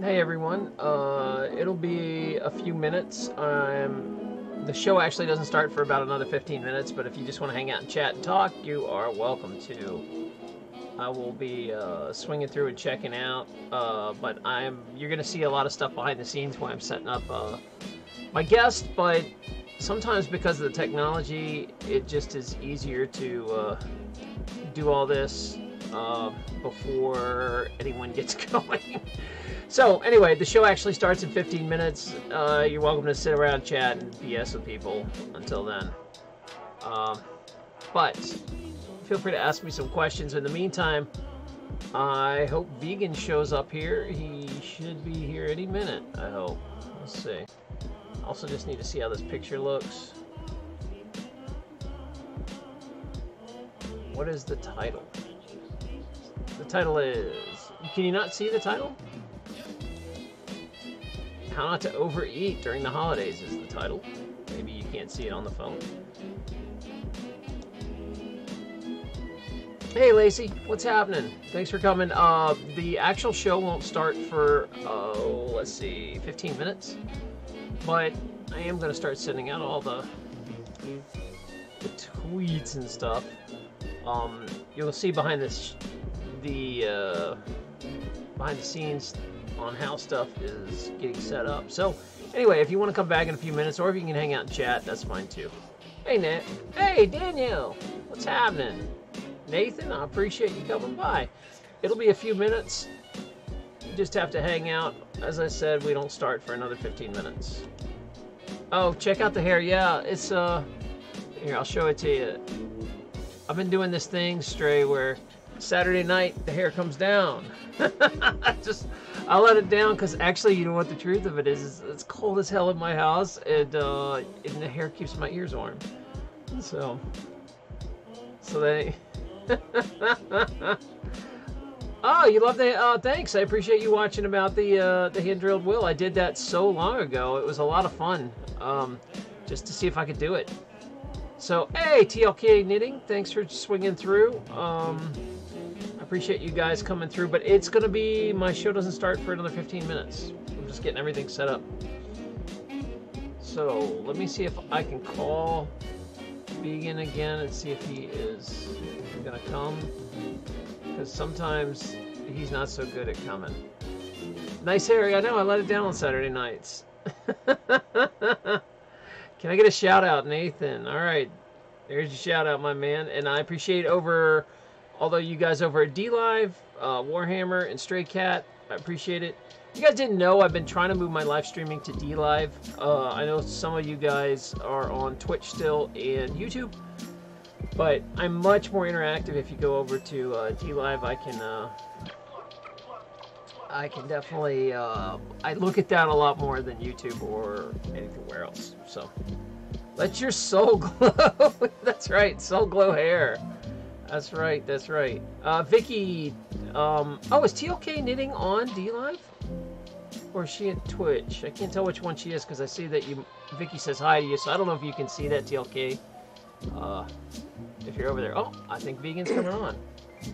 Hey everyone, it'll be a few minutes. The show actually doesn't start for about another 15 minutes, but if you just want to hang out and chat and talk, you are welcome to. I will be swinging through and checking out, but you're going to see a lot of stuff behind the scenes while I'm setting up my guest, but sometimes because of the technology, it just is easier to do all this before anyone gets going. So anyway, the show actually starts in 15 minutes. You're welcome to sit around, chat, and BS with people until then. But feel free to ask me some questions. In the meantime, I hope Vegan shows up here. He should be here any minute, I hope. Let's see. Also just need to see how this picture looks. What is the title? The title is... Can you not see the title? How Not to Overeat During the Holidays is the title. Maybe you can't see it on the phone. Hey Lacey, what's happening? Thanks for coming. The actual show won't start for, let's see, 15 minutes. But I am going to start sending out all the tweets and stuff. You'll see behind the scenes on how stuff is getting set up. So anyway, if you want to come back in a few minutes, or if you can hang out and chat, that's fine too. Hey Nat, hey Danielle, what's happening? Nathan, I appreciate you coming by. It'll be a few minutes. You just have to hang out. As I said, we don't start for another 15 minutes. Oh, check out the hair. Yeah, it's here, I'll show it to you. I've been doing this thing, Stray, where Saturday night the hair comes down. I'll let it down because actually, you know what the truth of it is it's cold as hell in my house, and the hair keeps my ears warm. So they. Oh, you love the thanks. I appreciate you watching about the hand drilled will. I did that so long ago. It was a lot of fun. Just to see if I could do it. So hey, TLK Knitting, thanks for swinging through. I appreciate you guys coming through, but it's gonna be, my show doesn't start for another 15 minutes. I'm just getting everything set up. So let me see if I can call Vegan again and see if he is gonna come, because sometimes he's not so good at coming. Nice hair. I know, I let it down on Saturday nights. Can I get a shout out, Nathan? All right, there's your shout out, my man. And I appreciate although you guys over at DLive, Warhammer, and Stray Cat, I appreciate it. You guys didn't know I've been trying to move my live streaming to DLive. I know some of you guys are on Twitch still and YouTube, but I'm much more interactive if you go over to DLive. I can definitely I look at that a lot more than YouTube or anywhere else. So let your soul glow. That's right, soul glow hair. That's right, that's right. Vicky, oh, is TLK Knitting on DLive? Or is she at Twitch? I can't tell which one she is because I see that Vicky says hi to you, so I don't know if you can see that, TLK. If you're over there. Oh, I think Vegan's coming on.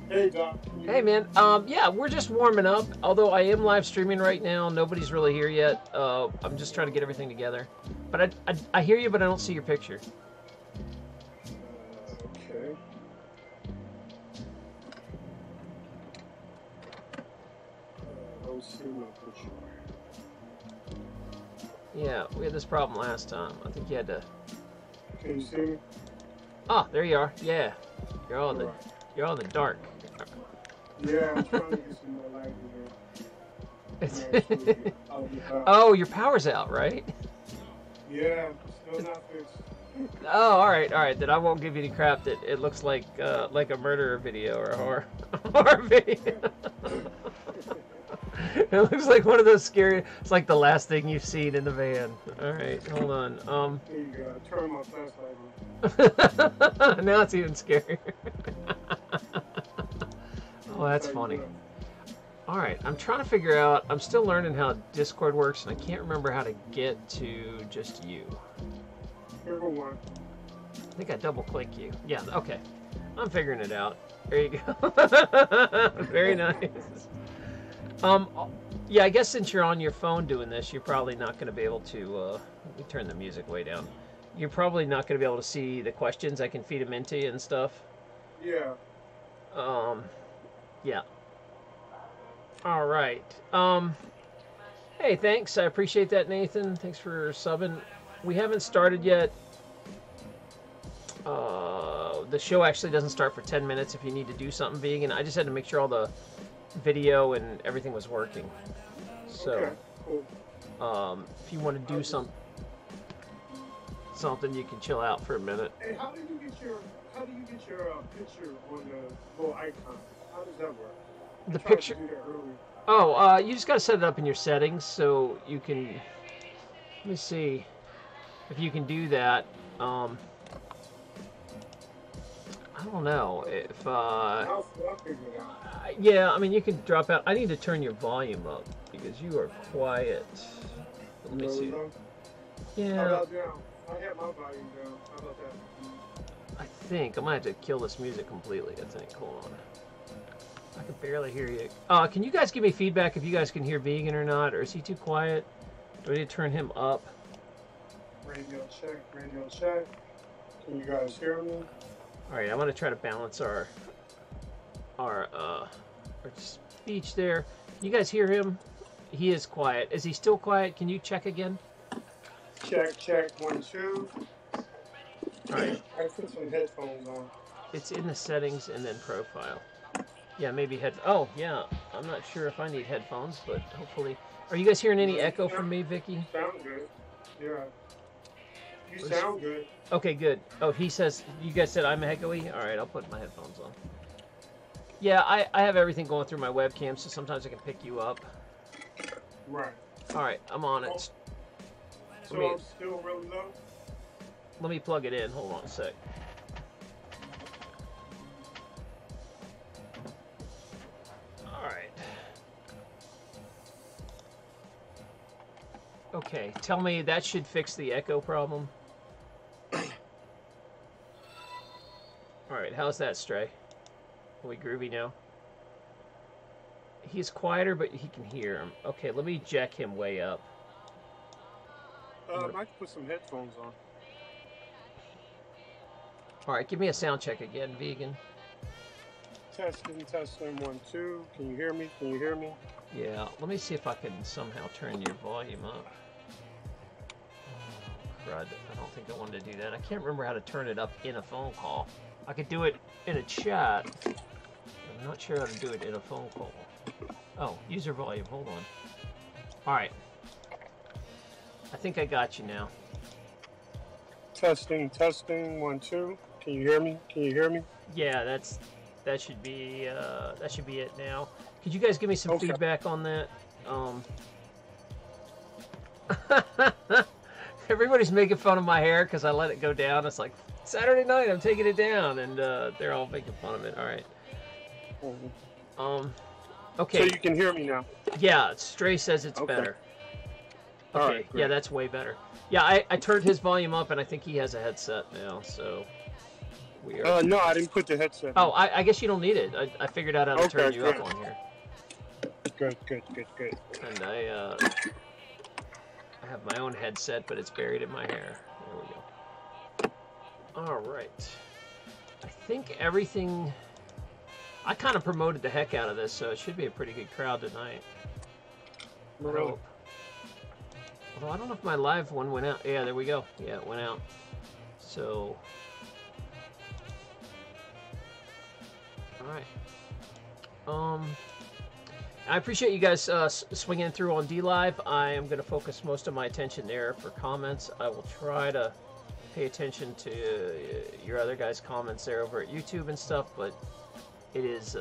Hey, Doc. Hey, man. Yeah, we're just warming up. Although I am live streaming right now, nobody's really here yet. I'm just trying to get everything together. But I hear you, but I don't see your picture. Okay. Let's see my picture. Yeah, we had this problem last time. I think you had to... Can you see me? Oh, there you are. Yeah. You're all in the... You're all in the dark. Yeah, I'm trying to get some more light in here. Oh, your power's out, right? Yeah, still not fixed. Oh, all right. Then I won't give you any crap that it looks like a murder video or a horror video. It looks like one of those scary. It's like the last thing you've seen in the van. All right, hold on. Here you go. Turn my flashlight on. Now it's even scarier. Oh, that's funny. All right, I'm trying to figure out. I'm still learning how Discord works, and I can't remember how to get to just you. Here we go. I think I double-click you. Yeah. Okay. I'm figuring it out. There you go. Very nice. Yeah, I guess since you're on your phone doing this, you're probably not going to be able to. Let me turn the music way down. You're probably not going to be able to see the questions. I can feed them into you and stuff. Yeah. Yeah. All right. Hey, thanks. I appreciate that, Nathan. Thanks for subbing. We haven't started yet. The show actually doesn't start for 10 minutes if you need to do something vegan. I just had to make sure all the video and everything was working. So, Okay, cool. if you want to do something, you can chill out for a minute. Hey, how do you get your picture on the little icon? How does that work? The I tried picture. to do that earlier. Oh, you just got to set it up in your settings so you can. Let me see if you can do that. I don't know if. I'll figure it out. Yeah, I mean you can drop out. I need to turn your volume up because you are quiet. Let me see. How Yeah, about down? I have my volume down. How about that? I think I might have to kill this music completely. I think. Hold on. I can barely hear you. Can you guys give me feedback if you guys can hear Vegan or not, or is he too quiet? Do I need to turn him up? Radio check. Radio check. Can you guys hear me? All right, I'm gonna try to balance our speech there. You guys hear him? He is quiet. Is he still quiet? Can you check again? Check, check, 1, 2. All right. I put some headphones on. It's in the settings and then profile. Yeah, maybe head. Oh, yeah. I'm not sure if I need headphones, but hopefully. Are you guys hearing any echo from me, Vicky? Sound good. Yeah. You sound good. Okay, good. Oh, he says, you guys said I'm echoey? All right, I'll put my headphones on. Yeah, I have everything going through my webcam, so sometimes I can pick you up. Right. All right, I'm on it. So I'm still really low? Let me plug it in. Hold on a sec. All right. Okay, tell me that should fix the echo problem. All right, how's that, Stray? Are we groovy now? He's quieter, but he can hear him. Okay, let me jack him way up. I can put some headphones on. All right, give me a sound check again, Vegan. Testing, 1, 2. Can you hear me? Can you hear me? Yeah, let me see if I can somehow turn your volume up. Oh, crud. I don't think I wanted to do that. I can't remember how to turn it up in a phone call. I could do it in a chat. I'm not sure how to do it in a phone call. Oh, user volume. Hold on. All right. I think I got you now. Testing, 1, 2. Can you hear me? Can you hear me? Yeah, that should be it now. Could you guys give me some feedback on that? Everybody's making fun of my hair because I let it go down. It's like Saturday night, I'm taking it down, and they're all making fun of it. All right. Okay. So you can hear me now. Yeah, Stray says it's better. Okay. All right, Yeah, that's way better. Yeah, I turned his volume up, and I think he has a headset now, so we are. No, I didn't put the headset. Oh, I guess you don't need it. I figured out how to turn you up on here. Good. And I have my own headset, but it's buried in my hair. There we go. All right. I think everything. I kind of promoted the heck out of this, so it should be a pretty good crowd tonight. Really? Although I don't know if my live one went out. Yeah, there we go. Yeah, it went out. So. All right. I appreciate you guys swinging through on DLive. I am going to focus most of my attention there for comments. I will try to pay attention to your other guys' comments there over at YouTube and stuff, but it is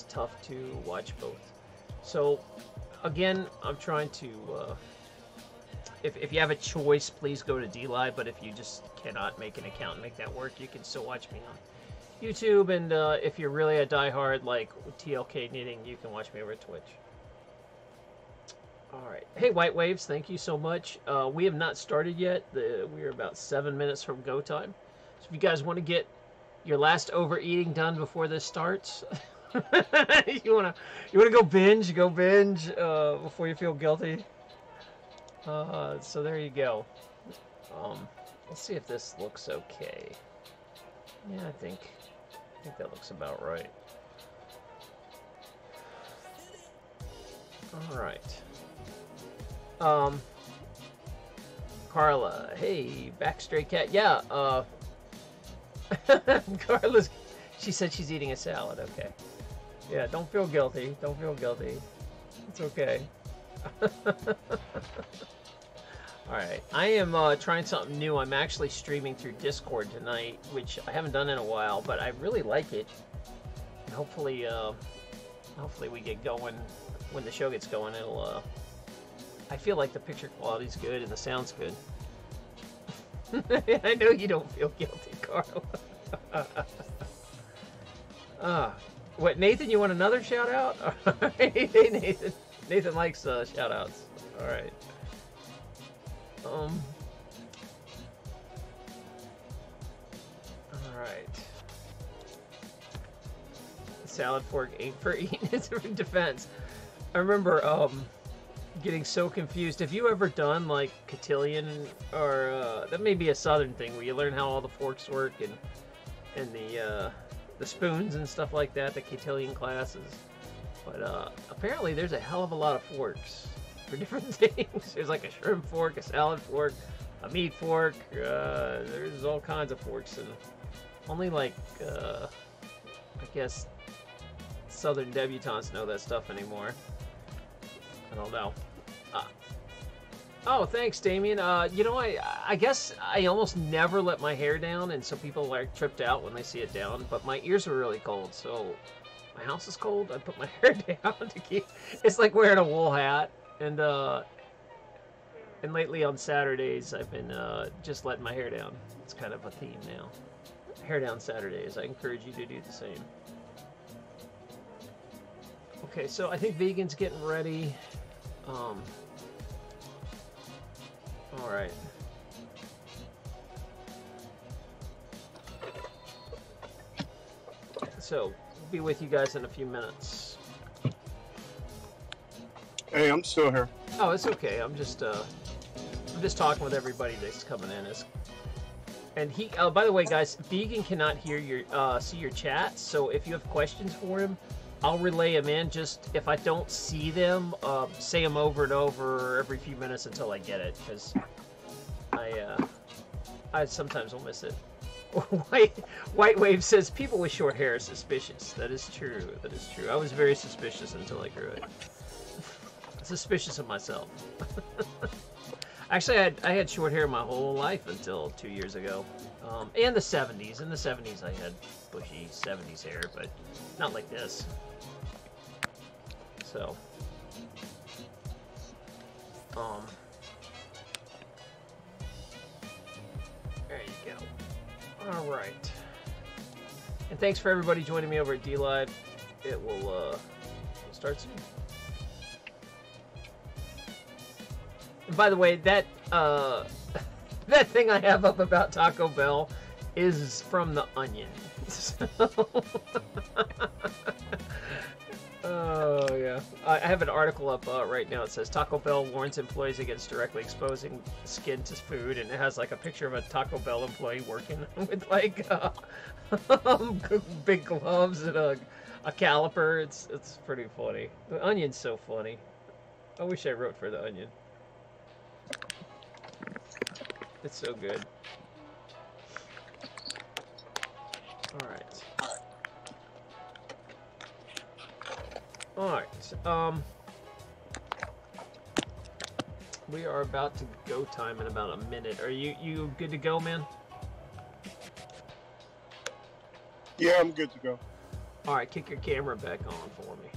tough to watch both. So, again, I'm trying to. If you have a choice, please go to DLive. But if you just cannot make an account and make that work, you can still watch me on YouTube, and if you're really a diehard like TLK Knitting, you can watch me over at Twitch. Alright. Hey, White Waves, thank you so much. We have not started yet. We're about 7 minutes from go time. So if you guys want to get your last overeating done before this starts, you wanna go binge? Go binge before you feel guilty. So there you go. Let's see if this looks okay. Yeah, I think that looks about right. All right. Carla, hey, back stray cat. Yeah, Carla's, she said she's eating a salad. Okay. Yeah, don't feel guilty. Don't feel guilty. It's okay. Alright, I am trying something new. I'm actually streaming through Discord tonight, which I haven't done in a while, but I really like it. And hopefully we get going. When the show gets going, it'll, I feel like the picture quality's good and the sound's good. I know you don't feel guilty, Carl. What, Nathan, you want another shout out? Hey, Nathan. Nathan likes shout outs. Alright. Alright. Salad fork ain't for eating, it's for defense. I remember getting so confused. Have you ever done like cotillion, or that may be a southern thing where you learn how all the forks work and the spoons and stuff like that, the cotillion classes. But apparently there's a hell of a lot of forks for different things. There's like a shrimp fork, a salad fork, a meat fork. There's all kinds of forks, and only like I guess southern debutantes know that stuff anymore. I don't know. Oh, thanks, Damien. You know, I guess I almost never let my hair down, and so people are tripped out when they see it down. But my ears are really cold, so my house is cold. I put my hair down to keep. It's like wearing a wool hat, and lately on Saturdays I've been just letting my hair down. It's kind of a theme now. Hair down Saturdays. I encourage you to do the same. Okay, so I think Vegan's getting ready. Alright. So, be with you guys in a few minutes. Hey, I'm still here. Oh, it's okay. I'm just talking with everybody that's coming in. And he, by the way, guys, Vegan cannot hear your, see your chats, so if you have questions for him, I'll relay them in. Just if I don't see them, say them over and over every few minutes until I get it, because I sometimes will miss it. White Wave says people with short hair are suspicious. That is true. That is true. I was very suspicious until I grew it. Suspicious of myself. Actually, I had short hair my whole life until 2 years ago. And the 70s. In the 70s, I had bushy 70s hair, but not like this. So, there you go. All right. And thanks for everybody joining me over at DLive. It will start soon. And by the way, that that thing I have up about Taco Bell is from The Onion. Oh, yeah. I have an article up right now. It says Taco Bell warns employees against directly exposing skin to food, and it has like a picture of a Taco Bell employee working with like big gloves and a caliper. It's pretty funny. The Onion's so funny. I wish I wrote for The Onion. It's so good. Alright. Alright, we are about to go time in about a minute. Are you good to go, man? Yeah, I'm good to go. Alright, kick your camera back on for me.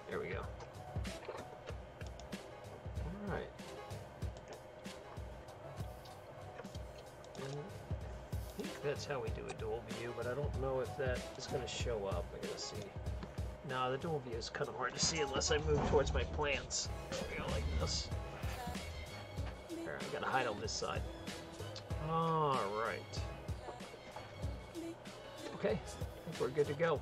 There we go. Alright. I think that's how we do a dual view, but I don't know if that is going to show up. I gotta see. No, the dual view is kind of hard to see unless I move towards my plants. There we go, like this. there. I gotta hide on this side. All right. Okay, I think we're good to go.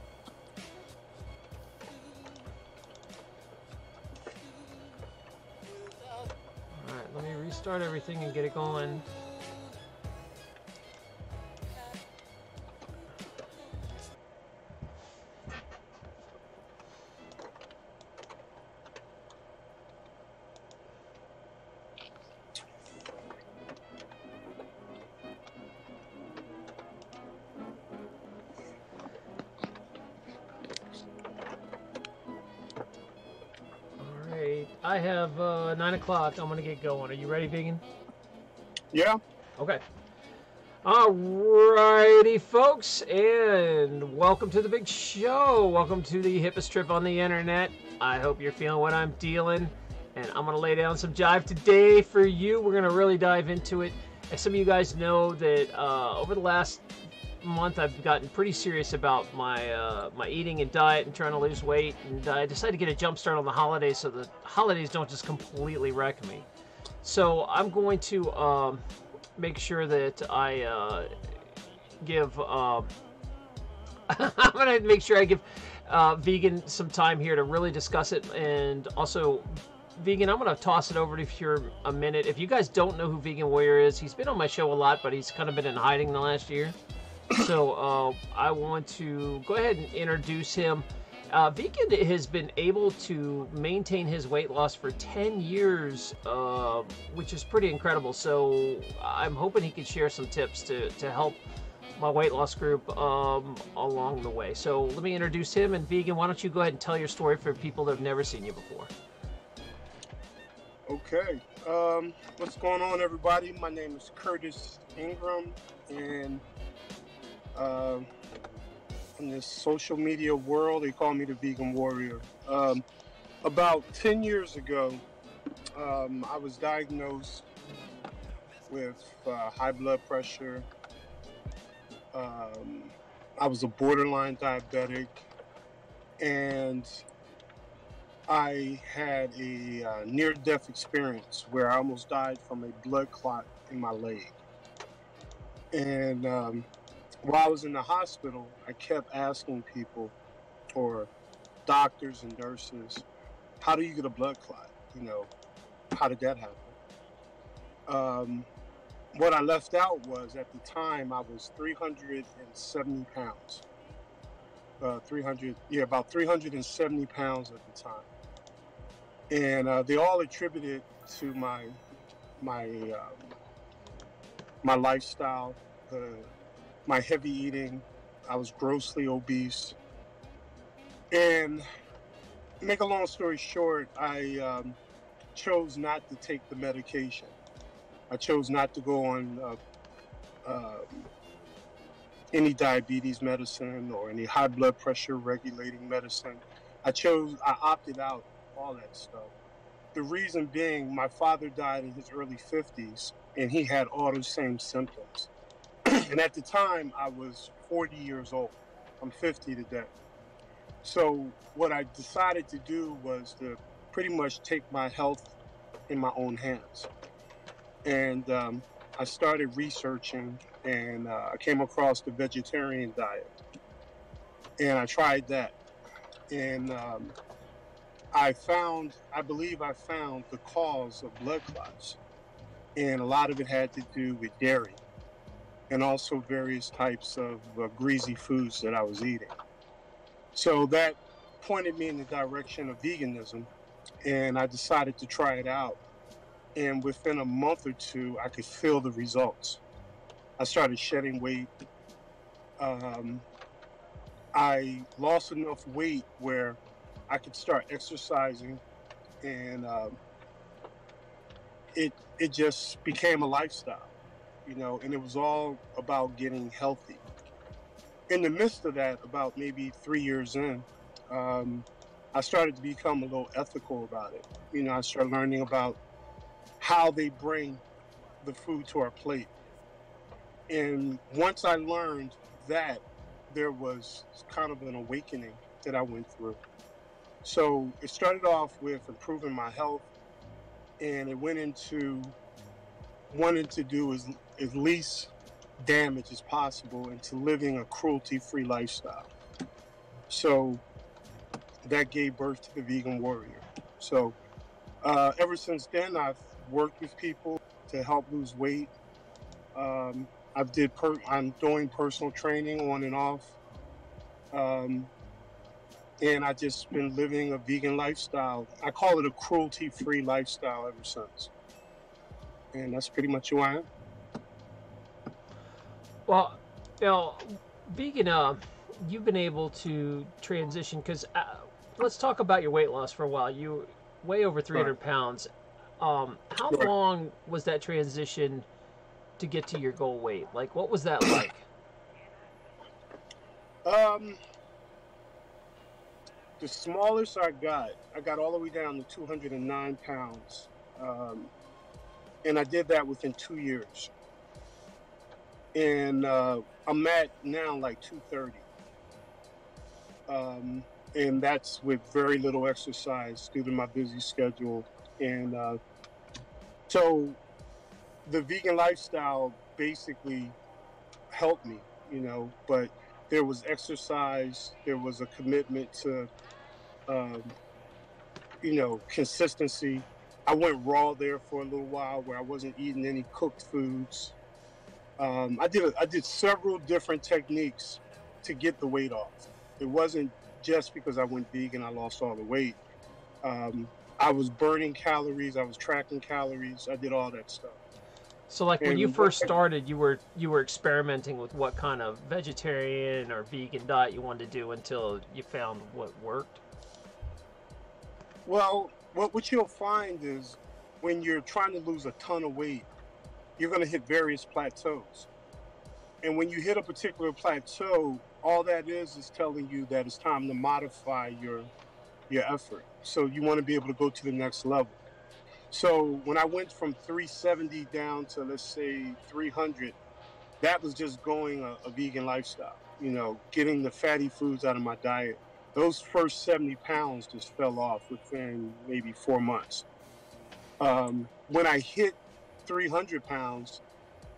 All right, let me restart everything and get it going. I have 9 o'clock. I'm going to get going. Are you ready, Vegan? Yeah. Okay. Alrighty, folks, and welcome to the big show. Welcome to the hippest trip on the internet. I hope you're feeling what I'm dealing, and I'm going to lay down some jive today for you. We're going to really dive into it. As some of you guys know that over the last month I've gotten pretty serious about my my eating and diet and trying to lose weight, and I decided to get a jump start on the holidays so the holidays don't just completely wreck me. So I'm going to make sure that I give I'm going to make sure I give Vegan some time here to really discuss it. And also, Vegan, I'm going to toss it over to you for a minute. If you guys don't know who Vegan Warrior is, he's been on my show a lot, but he's kind of been in hiding the last year. So I want to go ahead and introduce him. Vegan has been able to maintain his weight loss for 10 years, which is pretty incredible. So I'm hoping he can share some tips to help my weight loss group along the way. So let me introduce him. And Vegan, why don't you go ahead and tell your story for people that have never seen you before? Okay. What's going on, everybody? My name is Curtis Ingram, and in this social media world, they call me the Vegan Warrior. About 10 years ago, I was diagnosed with high blood pressure. I was a borderline diabetic, and I had a near-death experience where I almost died from a blood clot in my leg. And while I was in the hospital, I kept asking people, or doctors and nurses, how do you get a blood clot? You know, how did that happen? What I left out was, at the time, I was 370 pounds. About 370 pounds at the time. And they all attributed to my lifestyle, my heavy eating. I was grossly obese. And make a long story short, I chose not to take the medication. I chose not to go on any diabetes medicine or any high blood pressure regulating medicine. I opted out all that stuff. The reason being, my father died in his early 50s, and he had all those same symptoms. And at the time, I was 40 years old. I'm 50 today. So what I decided to do was to pretty much take my health in my own hands. And I started researching, and I came across the vegetarian diet. And I tried that. And I believe I found the cause of blood clots. And a lot of it had to do with dairy, and also various types of greasy foods that I was eating. So that pointed me in the direction of veganism, and I decided to try it out. And within a month or two, I could feel the results. I started shedding weight. I lost enough weight where I could start exercising, and it just became a lifestyle, you know, and it was all about getting healthy. In the midst of that, about maybe 3 years in, I started to become a little ethical about it. You know, I started learning about how they bring the food to our plate. And once I learned that, there was kind of an awakening that I went through. So it started off with improving my health, and it went into wanting to do as least damage as possible into living a cruelty-free lifestyle. So that gave birth to the Vegan Warrior. So ever since then, I've worked with people to help lose weight. I'm doing personal training on and off, and I just been living a vegan lifestyle. I call it a cruelty-free lifestyle ever since, and that's pretty much who I am. Well, now, vegan, you've been able to transition because let's talk about your weight loss for a while. You weigh over 300 pounds. How long was that transition to get to your goal weight? Like, what was that like? The smallest I got all the way down to 209 pounds. And I did that within 2 years. And I'm at now like 230. And that's with very little exercise due to my busy schedule. And so the vegan lifestyle basically helped me, but there was exercise, there was a commitment to, consistency. I went raw there for a little while where I wasn't eating any cooked foods. I did several different techniques to get the weight off. It wasn't just because I went vegan, I lost all the weight. I was burning calories, I was tracking calories, I did all that stuff. So, like, when you first started, you were experimenting with what kind of vegetarian or vegan diet you wanted to do until you found what worked? Well, what you'll find is when you're trying to lose a ton of weight, you're going to hit various plateaus. And when you hit a particular plateau, all that is telling you that it's time to modify your effort. So you want to be able to go to the next level. So when I went from 370 down to, let's say, 300, that was just going a vegan lifestyle, getting the fatty foods out of my diet. Those first 70 pounds just fell off within maybe 4 months. When I hit 300 pounds,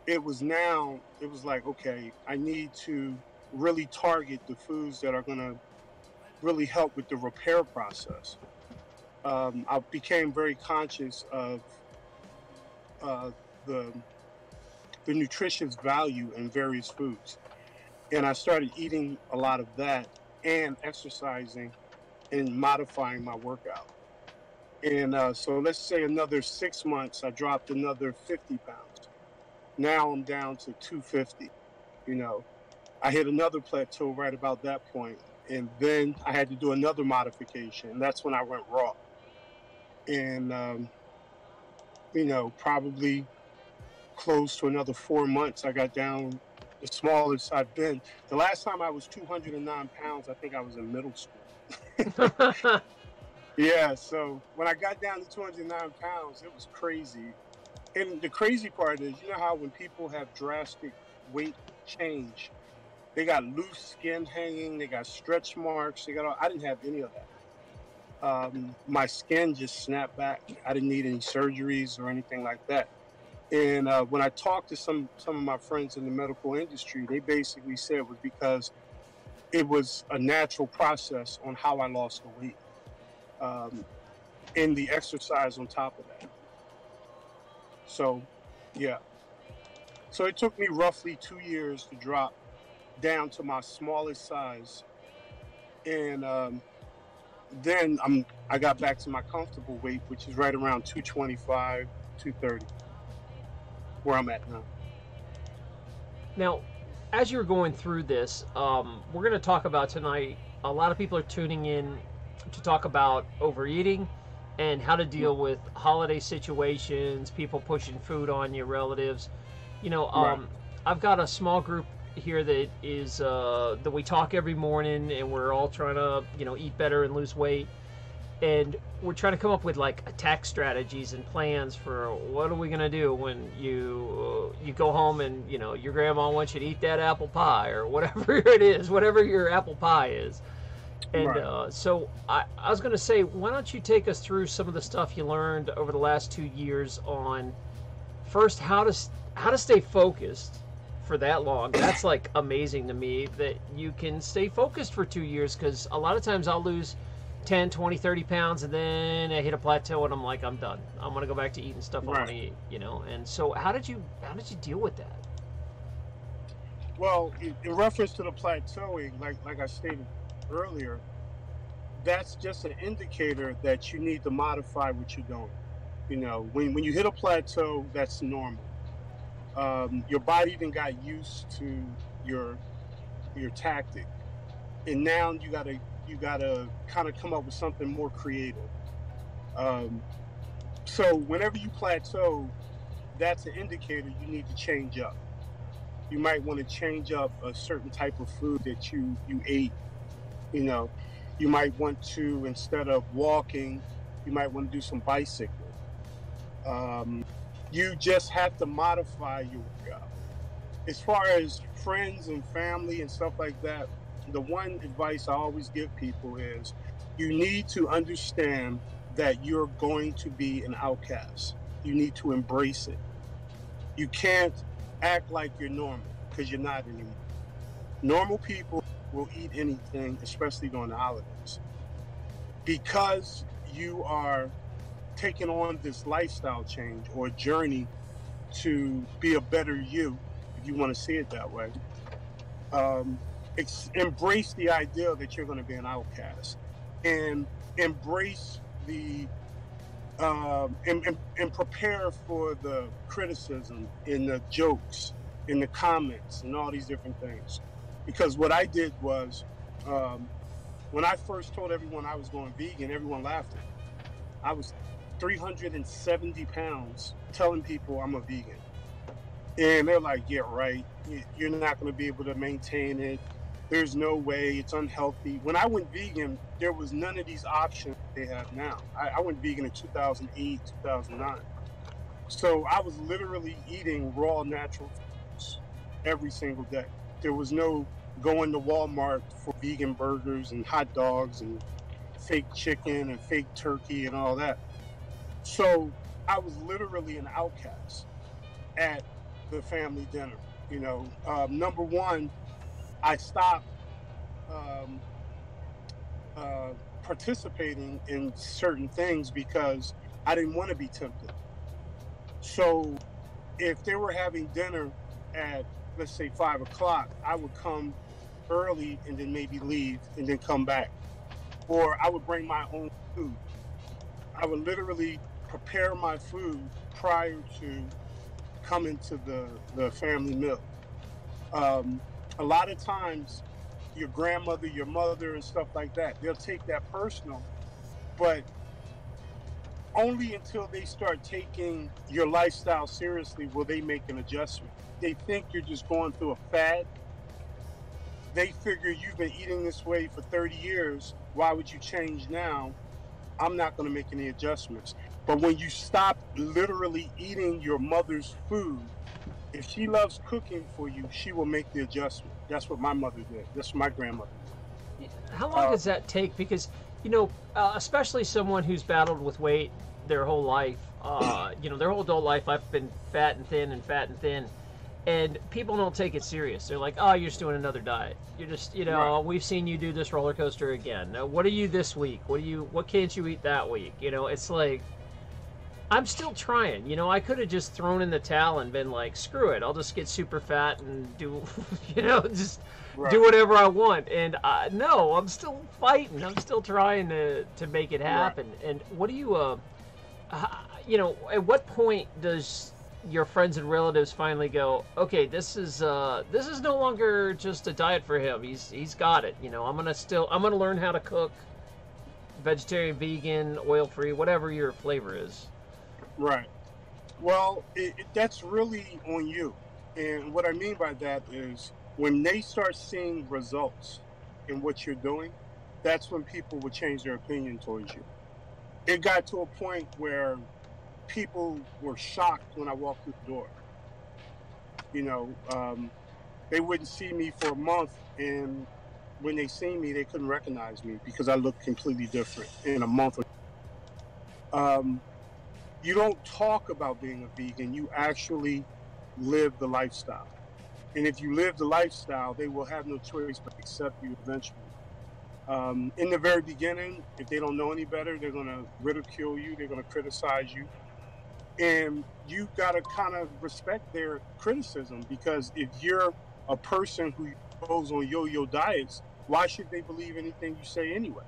it was like, okay, I need to really target the foods that are going to really help with the repair process. I became very conscious of the nutritious value in various foods. And I started eating a lot of that and exercising and modifying my workout. And so let's say another 6 months, I dropped another 50 pounds. Now I'm down to 250. I hit another plateau right about that point. And then I had to do another modification. And that's when I went raw. And, probably close to another 4 months, I got down the smallest I've been. The last time I was 209 pounds, I think I was in middle school. Yeah, so when I got down to 209 pounds, it was crazy. And the crazy part is, how when people have drastic weight change, they got loose skin hanging, they got stretch marks, I didn't have any of that. My skin just snapped back. I didn't need any surgeries or anything like that. And when I talked to some of my friends in the medical industry, they basically said it was because it was a natural process on how I lost the weight. And the exercise on top of that. So, yeah. So it took me roughly 2 years to drop down to my smallest size. And then I got back to my comfortable weight, which is right around 225, 230, where I'm at now. Now, as you're going through this, we're going to talk about tonight, a lot of people are tuning in to talk about overeating and how to deal with holiday situations, people pushing food on your relatives. Right. I've got a small group here that is that we talk every morning, and we're all trying to eat better and lose weight, and we're trying to come up with like attack strategies and plans for what are we gonna do when you go home and your grandma wants you to eat that apple pie or whatever it is, whatever your apple pie is. And right. So I was going to say, why don't you take us through some of the stuff you learned over the last 2 years on first, how to stay focused for that long. That's like amazing to me that you can stay focused for 2 years, because a lot of times I'll lose 10, 20, 30 pounds, and then I hit a plateau and I'm like, I'm done. I'm going to go back to eating stuff I want to eat, you know? And so how did you deal with that? Well, in reference to the plateauing, like I stated earlier, that's just an indicator that you need to modify what you're doing. You know, when you hit a plateau, that's normal. Your body then got used to your tactic, and now you gotta kind of come up with something more creative. Um, so whenever you plateau, that's an indicator you need to change up. You might want to change up a certain type of food that you ate. You know, you might want to, instead of walking, you might want to do some bicycling. Um, you just have to modify your workout. As far as friends and family and stuff like that, the one advice I always give people is you need to understand that you're going to be an outcast. You need to embrace it. You can't act like you're normal, because you're not anymore. Normal people will eat anything, especially during the holidays. Because you are taking on this lifestyle change or journey to be a better you, if you want to see it that way, um, embrace the idea that you're going to be an outcast, and embrace and prepare for the criticism in the jokes, in the comments, and all these different things. Because what I did was, um, when I first told everyone I was going vegan, everyone laughed at me. I was 370 pounds telling people I'm a vegan. And they're like, yeah, right. You're not going to be able to maintain it. There's no way. It's unhealthy. When I went vegan, there was none of these options they have now. I went vegan in 2008, 2009. So I was literally eating raw natural foods every single day. There was no going to Walmart for vegan burgers and hot dogs and fake chicken and fake turkey and all that. So I was literally an outcast at the family dinner. You know, number one, I stopped um, participating in certain things because I didn't want to be tempted. So if they were having dinner at, let's say, 5 o'clock, I would come early and then maybe leave and then come back. Or I would bring my own food. I would literally prepare my food prior to coming to the family meal. Um, a lot of times, your grandmother, your mother, and stuff like that, they'll take that personal, but only until they start taking your lifestyle seriously will they make an adjustment. They think you're just going through a fad. They figure you've been eating this way for 30 years. Why would you change now? I'm not going to make any adjustments. But when you stop literally eating your mother's food, if she loves cooking for you, she will make the adjustment. That's what my mother did. That's what my grandmother did. How long does that take? Because, you know, especially someone who's battled with weight their whole life, you know, their whole adult life, I've been fat and thin and fat and thin. And people don't take it serious. They're like, oh, you're just doing another diet. You're just, you know, right. We've seen you do this roller coaster again. Now, what are you this week? What can't you eat that week? You know, it's like, I'm still trying. You know, I could have just thrown in the towel and been like, screw it. I'll just get super fat and do, you know, just right. do whatever I want. And no, I'm still fighting. I'm still trying to make it happen. Right. And what do you, you know, at what point does your friends and relatives finally go, okay, this is no longer just a diet for him. He's got it. You know, I'm gonna learn how to cook vegetarian, vegan, oil-free, whatever your flavor is. Right. Well, that's really on you. And what I mean by that is when they start seeing results in what you're doing, that's when people will change their opinion towards you. It got to a point where people were shocked when I walked through the door. You know, they wouldn't see me for a month, and when they see me, they couldn't recognize me because I looked completely different in a month. you don't talk about being a vegan. You actually live the lifestyle. And if you live the lifestyle, they will have no choice but accept you eventually. In the very beginning, if they don't know any better, they're going to ridicule you. They're going to criticize you. And you got to kind of respect their criticism, because if you're a person who goes on yo-yo diets, why should they believe anything you say anyway?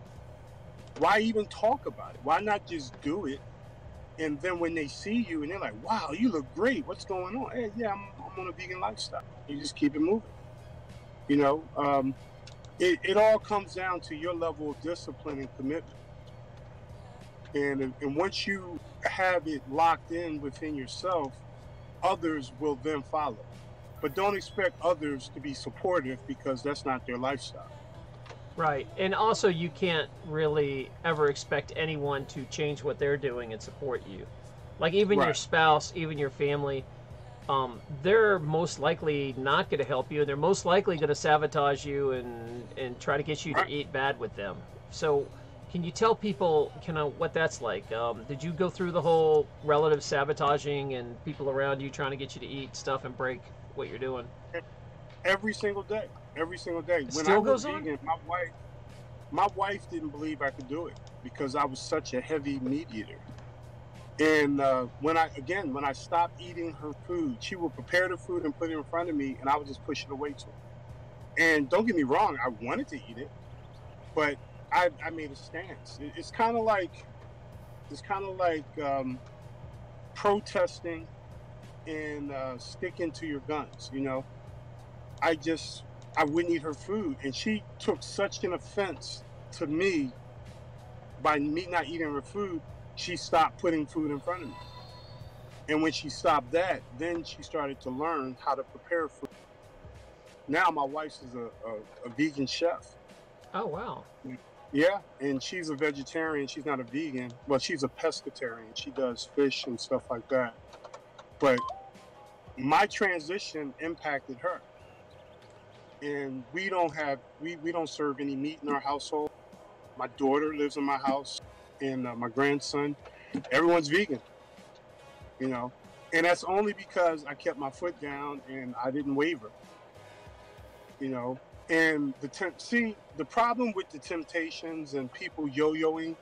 Why even talk about it? Why not just do it? And then when they see you and they're like, wow, you look great. What's going on? Hey, yeah, I'm on a vegan lifestyle. You just keep it moving. You know, it all comes down to your level of discipline and commitment. And once you have it locked in within yourself, others will then follow. But don't expect others to be supportive, because that's not their lifestyle. Right. And also, you can't really ever expect anyone to change what they're doing and support you. Like, even your Right. spouse, even your family, they're most likely not going to help you, and they're most likely going to sabotage you and try to get you to Right. eat bad with them. So, can you tell people kind of what that's like? Did you go through the whole relative sabotaging and people around you trying to get you to eat stuff and break what you're doing? Every single day. Every single day. It When I still went goes on? vegan, my wife didn't believe I could do it, because I was such a heavy meat eater. And when I stopped eating her food, she would prepare the food and put it in front of me, and I would just push it away to her. And don't get me wrong, I wanted to eat it, but I made a stance. It's kind of like protesting and sticking to your guns. You know, I just I wouldn't eat her food, and she took such an offense to me by me not eating her food. She stopped putting food in front of me, and when she stopped that, then she started to learn how to prepare food. Now my wife is a vegan chef. Oh, wow. Yeah, and she's a vegetarian. She's not a vegan. Well, she's a pescatarian. She does fish and stuff like that. But my transition impacted her, and we don't serve any meat in our household. My daughter lives in my house, and my grandson. Everyone's vegan, you know, and that's only because I kept my foot down and I didn't waver, you know. And the problem with the temptations and people yo-yoing,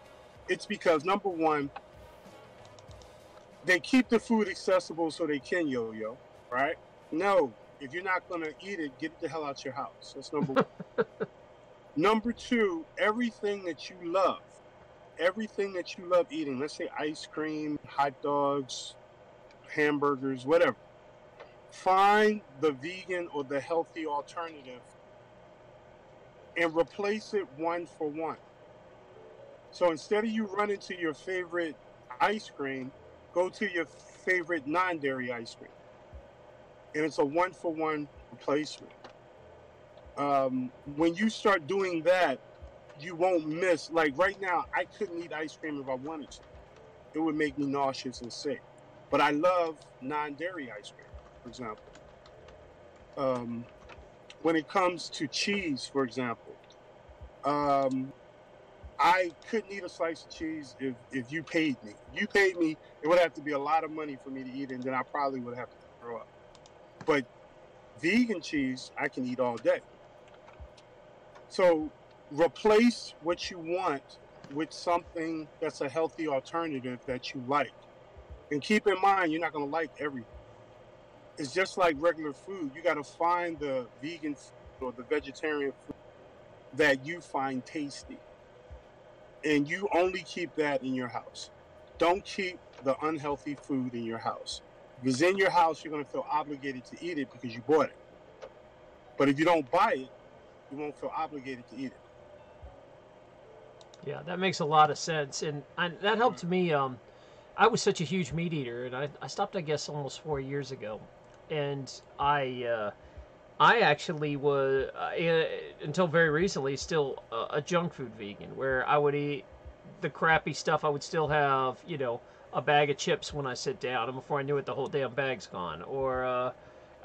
it's because, number one, they keep the food accessible so they can yo-yo, right? No, if you're not gonna eat it, get the hell out your house. That's number one. Number two, everything that you love eating, let's say ice cream, hot dogs, hamburgers, whatever, find the vegan or the healthy alternative and replace it one for one. So instead of you running to your favorite ice cream, go to your favorite non-dairy ice cream, and it's a one for one replacement. When you start doing that, you won't miss. Like right now, I couldn't eat ice cream if I wanted to. It would make me nauseous and sick. But I love non-dairy ice cream, for example. Um, when it comes to cheese, for example, um, I couldn't eat a slice of cheese if you paid me. If you paid me, it would have to be a lot of money for me to eat it, and then I probably would have to throw up. But vegan cheese, I can eat all day. So replace what you want with something that's a healthy alternative that you like. And keep in mind, you're not going to like everything. It's just like regular food. You got to find the vegan food or the vegetarian food that you find tasty. And you only keep that in your house. Don't keep the unhealthy food in your house. If it's in your house, you're going to feel obligated to eat it because you bought it. But if you don't buy it, you won't feel obligated to eat it. Yeah, that makes a lot of sense. And that Right. helped me. I was such a huge meat eater, and I stopped, I guess, almost 4 years ago. And I actually was, until very recently, still a junk food vegan, where I would eat the crappy stuff. I would still have, a bag of chips when I sit down, and before I knew it, the whole damn bag's gone. Or,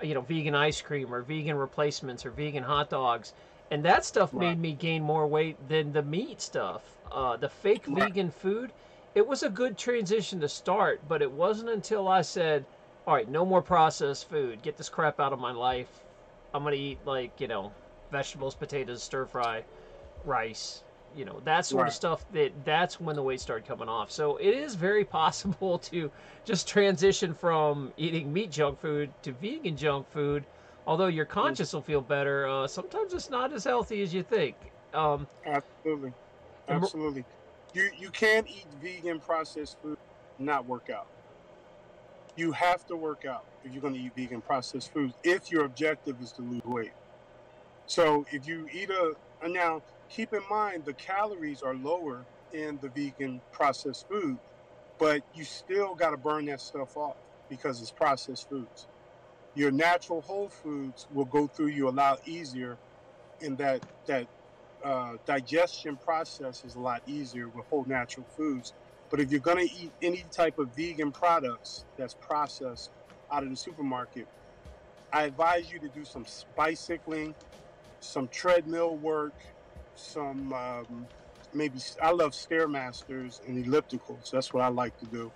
vegan ice cream, or vegan replacements, or vegan hot dogs. And that stuff Right. made me gain more weight than the meat stuff. The fake Right. vegan food, it was a good transition to start, but it wasn't until I said, all right, no more processed food. Get this crap out of my life. I'm going to eat, like, vegetables, potatoes, stir fry, rice, that sort of Right. stuff. That's when the weight started coming off. So it is very possible to just transition from eating meat junk food to vegan junk food. Although your Mm, conscience will feel better, sometimes it's not as healthy as you think. Um, absolutely. and Absolutely. You can't eat vegan processed food and not work out. You have to work out if you're going to eat vegan processed foods if your objective is to lose weight. So if you eat and now keep in mind the calories are lower in the vegan processed food, but you still got to burn that stuff off because it's processed foods. Your natural whole foods will go through you a lot easier, in that digestion process is a lot easier with whole natural foods. But if you're going to eat any type of vegan products that's processed out of the supermarket, I advise you to do some bicycling, some treadmill work, some maybe I love stairmasters and ellipticals. That's what I like to do.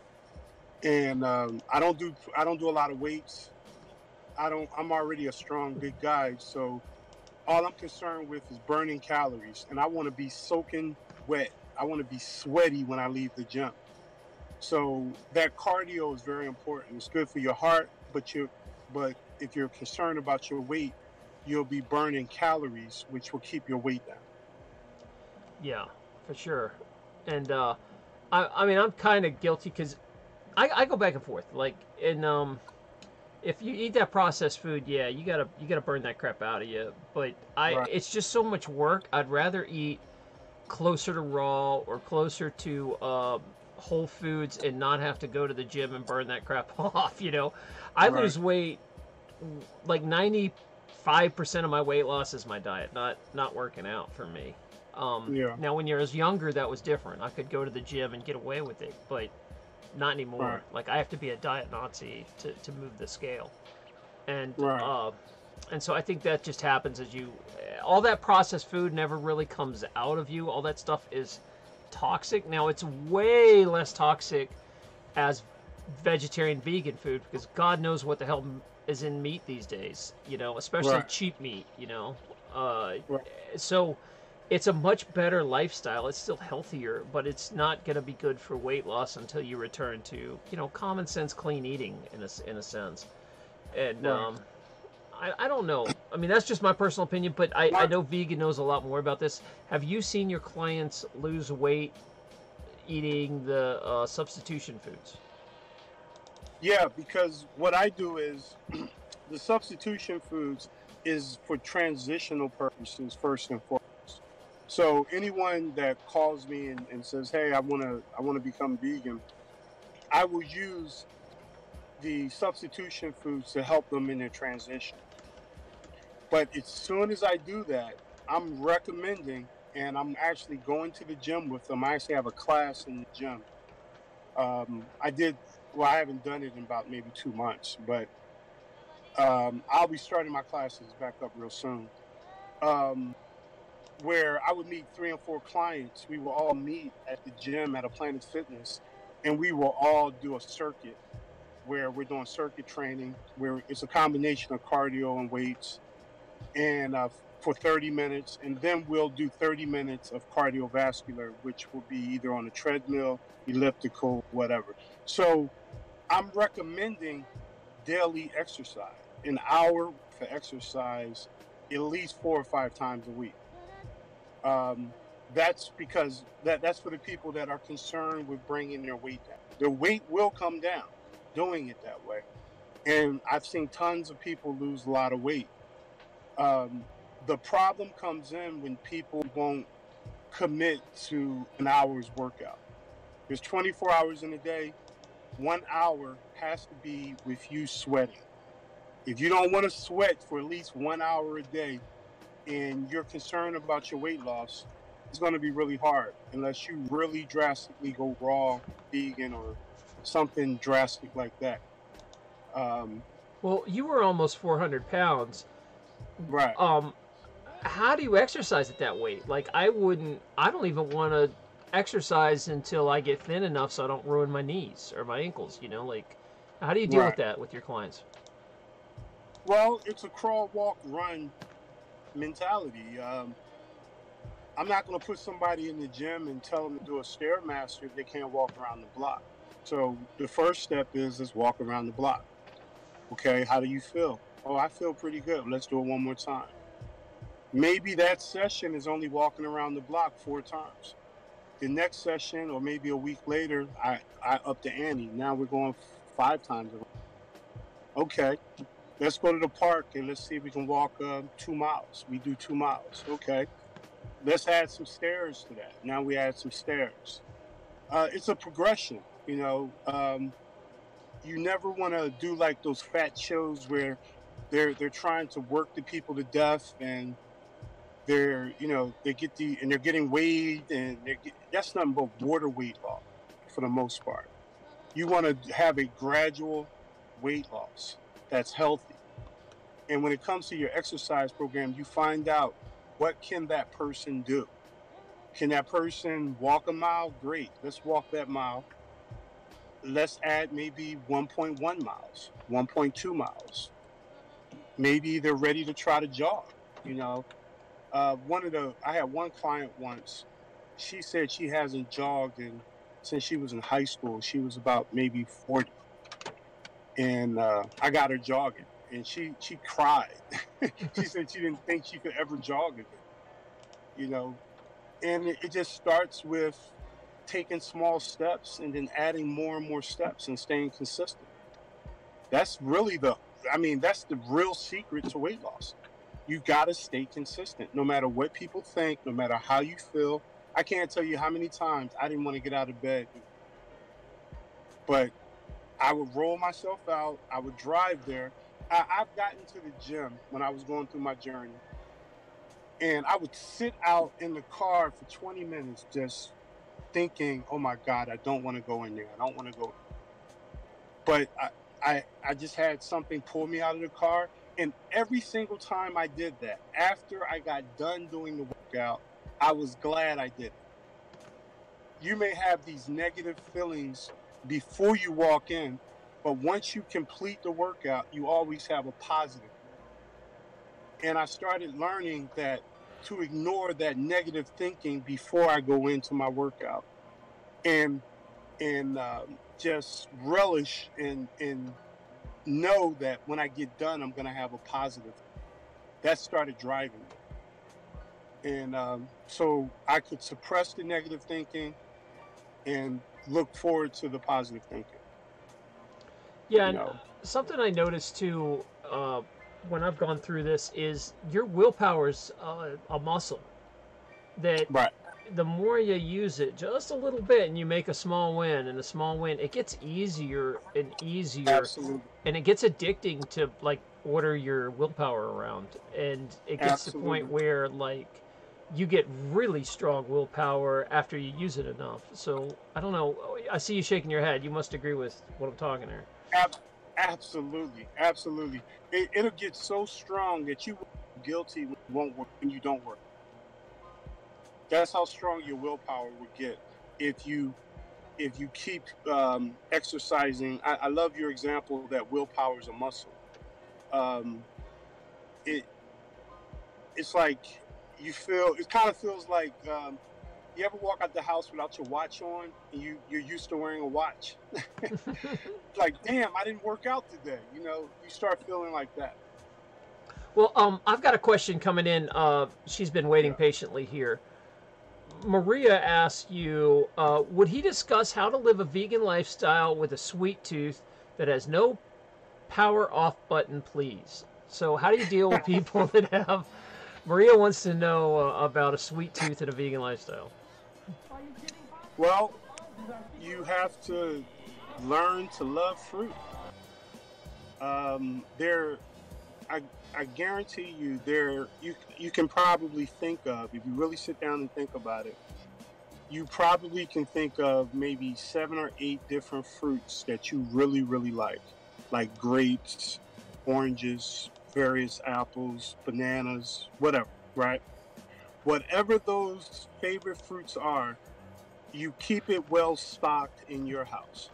And I don't do a lot of weights. I'm already a strong big guy, so all I'm concerned with is burning calories, and I want to be soaking wet. I want to be sweaty when I leave the gym. So that cardio is very important. It's good for your heart, but if you're concerned about your weight, you'll be burning calories, which will keep your weight down. yeah, for sure. And I mean, I'm kind of guilty because I go back and forth. Like, if you eat that processed food, yeah, you gotta burn that crap out of you. But Right, it's just so much work. I'd rather eat closer to raw or closer to whole foods and not have to go to the gym and burn that crap off. I right, lose weight like 95% of my weight loss is my diet, not working out for me. yeah, Now, when you're as younger, that was different. I could go to the gym and get away with it, but not anymore. right, Like I have to be a diet Nazi to move the scale, and right, uh, and so I think that just happens as all that processed food never really comes out of you. All that stuff is toxic. Now it's way less toxic as vegetarian vegan food because God knows what the hell is in meat these days. Especially right, cheap meat. Uh, right, so it's a much better lifestyle. It's still healthier, but it's not going to be good for weight loss until you return to common sense, clean eating in a sense. And right. I don't know. I mean, that's just my personal opinion, but I My, know vegan knows a lot more about this. Have you seen your clients lose weight eating the substitution foods? yeah, because what I do is the substitution foods is for transitional purposes first and foremost. So anyone that calls me and says, "Hey, I want to become vegan," I will use the substitution foods to help them in their transition. But as soon as I do that, I'm recommending, and I'm actually going to the gym with them. I actually have a class in the gym. I did, well, I haven't done it in about maybe 2 months, but I'll be starting my classes back up real soon. Um, where I would meet 3 and 4 clients. We will all meet at the gym at a Planet Fitness, and we will all do a circuit where we're doing circuit training, where it's a combination of cardio and weights, and for 30 minutes, and then we'll do 30 minutes of cardiovascular, which will be either on a treadmill, elliptical, whatever. So I'm recommending daily exercise, an hour for exercise, at least 4 or 5 times a week. Um, that's because that's for the people that are concerned with bringing their weight down. Their weight will come down doing it that way, and I've seen tons of people lose a lot of weight. Um, the problem comes in when people won't commit to an hour's workout. There's 24 hours in a day. 1 hour has to be with you sweating. If you don't want to sweat for at least 1 hour a day and you're concerned about your weight loss, it's going to be really hard unless you really drastically go raw, vegan, or something drastic like that. Um, Well, you were almost 400 pounds. right. Um, how do you exercise at that weight? Like, I don't even want to exercise until I get thin enough so I don't ruin my knees or my ankles. You know, like, how do you deal with Right. that with your clients? Well, it's a crawl, walk, run mentality. I'm not going to put somebody in the gym and tell them to do a stairmaster if they can't walk around the block. So the first step is let's walk around the block. Okay, how do you feel? Oh, I feel pretty good. Let's do it one more time. Maybe that session is only walking around the block 4 times. The next session, or maybe a week later, I up the ante. Now we're going 5 times around. Okay, let's go to the park and let's see if we can walk 2 miles. We do 2 miles. Okay, let's add some stairs to that. Now we add some stairs. It's a progression. You never want to do like those fat shows where they're trying to work the people to death, and they're getting weighed, and that's nothing but water weight loss for the most part. You want to have a gradual weight loss that's healthy. And when it comes to your exercise program, you find out, what can that person do? Can that person walk a mile? Great. Let's walk that mile. Let's add maybe 1.1 miles, 1.2 miles. Maybe they're ready to try to jog. You know, I had one client once. She said she hasn't jogged since she was in high school. She was about maybe 40, and I got her jogging, and she cried. She said she didn't think she could ever jog again. You know, and it just starts with taking small steps and then adding more and more steps and staying consistent. That's really that's the real secret to weight loss. You got to stay consistent no matter what people think, no matter how you feel. I can't tell you how many times I didn't want to get out of bed, but I would roll myself out. I would drive there. I've gotten to the gym when I was going through my journey, and I would sit out in the car for 20 minutes just thinking, oh my God, I don't want to go in there. I don't want to go. But I just had something pull me out of the car. And every single time I did that, after I got done doing the workout, I was glad I did it. You may have these negative feelings before you walk in, but once you complete the workout, you always have a positive. And I started learning that to ignore that negative thinking before I go into my workout, and just relish and know that when I get done, I'm going to have a positive. That started driving me. And so I could suppress the negative thinking and look forward to the positive thinking. Yeah, and something I noticed too when I've gone through this is your willpower's a muscle that Right. the more you use it just a little bit and you make a small win and a small win, it gets easier and easier. Absolutely. And it gets addicting to like order your willpower around, and it gets to the point where like you get really strong willpower after you use it enough. So I don't know, I see you shaking your head. You must agree with what I'm talking here. Absolutely. It'll get so strong that you will be guilty when you don't work. That's how strong your willpower would get if you keep exercising. I love your example that willpower is a muscle. It's like it kind of feels like you ever walk out the house without your watch on, and you're used to wearing a watch. Like, damn, I didn't work out today. You start feeling like that. Well, I've got a question coming in. She's been waiting patiently here. Maria asked you, would he discuss how to live a vegan lifestyle with a sweet tooth that has no power off button, please? So how do you deal with people that have... Maria wants to know about a sweet tooth and a vegan lifestyle. Well, you have to learn to love fruit. I guarantee you, you can probably think of, if you really sit down and think about it, you probably can think of maybe 7 or 8 different fruits that you really, really like grapes, oranges, various apples, bananas, whatever, right? Whatever those favorite fruits are, you keep it well stocked in your house,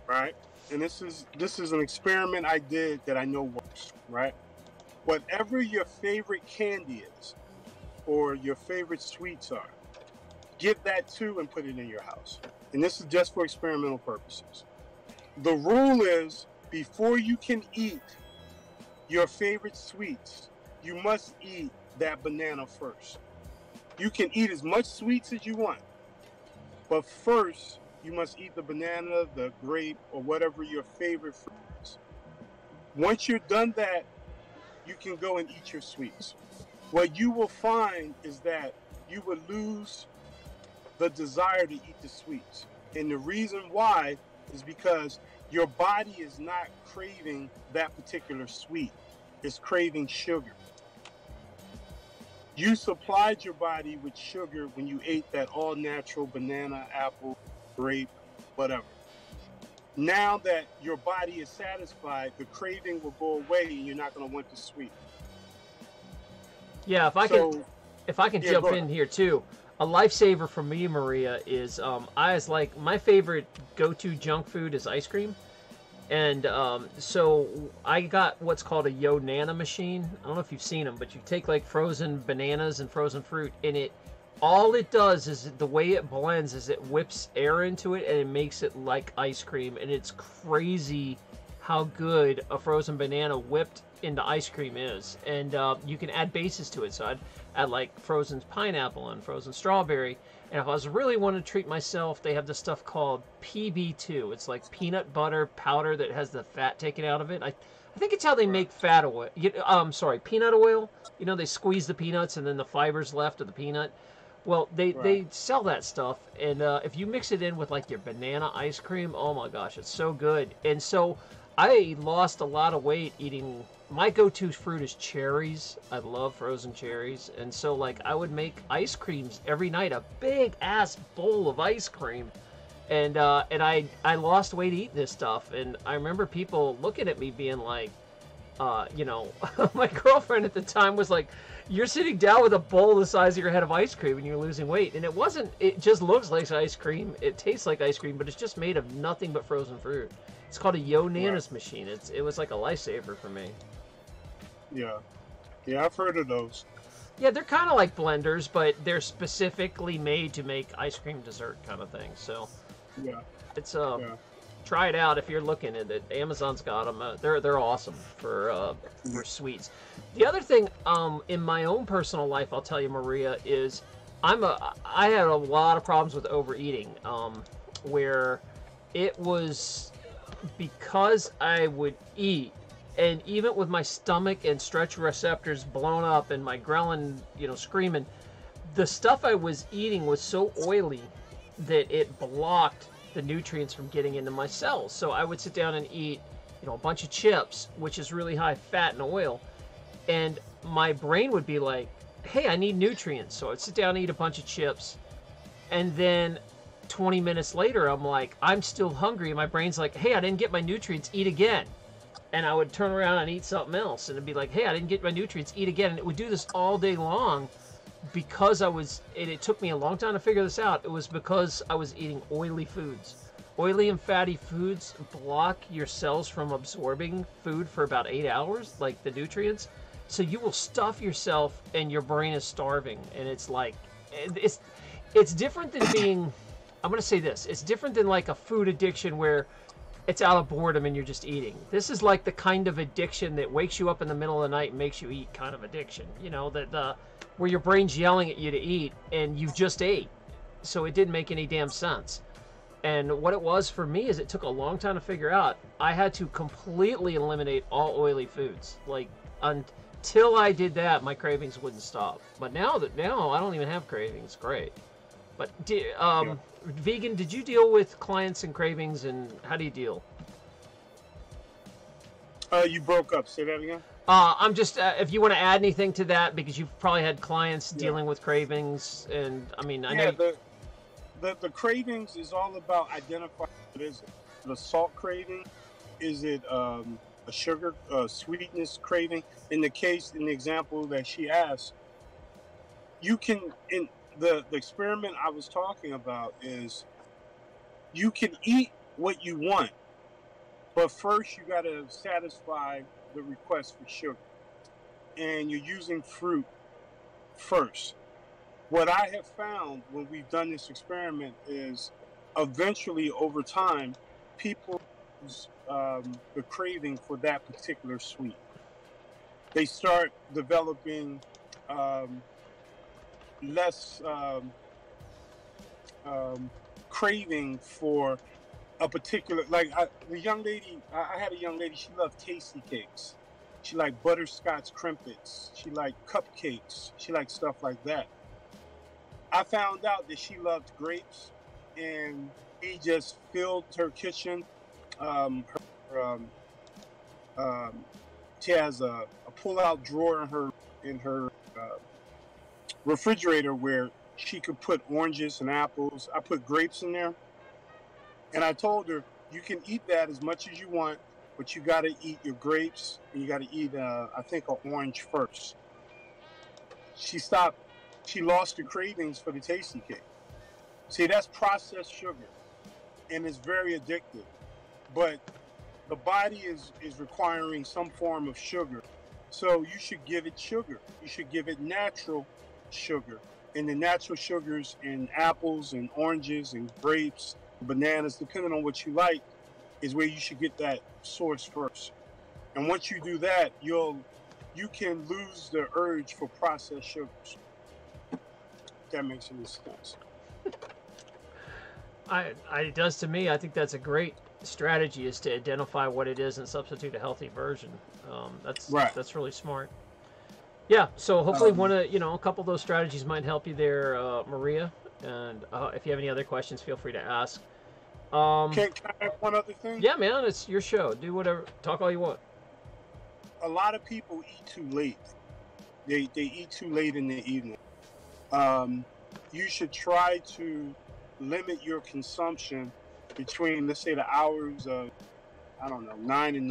right? And this is an experiment I did that I know works, right? Whatever your favorite candy is or your favorite sweets are, get that too and put it in your house. And this is just for experimental purposes. The rule is, before you can eat your favorite sweets, you must eat that banana first. You can eat as much sweets as you want, but first you must eat the banana, the grape, or whatever your favorite fruit is. Once you're done that, you can go and eat your sweets. What you will find is that you will lose the desire to eat the sweets. And the reason why is because your body is not craving that particular sweet. It's craving sugar. You supplied your body with sugar when you ate that all-natural banana, apple, grape, whatever. Now that your body is satisfied, the craving will go away and you're not going to want the sweet. Yeah, if I can jump in here too. A lifesaver for me, Maria, is I was like, my favorite go-to junk food is ice cream. And so I got what's called a Yo Nana machine. I don't know if you've seen them, but you take like frozen bananas and frozen fruit, and all it does is the way it blends is it whips air into it and it makes it like ice cream. And it's crazy how good a frozen banana whipped into ice cream is. And you can add bases to it. So I'd add like frozen pineapple and frozen strawberry. And if I was really wanting to treat myself, they have this stuff called PB2. It's like peanut butter powder that has the fat taken out of it. I think it's how they make fat oil. Peanut oil. You know, they squeeze the peanuts and then the fibers left of the peanut. Well, they sell that stuff. And if you mix it in with like your banana ice cream, oh my gosh, it's so good. And so I lost a lot of weight eating. My go-to fruit is cherries. I love frozen cherries. And so, like, I would make ice creams every night, a big-ass bowl of ice cream. And I lost weight eating this stuff. And I remember people looking at me being like, my girlfriend at the time was like, you're sitting down with a bowl the size of your head of ice cream and you're losing weight. And it just looks like ice cream. It tastes like ice cream, but it's just made of nothing but frozen fruit. It's called a Yo Nana's machine. It was like a lifesaver for me. Yeah, I've heard of those. Yeah, they're kind of like blenders, but they're specifically made to make ice cream dessert kind of thing. So, yeah, it's try it out if you're looking at it. Amazon's got them. They're awesome for sweets. The other thing, in my own personal life, I'll tell you, Maria, is I had a lot of problems with overeating, where it was because I would eat. And even with my stomach and stretch receptors blown up and my ghrelin, screaming, the stuff I was eating was so oily that it blocked the nutrients from getting into my cells. So I would sit down and eat, a bunch of chips, which is really high fat and oil. And my brain would be like, hey, I need nutrients. So I'd sit down and eat a bunch of chips. And then 20 minutes later, I'm like, I'm still hungry. And my brain's like, hey, I didn't get my nutrients, eat again. And I would turn around and eat something else. And it'd be like, hey, I didn't get my nutrients, eat again. And it would do this all day long because it took me a long time to figure this out. It was because I was eating oily foods. Oily and fatty foods block your cells from absorbing food for about 8 hours, like the nutrients. So you will stuff yourself and your brain is starving. And it's like, it's different than being, I'm going to say this, it's different than like a food addiction where it's out of boredom and you're just eating. This is like the kind of addiction that wakes you up in the middle of the night and makes you eat kind of addiction. Where your brain's yelling at you to eat and you just ate. So it didn't make any damn sense. And what it was for me is it took a long time to figure out. I had to completely eliminate all oily foods. Like, until I did that, my cravings wouldn't stop. But now I don't even have cravings. Great. But Vegan, did you deal with clients and cravings, and how do you deal? You broke up. Say that again. I'm just if you want to add anything to that, because you've probably had clients dealing with cravings, and I know the cravings is all about identifying what is it. The salt craving, is it a sugar sweetness craving? In the example that she asked, you can the experiment I was talking about is you can eat what you want, but first you got to satisfy the request for sugar, and you're using fruit first. What I have found when we've done this experiment is eventually over time, people lose the craving for that particular sweet. They start developing um, less craving for a particular, like the young lady, I had a young lady, she loved tasty cakes. She liked butterscotch crimpets. She liked cupcakes. She liked stuff like that. I found out that she loved grapes, and he just filled her kitchen. Her, she has a pull-out drawer in her refrigerator where she could put oranges and apples. I put grapes in there, and I told her you can eat that as much as you want, but you got to eat your grapes and you got to eat, I think, an orange first. She stopped. She lost the cravings for the tasty cake. See, that's processed sugar, and it's very addictive. But the body is requiring some form of sugar, so you should give it sugar. You should give it natural sugar, and the natural sugars in apples and oranges and grapes, bananas, depending on what you like, is where you should get that source first. And once you do that, you can lose the urge for processed sugars. If that makes any sense. It does to me. I think that's a great strategy, is to identify what it is and substitute a healthy version. That's really smart. Yeah. So hopefully a couple of those strategies might help you there, Maria. And if you have any other questions, feel free to ask. Can I have one other thing? Yeah, man, it's your show. Do whatever. Talk all you want. A lot of people eat too late. They eat too late in the evening. You should try to limit your consumption between, let's say, the hours of, 9 and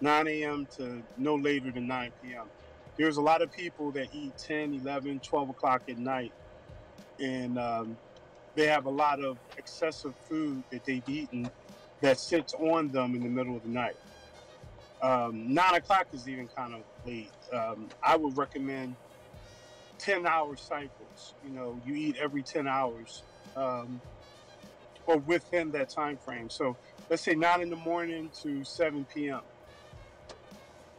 9 a.m. to no later than 9 p.m. There's a lot of people that eat 10, 11, 12 o'clock at night, and they have a lot of excessive food that they've eaten that sits on them in the middle of the night. 9 o'clock is even kind of late. I would recommend 10-hour cycles. You eat every 10 hours or within that time frame. So let's say 9 in the morning to 7 p.m.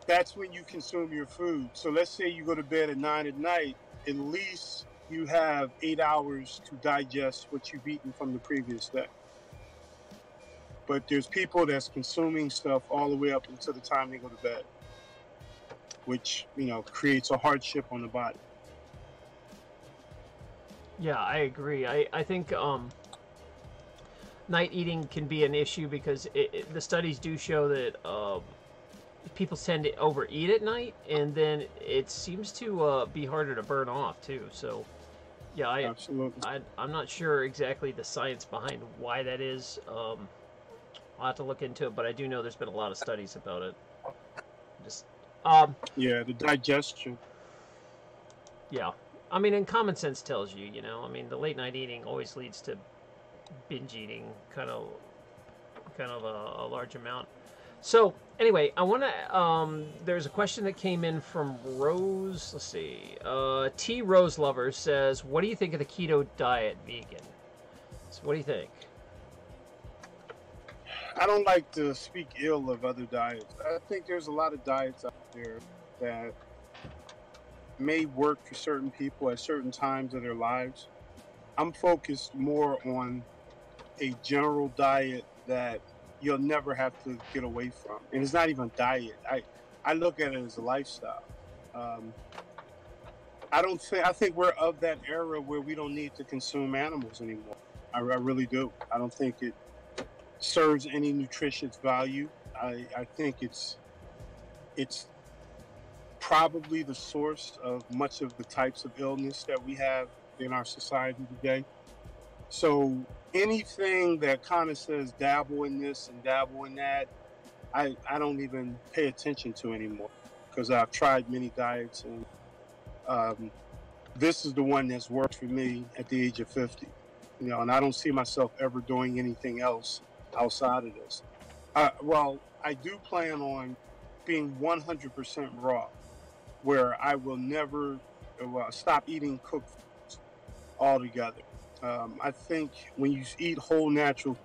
That's when you consume your food. So let's say you go to bed at 9 at night, at least you have 8 hours to digest what you've eaten from the previous day. But there's people that's consuming stuff all the way up until the time they go to bed, which, creates a hardship on the body. Yeah, I agree. I think night eating can be an issue because the studies do show that people tend to overeat at night, and then it seems to be harder to burn off too. So, yeah, Absolutely. I'm not sure exactly the science behind why that is. I'll have to look into it, but I do know there's been a lot of studies about it. Yeah, the digestion. Yeah. I mean, and common sense tells you, the late night eating always leads to binge eating, kind of a large amount. So anyway, I want to. There's a question that came in from Rose. Let's see. T Rose Lover says, "What do you think of the keto diet, vegan?" So what do you think? I don't like to speak ill of other diets. I think there's a lot of diets out there that may work for certain people at certain times of their lives. I'm focused more on a general diet that you'll never have to get away from. And it's not even a diet. I look at it as a lifestyle. I think we're of that era where we don't need to consume animals anymore. I really do. I don't think it serves any nutritious value. I think it's probably the source of much of the types of illness that we have in our society today. So anything that kind of says dabble in this and dabble in that, I don't even pay attention to anymore, because I've tried many diets, and this is the one that's worked for me at the age of 50. You know, and I don't see myself ever doing anything else outside of this. Well, I do plan on being 100% raw, where I will never stop eating cooked foods altogether. I think when you eat whole natural,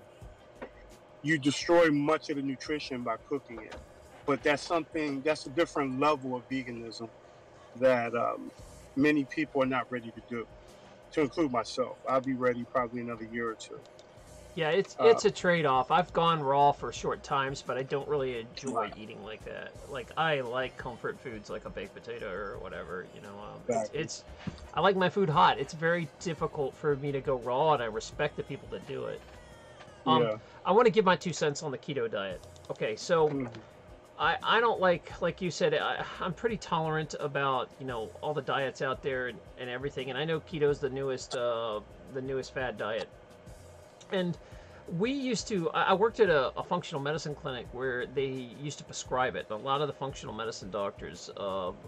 you destroy much of the nutrition by cooking it. But that's a different level of veganism that many people are not ready to do, to include myself. I'll be ready probably another year or two. Yeah, it's Uh, it's a trade-off. I've gone raw for short times, but I don't really enjoy right, eating like that. Like I like comfort foods, like a baked potato or whatever. You know, exactly. I like my food hot. It's very difficult for me to go raw, and I respect the people that do it. Um, Yeah. I want to give my 2 cents on the keto diet. Okay, so Mhm. I don't like you said, I'm pretty tolerant about all the diets out there and everything, and I know keto's the newest fad diet. And we used to, I worked at a functional medicine clinic where they used to prescribe it. A lot of the functional medicine doctors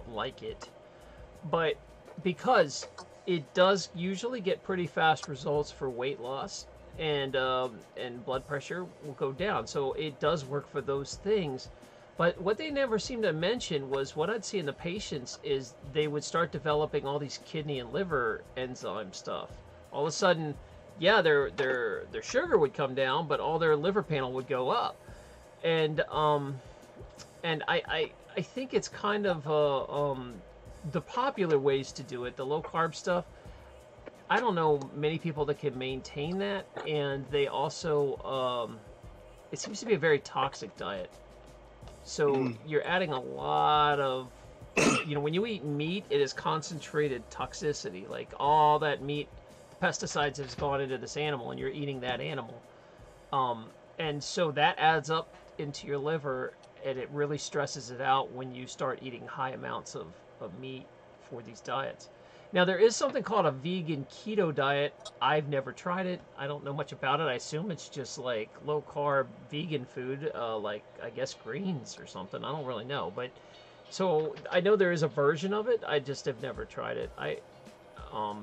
like it. But because it does usually get pretty fast results for weight loss and blood pressure will go down. So it does work for those things. But what they never seemed to mention was what I'd see in the patients is they would start developing all these kidney and liver enzyme stuff. All of a sudden, yeah, their sugar would come down, but all their liver panel would go up. And I think it's kind of the popular ways to do it, the low carb stuff. I don't know many people that can maintain that, and they also it seems to be a very toxic diet. So Mhm. you're adding a lot of when you eat meat, it is concentrated toxicity. Like all that meat, pesticides has gone into this animal, and you're eating that animal. And so that adds up into your liver, and it really stresses it out when you start eating high amounts of meat for these diets. Now, there is something called a vegan keto diet. I've never tried it. I don't know much about it. I assume it's just like low carb vegan food, like I guess greens or something. I don't really know. But so I know there is a version of it. I just have never tried it.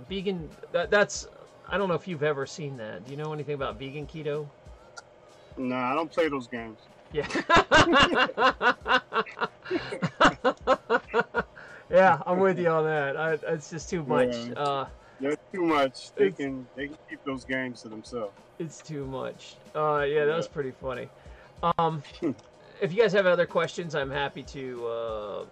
Vegan, that's, I don't know if you've ever seen that. Do you know anything about vegan keto? Nah, I don't play those games. Yeah. Yeah, I'm with you on that. It's just too much. Yeah, that's too much. They It's can they can keep those games to themselves. it's too much. Yeah, that Yeah. was pretty funny. Um, if you guys have other questions, I'm happy to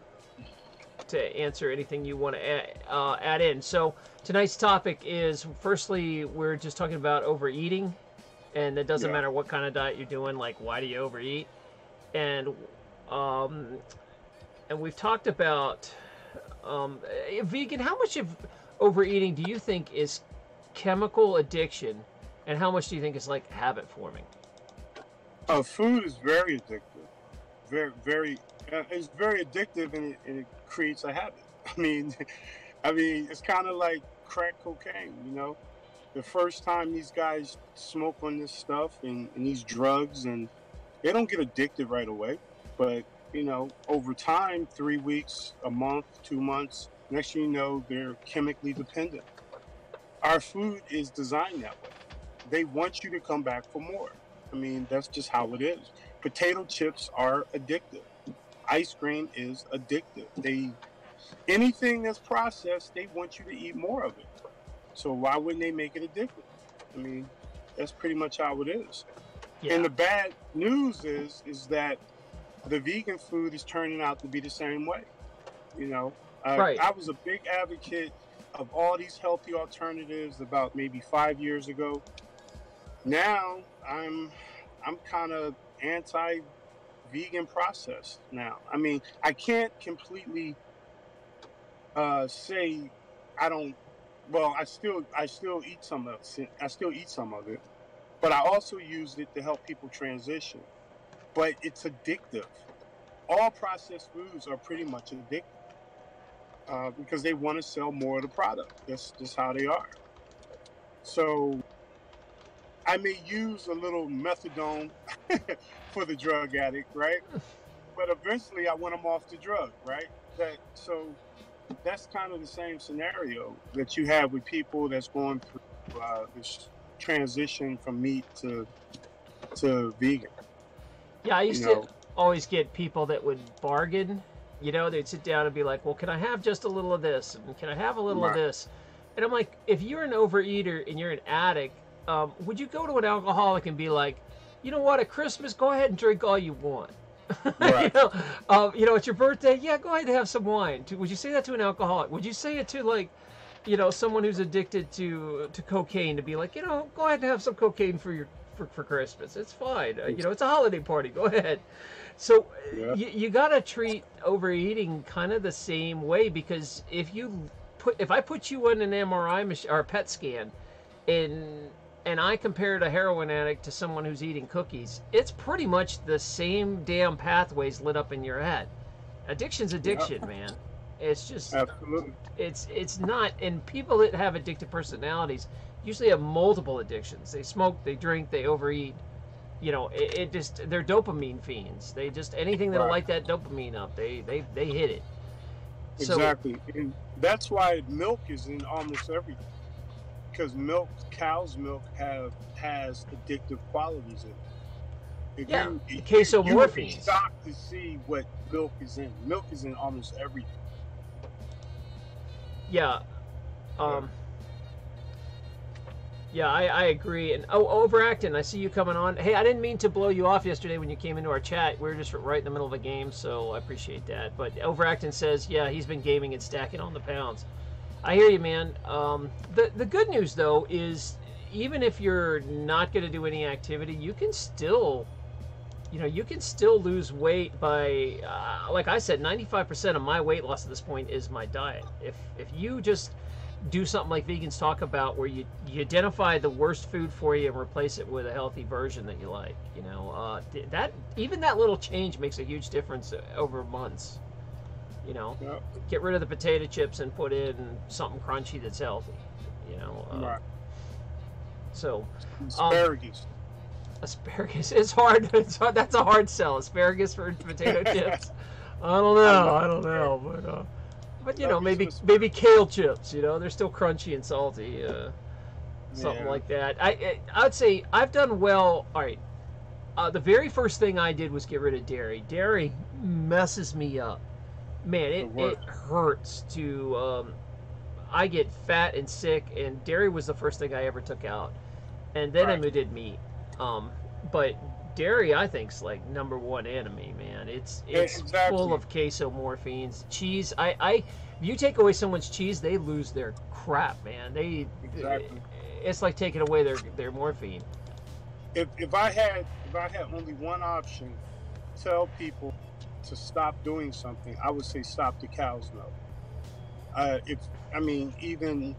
answer anything you want to add in. So tonight's topic is, firstly, we're just talking about overeating, and it doesn't Yeah. matter what kind of diet you're doing. Like, why do you overeat? And um, and we've talked about vegan. How much of overeating do you think is chemical addiction, and how much do you think is like habit forming? Food is very addictive. Very, very. It's very addictive, and it creates a habit. I mean, it's kind of like crack cocaine. You know, the first time these guys smoke on this stuff and these drugs, and they don't get addicted right away, but over time, 3 weeks, a month, 2 months, next thing you know, they're chemically dependent. Our food is designed that way. They want you to come back for more. I mean, that's just how it is. Potato chips are addictive. Ice cream is addictive. Anything that's processed, they want you to eat more of it. So why wouldn't they make it addictive? I mean, that's pretty much how it is. And Yeah, the bad news is that the vegan food is turning out to be the same way. You know, right. I was a big advocate of all these healthy alternatives about maybe 5 years ago. Now I'm kind of anti-vegan process now. I mean, I can't completely say I don't. Well, I still eat some of it. I still eat some of it, but I also use it to help people transition. But it's addictive. All processed foods are pretty much addictive because they want to sell more of the product. That's just how they are. So I may use a little methadone for the drug addict, right? But eventually I want them off the drug, right? That so that's kind of the same scenario that you have with people that's going through this transition from meat to vegan. Yeah, I You used to know, always get people that would bargain. You know, they'd sit down and be like, "Well, can I have just a little of this? And can I have a little of right? this?" And I'm like, if you're an overeater and you're an addict, would you go to an alcoholic and be like, "You know what? At Christmas, go ahead and drink all you want." Right. It's your birthday. Yeah, go ahead and have some wine. Would you say that to an alcoholic? Would you say it to like, someone who's addicted to cocaine to be like, go ahead and have some cocaine for Christmas. It's fine. It's a holiday party. Go ahead. So Yeah. you gotta treat overeating kind of the same way, because if I put you on an MRI machine or a PET scan, and I compared a heroin addict to someone who's eating cookies, it's pretty much the same damn pathways lit up in your head. Addiction's addiction, man. It's just Absolutely. it's not. And people that have addictive personalities usually have multiple addictions. They smoke, they drink, they overeat. It just, they're dopamine fiends. They just, anything that'll Right. light that dopamine up, they hit it. So Exactly. And that's why milk is in almost everything. Because cow's milk has addictive qualities in it. If yeah, you the you would be casomorphines. shocked to see what milk is in. Milk is in almost everything. Yeah. Um, Yeah, I agree. And overacting, I see you coming on. Hey, I didn't mean to blow you off yesterday when you came into our chat. We were just right in the middle of a game, so I appreciate that. But overacting says, yeah, he's been gaming and stacking on the pounds. I hear you, man. The good news though is, even if you're not going to do any activity, you can still lose weight by, like I said, 95% of my weight loss at this point is my diet. If you just do something like vegans talk about, where you identify the worst food for you and replace it with a healthy version that you like, that even that little change makes a huge difference over months. Yep. Get rid of the potato chips and put in something crunchy that's healthy. Right. So Asparagus. asparagus is hard. It's hard. That's a hard sell. Asparagus for potato chips. I don't know, but Love me some maybe kale chips. They're still crunchy and salty. Something Yeah. like that. I'd say I've done well. All right. The very first thing I did was get rid of dairy. Dairy messes me up. Man, it hurts to. I get fat and sick, and dairy was the first thing I ever took out, and then I Right. did meat. But dairy, I think, is like number one enemy, man. It's Exactly. full of casomorphines. Cheese, if you take away someone's cheese, they lose their crap, man. Exactly. It's like taking away their morphine. If I had only one option, tell people to stop doing something, I would say stop the cow's milk. Even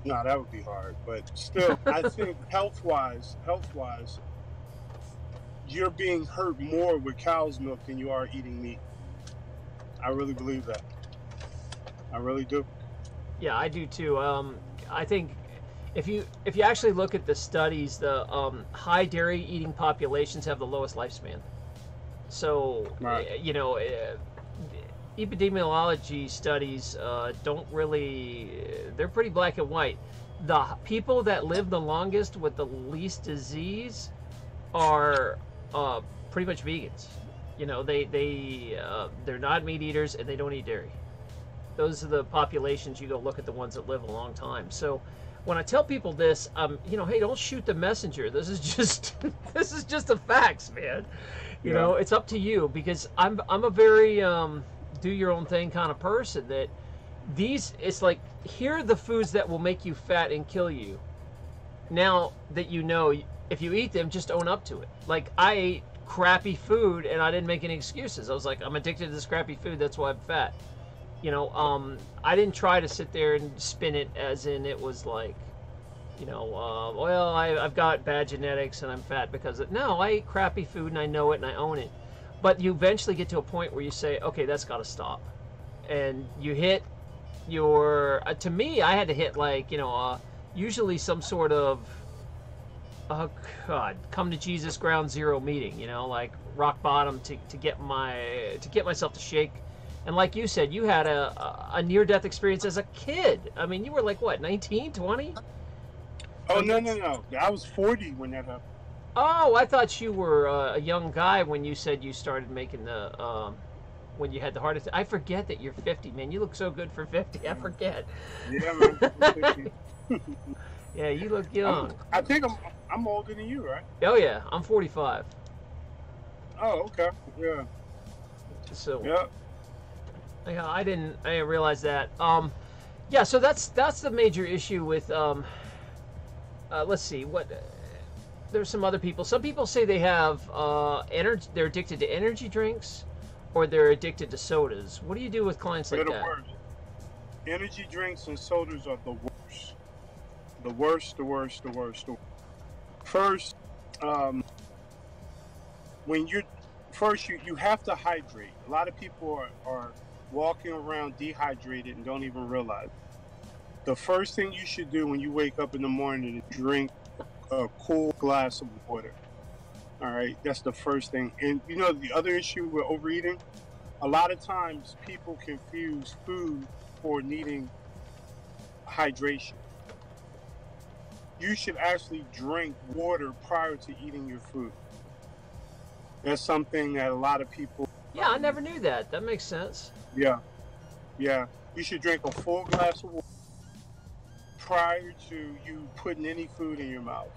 no, that would be hard, but still, I think health wise, you're being hurt more with cow's milk than you are eating meat. I really believe that. I really do. Yeah, I do too. I think if you actually look at the studies, the high dairy eating populations have the lowest lifespan. So Right. Epidemiology studies don't really, they're pretty black and white. The people that live the longest with the least disease are pretty much vegans. They're not meat eaters, and they don't eat dairy. Those are the populations. You go look at the ones that live a long time. So when I tell people this, hey, don't shoot the messenger. This is just the facts, man. It's up to you, because I'm a very do your own thing kind of person. That it's like, here are the foods that will make you fat and kill you. Now that if you eat them, just own up to it. Like, I ate crappy food and I didn't make any excuses. I was like, I'm addicted to this crappy food, that's why I'm fat. I didn't try to sit there and spin it as in it was like, I've got bad genetics and I'm fat because of it. No, I eat crappy food and I know it and I own it. But you eventually get to a point where you say, okay, that's got to stop. And you hit to me, I had to hit usually some sort of, oh God, come to Jesus ground zero meeting, like rock bottom to get myself to shake And like you said, you had a near-death experience as a kid. I mean, you were like, what, 19, 20? Oh, no. I was 40 when that happened. Oh, I thought you were a young guy when you said you started making the, when you had the heart attack. I forget that you're 50, man. You look so good for 50. I forget. Yeah, man. I'm 50. Yeah, you look young. I think I'm older than you, right? Oh, yeah. I'm 45. Oh, okay. Yeah. So, Yeah. yeah, I didn't realize that. Yeah, so that's the major issue with, let's see, there's some other people. Some people say they have energy. They're addicted to energy drinks, or they're addicted to sodas. What do you do with clients like They're the that? worst. Energy drinks and sodas are the worst. The worst. First, when you have to hydrate. A lot of people are walking around dehydrated and don't even realize. The first thing you should do when you wake up in the morning is drink a cool glass of water. All right, that's the first thing. And you know, the other issue with overeating, a lot of times people confuse food for needing hydration. You should actually drink water prior to eating your food. That's something that a lot of people. Yeah, I never knew that. That makes sense. Yeah. You should drink a full glass of water prior to you putting any food in your mouth.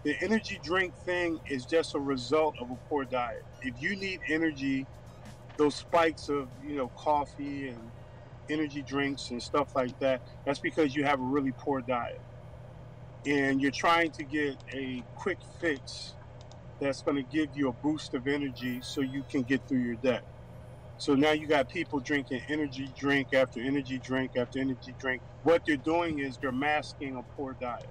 The energy drink thing is just a result of a poor diet. If you need energy, those spikes of, coffee and energy drinks and stuff like that, that's because you have a really poor diet. And you're trying to get a quick fix that's going to give you a boost of energy so you can get through your day. So now you got people drinking energy drink after energy drink after energy drink. What they're doing is they're masking a poor diet.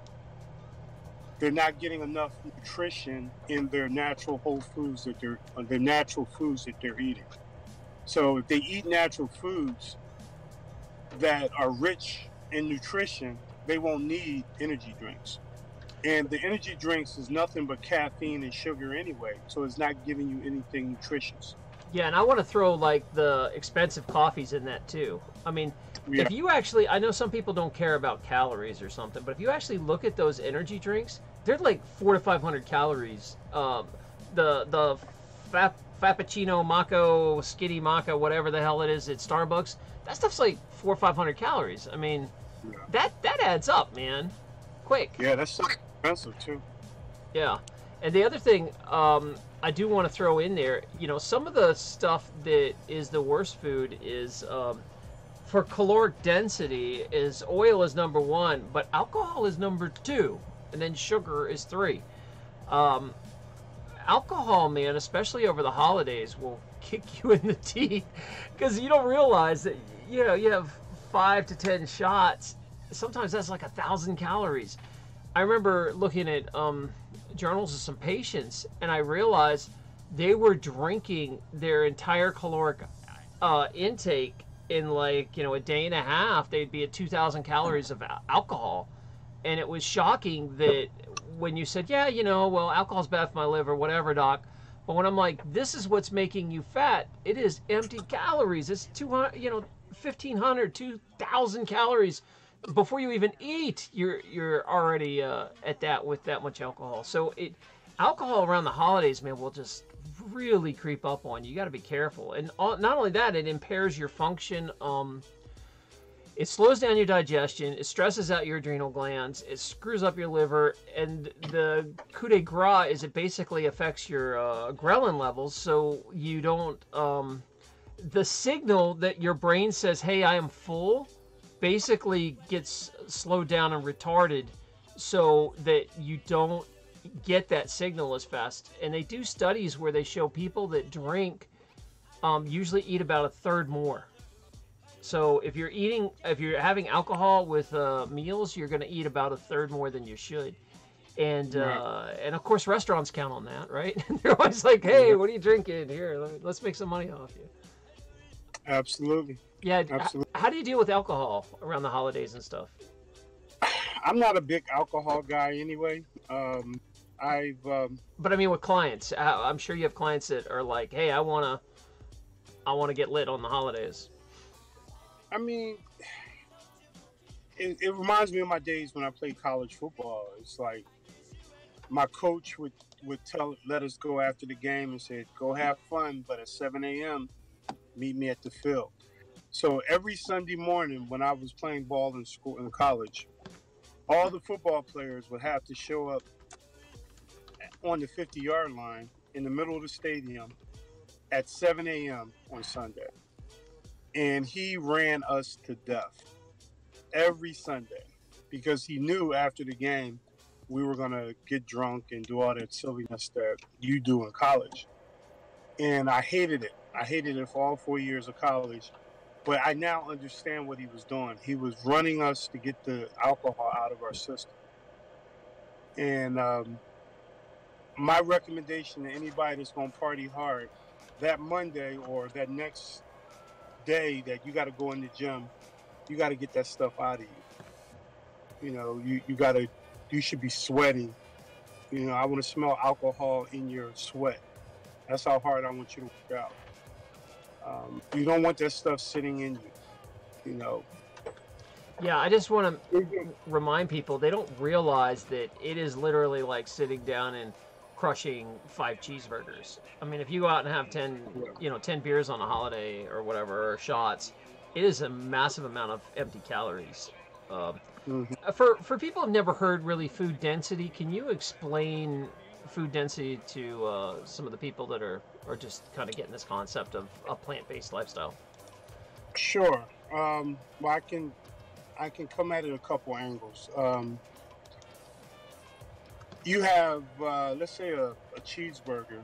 They're not getting enough nutrition in their natural whole foods that they're eating. So if they eat natural foods that are rich in nutrition, they won't need energy drinks. And the energy drinks is nothing but caffeine and sugar anyway, so it's not giving you anything nutritious. Yeah, and I want to throw like the expensive coffees in that too. I mean, Yeah. if you actually, I know some people don't care about calories or something, but if you actually look at those energy drinks, they're like 400 to 500 calories. The Frappuccino, Maco, Skitty Maca, whatever the hell it is at Starbucks, that stuff's like 400 or 500 calories. I mean, Yeah. that adds up, man. Quick. Yeah, that's so expensive too. Yeah. And the other thing I do want to throw in there, some of the stuff that is the worst food is, for caloric density, is oil is number 1, but alcohol is number 2, and then sugar is 3. Alcohol, man, especially over the holidays, will kick you in the teeth because you don't realize that, you have 5 to 10 shots. Sometimes that's like 1,000 calories. I remember looking at journals of some patients, and I realized they were drinking their entire caloric intake in like, a day and a half. They'd be at 2,000 calories of alcohol. And it was shocking that when you said, yeah, well, alcohol's bad for my liver, whatever, doc. But when I'm like, this is what's making you fat, it is empty calories. It's 200, 1,500, 2,000 calories. Before you even eat, you're already at that with that much alcohol. So alcohol around the holidays, man, will just really creep up on you. You got to be careful. And not only that, it impairs your function. It slows down your digestion. It stresses out your adrenal glands. It screws up your liver. And the coup de grace is it basically affects your ghrelin levels, so you don't. The signal that your brain says, "Hey, I am full," basically gets slowed down and retarded so that you don't get that signal as fast. And they do studies where they show people that drink usually eat about a third more. So if you're having alcohol with meals, you're going to eat about a third more than you should. And and of course restaurants count on that, right? They're always like, "Hey, what are you drinking? Here, let's make some money off you." Absolutely. Yeah. Absolutely. How do you deal with alcohol around the holidays and stuff? I'm not a big alcohol guy anyway. But I mean, with clients, I'm sure you have clients that are like, "Hey, I want I want to get lit on the holidays. I mean, it reminds me of my days when I played college football. It's like my coach would let us go after the game and said, "Go have fun, but at 7 a.m. meet me at the field." So every Sunday morning when I was playing ball in school in college, all the football players would have to show up on the 50-yard line in the middle of the stadium at 7 a.m. on Sunday. And he ran us to death every Sunday because he knew after the game we were going to get drunk and do all that silliness that you do in college. And I hated it. I hated it for all 4 years of college. But I now understand what he was doing. He was running us to get the alcohol out of our system. And my recommendation to anybody that's going to party hard, that Monday or that next day that you got to go in the gym, you got to get that stuff out of you. You know, you should be sweating. You know, I want to smell alcohol in your sweat. That's how hard I want you to work out. You don't want that stuff sitting in you, you know. Yeah, I just want to remind people, they don't realize that it is literally like sitting down and crushing 5 cheeseburgers. I mean, if you go out and have 10 beers on a holiday or whatever, or shots, it is a massive amount of empty calories. For people who've never heard really food density, can you explain food density to some of the people that are just kind of getting this concept of a plant-based lifestyle? Sure. Well, I can come at it a couple angles. You have, let's say, a cheeseburger,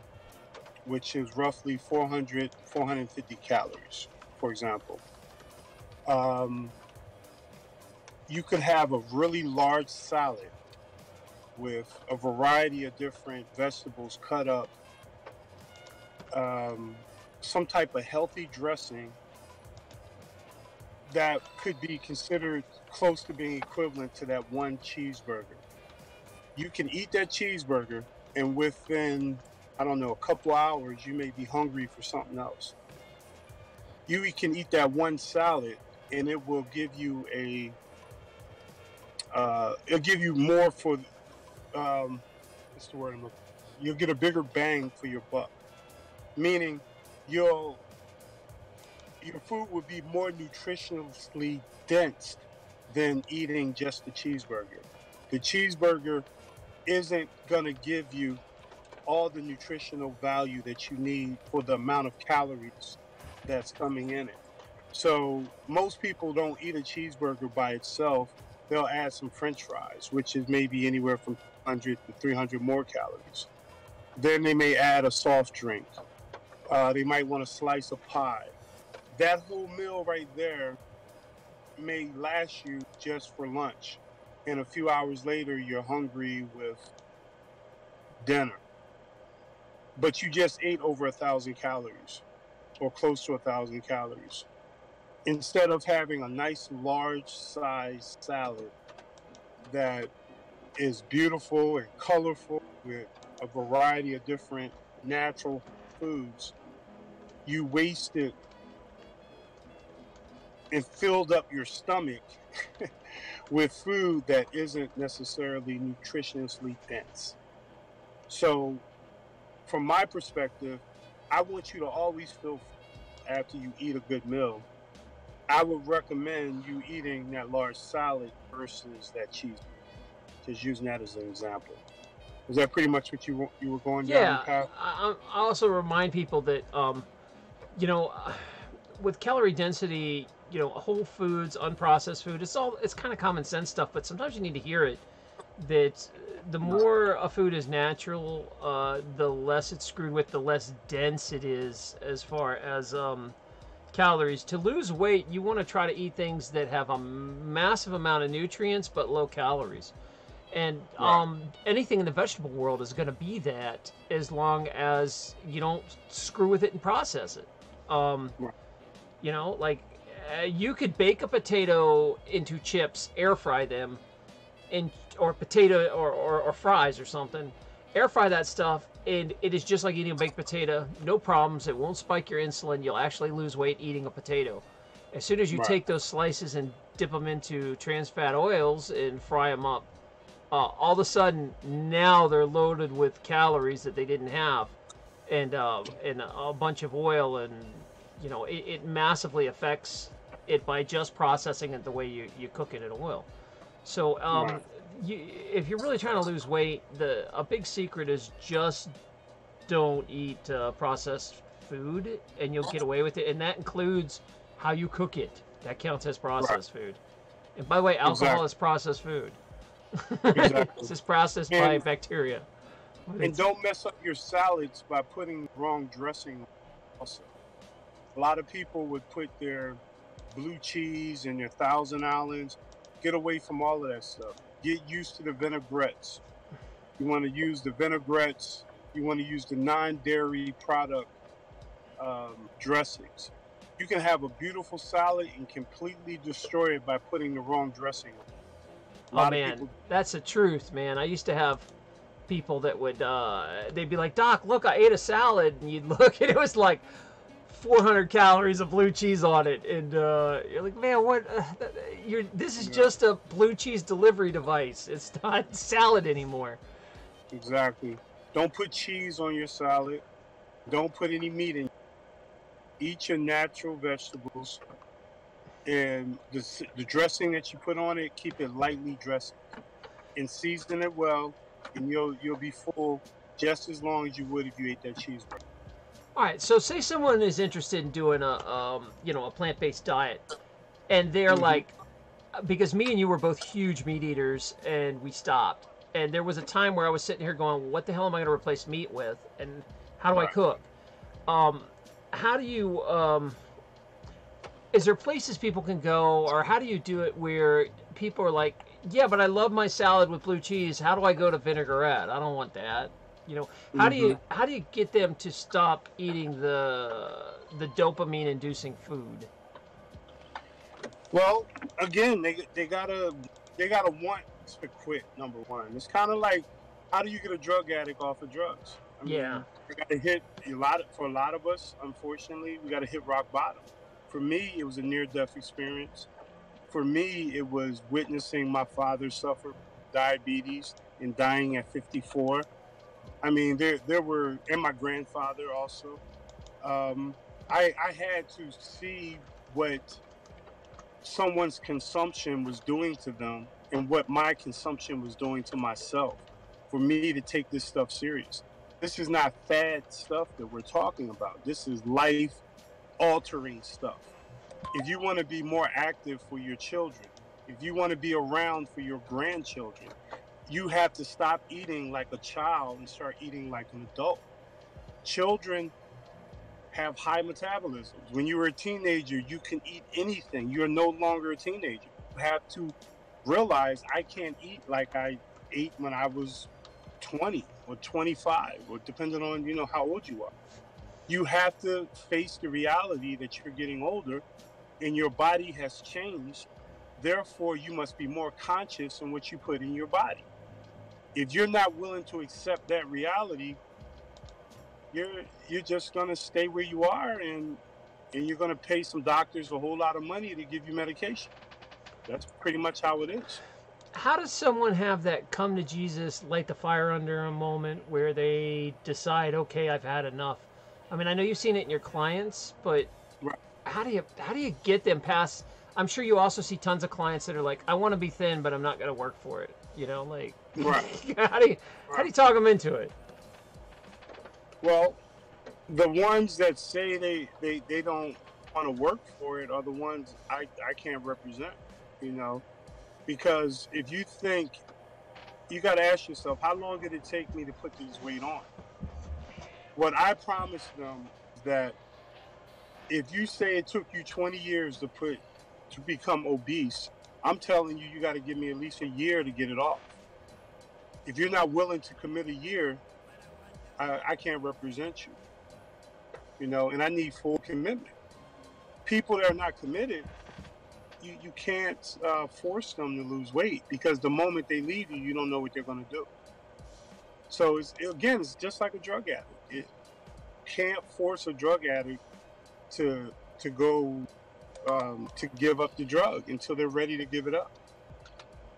which is roughly 450 calories, for example. You could have a really large salad with a variety of different vegetables cut up, some type of healthy dressing that could be considered close to being equivalent to that one cheeseburger. You can eat that cheeseburger, and within, I don't know, a couple hours, you may be hungry for something else. You can eat that one salad, and it will give you it'll give you more for, what's the word I'm looking for? You'll get a bigger bang for your buck. Meaning, your food would be more nutritionally dense than eating just the cheeseburger. The cheeseburger isn't going to give you all the nutritional value that you need for the amount of calories that's coming in it. So most people don't eat a cheeseburger by itself. They'll add some French fries, which is maybe anywhere from 100 to 300 more calories. Then they may add a soft drink. They might want a slice of pie. That whole meal right there may last you just for lunch. And a few hours later, you're hungry with dinner. But you just ate over 1,000 calories or close to 1,000 calories. Instead of having a nice large size salad that is beautiful and colorful with a variety of different natural foods, you wasted and filled up your stomach with food that isn't necessarily nutritionally dense. So from my perspective, I want you to always feel full after you eat a good meal. I would recommend you eating that large salad versus that cheese. Just using that as an example. Is that pretty much what you were going down? Yeah, I also remind people that with calorie density, whole foods, unprocessed food, it's kind of common sense stuff, but sometimes you need to hear it. That the more a food is natural, the less it's screwed with, the less dense it is as far as calories. To lose weight, you want to try to eat things that have a massive amount of nutrients but low calories. And anything in the vegetable world is going to be that, as long as you don't screw with it and process it. You could bake a potato into chips, air fry them, or potato or fries or something. Air fry that stuff, and it is just like eating a baked potato. No problems. It won't spike your insulin. You'll actually lose weight eating a potato. As soon as you Right. take those slices and dip them into trans fat oils and fry them up, all of a sudden now they're loaded with calories that they didn't have, and a bunch of oil, and it massively affects it by just processing it the way you cook it in oil. So Right. if you're really trying to lose weight, a big secret is just don't eat processed food, and you'll get away with it. And that includes how you cook it. That counts as Right. processed food. And by the way, alcohol Exactly. is processed food. Exactly. It's just processed by And bacteria. But and it's don't mess up your salads by putting wrong dressing. Also, a lot of people would put their blue cheese and their Thousand Islands. Get away from all of that stuff. Get used to the vinaigrettes. You want to use the vinaigrettes. You want to use the non-dairy product dressings. You can have a beautiful salad and completely destroy it by putting the wrong dressing on. A oh lot of man, people, that's the truth, man. I used to have people that would they'd be like, "Doc, look, I ate a salad," and you'd look, and it was like 400 calories of blue cheese on it, and you're like, "Man, what? This is yeah, just a blue cheese delivery device. It's not salad anymore." exactly. Don't put cheese on your salad. Don't put any meat in. Eat your natural vegetables, and the dressing that you put on it, keep it lightly dressed and season it well, and you'll be full just as long as you would if you ate that cheeseburger. All right, so say someone is interested in doing a plant-based diet, and they're Hmm. like, because me and you were both huge meat eaters, and we stopped. And there was a time where I was sitting here going, well, "What the hell am I going to replace meat with? And how do I Right. cook?" Um, how do you? Is there places people can go, or how do you do it where people are like, "Yeah, but I love my salad with blue cheese. How do I go to vinaigrette? I don't want that." How do Hmm. you get them to stop eating the dopamine inducing food? Well, again, they gotta want to quit. Number one, it's kind of like, how do you get a drug addict off of drugs? I Yeah. mean, you gotta hit for a lot of us. Unfortunately, we gotta hit rock bottom. For me, it was a near-death experience. For me, it was witnessing my father suffer diabetes and dying at 54. I mean, there were, and my grandfather also. Um, I had to see what someone's consumption was doing to them and what my consumption was doing to myself for me to take this stuff serious. This is not fad stuff that we're talking about. This is life altering stuff. If you want to be more active for your children, if you want to be around for your grandchildren, you have to stop eating like a child and start eating like an adult. Children have high metabolisms. When you were a teenager, you can eat anything. You're no longer a teenager. You have to realize I can't eat like I ate when I was 20 or 25, or depending on how old you are. You have to face the reality that you're getting older and your body has changed. Therefore, you must be more conscious in what you put in your body. If you're not willing to accept that reality, you're just gonna stay where you are, and you're gonna pay some doctors a whole lot of money to give you medication. That's pretty much how it is. How does someone have that come to Jesus, light the fire under a moment where they decide, okay, I've had enough? I mean, I know you've seen it in your clients, but Right. how do you get them past? I'm sure you also see tons of clients that are like, I want to be thin, but I'm not going to work for it. Like, Right. how do you Right. talk them into it? Well, the ones that say they don't want to work for it are the ones I can't represent. You know, because if you think, you got to ask yourself, how long did it take me to put this weight on? What I promise them is that if you say it took you 20 years to become obese, I'm telling you, you got to give me at least a year to get it off. If you're not willing to commit a year, I can't represent you. And I need full commitment. People that are not committed, you can't force them to lose weight, because the moment they leave you, you don't know what they're going to do. So again, it's just like a drug addict. It can't force a drug addict to go to give up the drug until they're ready to give it up.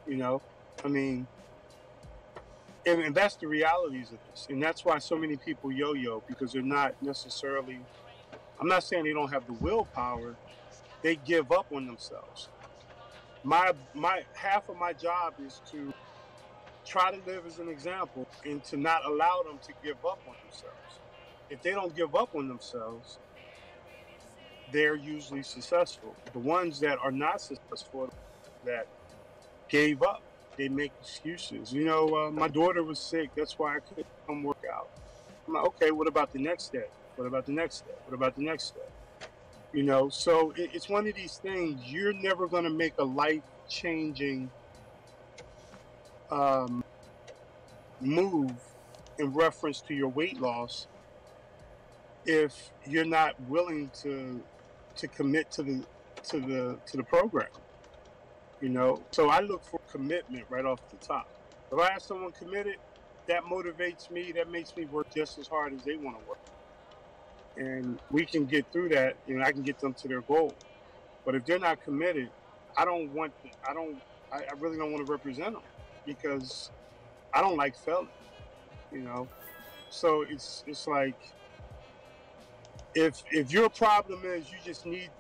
You know, I mean, and that's the realities of this, and that's why so many people yo-yo, because they're not necessarily. I'm not saying they don't have the willpower; they give up on themselves. My half of my job is to try to live as an example and to not allow them to give up on themselves. If they don't give up on themselves, they're usually successful. The ones that are not successful, that gave up, they make excuses. You know, my daughter was sick, that's why I couldn't come work out. I'm like, okay, what about the next step? What about the next step? What about the next step? You know, so it's one of these things. You're never going to make a life-changing move in reference to your weight loss if you're not willing to commit to the program. You know, so I look for commitment right off the top. If I have someone committed, that motivates me. That makes me work just as hard as they want to work, and we can get through that, and I can get them to their goal. But if they're not committed, I really don't want to represent them, because I don't like failing. You know, so it's like, if your problem is you just need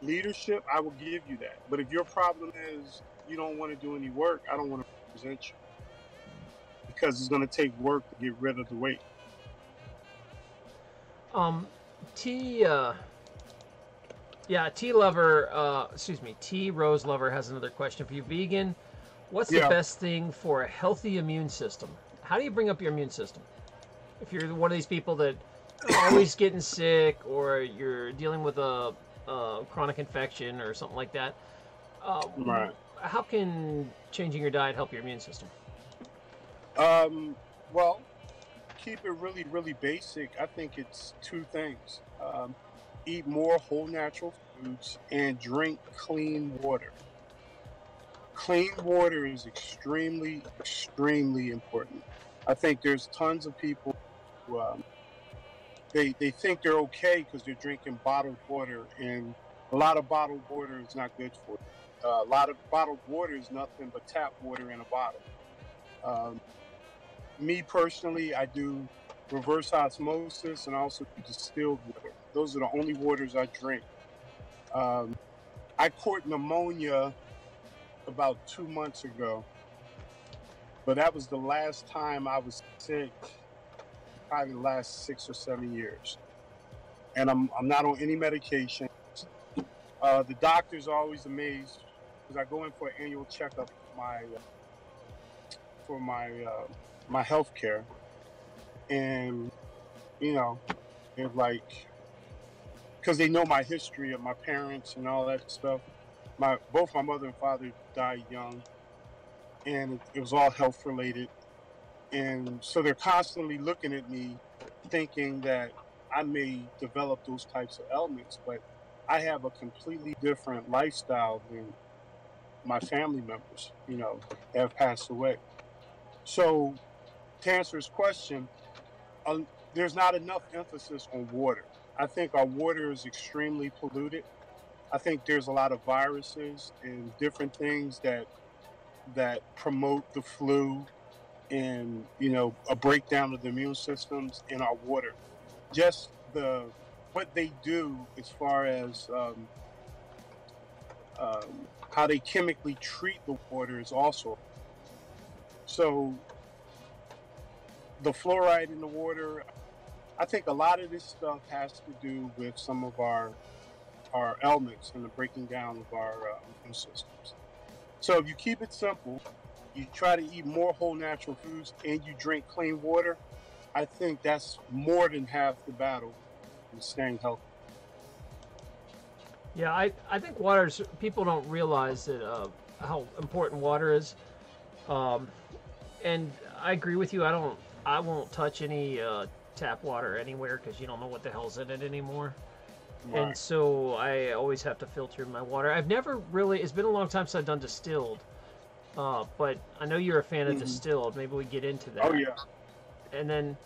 leadership, I will give you that. But if your problem is you don't want to do any work, I don't want to represent you, because it's going to take work to get rid of the weight. T Lover, T Rose Lover has another question for you. Vegan, what's the best thing for a healthy immune system? How do you bring up your immune system? If you're one of these people that are always getting sick, or you're dealing with a chronic infection or something like that, right. How can changing your diet help your immune system? Well, keep it really, really basic. I think it's two things. Eat more whole natural foods and drink clean water. Clean water is extremely, extremely important. I think there's tons of people who they think they're okay because they're drinking bottled water, and a lot of bottled water is not good for you. A lot of bottled water is nothing but tap water in a bottle. Me personally, I do reverse osmosis, and I also do distilled water. Those are the only waters I drink. I caught pneumonia about 2 months ago, but that was the last time I was sick, probably the last 6 or 7 years. And I'm not on any medication. The doctors are always amazed, because I go in for an annual checkup for my health care. And, you know, they're like, because they know my history of my parents and all that stuff. Both my mother and father died young, and it was all health related. And so they're constantly looking at me, thinking that I may develop those types of ailments, but I have a completely different lifestyle than my family members, you know, that have passed away. So to answer his question, there's not enough emphasis on water. I think our water is extremely polluted. I think there's a lot of viruses and different things that promote the flu, and, you know, a breakdown of the immune systems in our water. Just what they do as far as how they chemically treat the water is also. So the fluoride in the water, I think a lot of this stuff has to do with some of our ailments and the breaking down of our immune systems. So if you keep it simple, you try to eat more whole natural foods, and you drink clean water, I think that's more than half the battle in staying healthy. Yeah, I think people don't realize that how important water is. And I agree with you. I won't touch any tap water anywhere, because you don't know what the hell's in it anymore. Right. And so I always have to filter my water. I've never really, it's been a long time since I've done distilled, but I know you're a fan of distilled. Maybe we get into that. Oh yeah, And then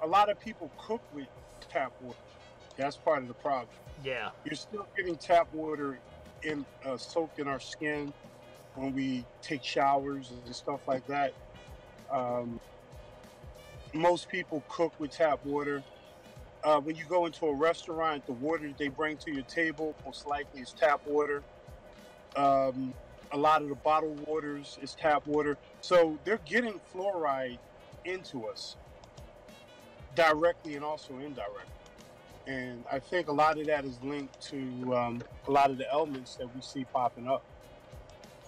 a lot of people cook with tap water. That's part of the problem. yeah, You're still getting tap water in soaked in our skin when we take showers and stuff like that. Most people cook with tap water. When you go into a restaurant, the water they bring to your table most likely is tap water. A lot of the bottled waters is tap water. So they're getting fluoride into us directly and also indirectly. And I think a lot of that is linked to a lot of the elements that we see popping up.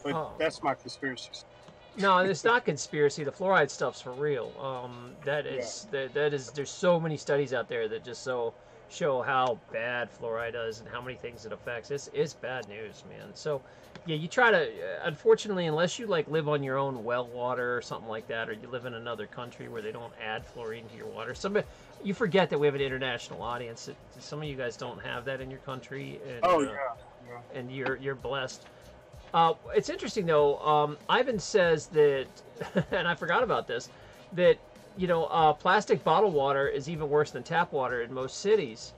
But that's my conspiracy. No, it's not conspiracy. The fluoride stuff's for real. That is There's so many studies out there that just show how bad fluoride is and how many things it affects. It's bad news, man. So, yeah, you try to. Unfortunately, unless you like live on your own well water or something like that, or you live in another country where they don't add fluorine to your water. You forget that we have an international audience. Some of you guys don't have that in your country. And, and you're blessed. It's interesting though. Ivan says that, and I forgot about this, that plastic bottled water is even worse than tap water in most cities.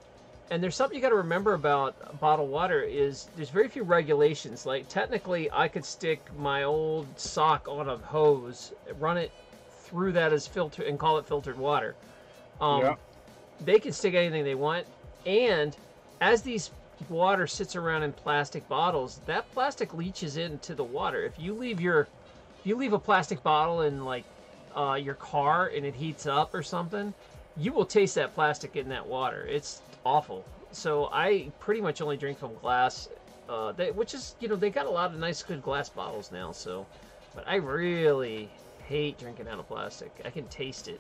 And there's something you got to remember about bottled water is there's very few regulations. Like technically, I could stick my old sock on a hose, run it through that as filter, and call it filtered water. They can stick anything they want, and as these water sits around in plastic bottles, that plastic leaches into the water. If you leave a plastic bottle in like your car and it heats up or something, you will taste that plastic in that water. It's awful. So I pretty much only drink from glass, which is they got a lot of nice good glass bottles now. So, but I really hate drinking out of plastic. I can taste it.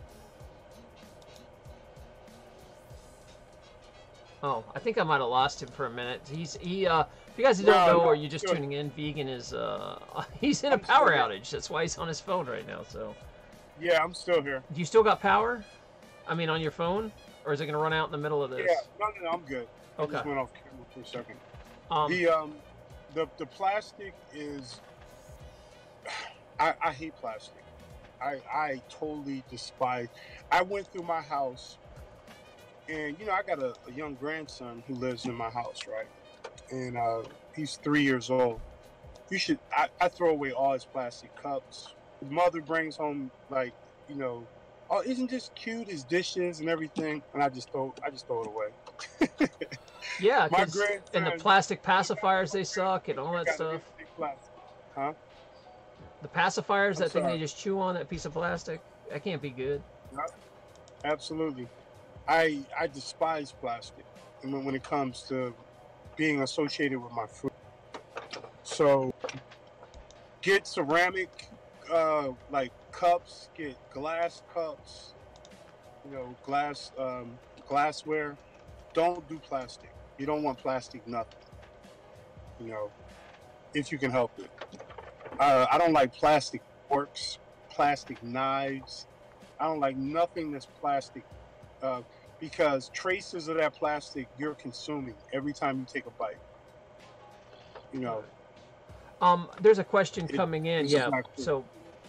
Oh, I think I might have lost him for a minute. If you guys don't know, or you're just tuning in, Vegan is he's in a power outage. That's why he's on his phone right now. So yeah, I'm still here. Do you still got power? I mean, on your phone, or is it gonna run out in the middle of this? Yeah, no, I'm good. Okay. I just went off camera for a second. The plastic is. I hate plastic. I totally despise. I went through my house. And, I got a young grandson who lives in my house, right? And he's 3 years old. I throw away all his plastic cups. His mother brings home, like, oh, isn't this cute, his dishes and everything? And I just throw it away. Yeah, and the plastic pacifiers, they suck and all that stuff. Huh? The pacifiers, that thing they just chew on, that piece of plastic, that can't be good. Yeah, absolutely. I despise plastic when it comes to being associated with my food. So get ceramic like cups, get glass cups, glassware. Don't do plastic. You don't want plastic nothing. If you can help it. I don't like plastic forks, plastic knives. I don't like nothing that's plastic. Because traces of that plastic you're consuming every time you take a bite. There's a question coming in. Yeah, so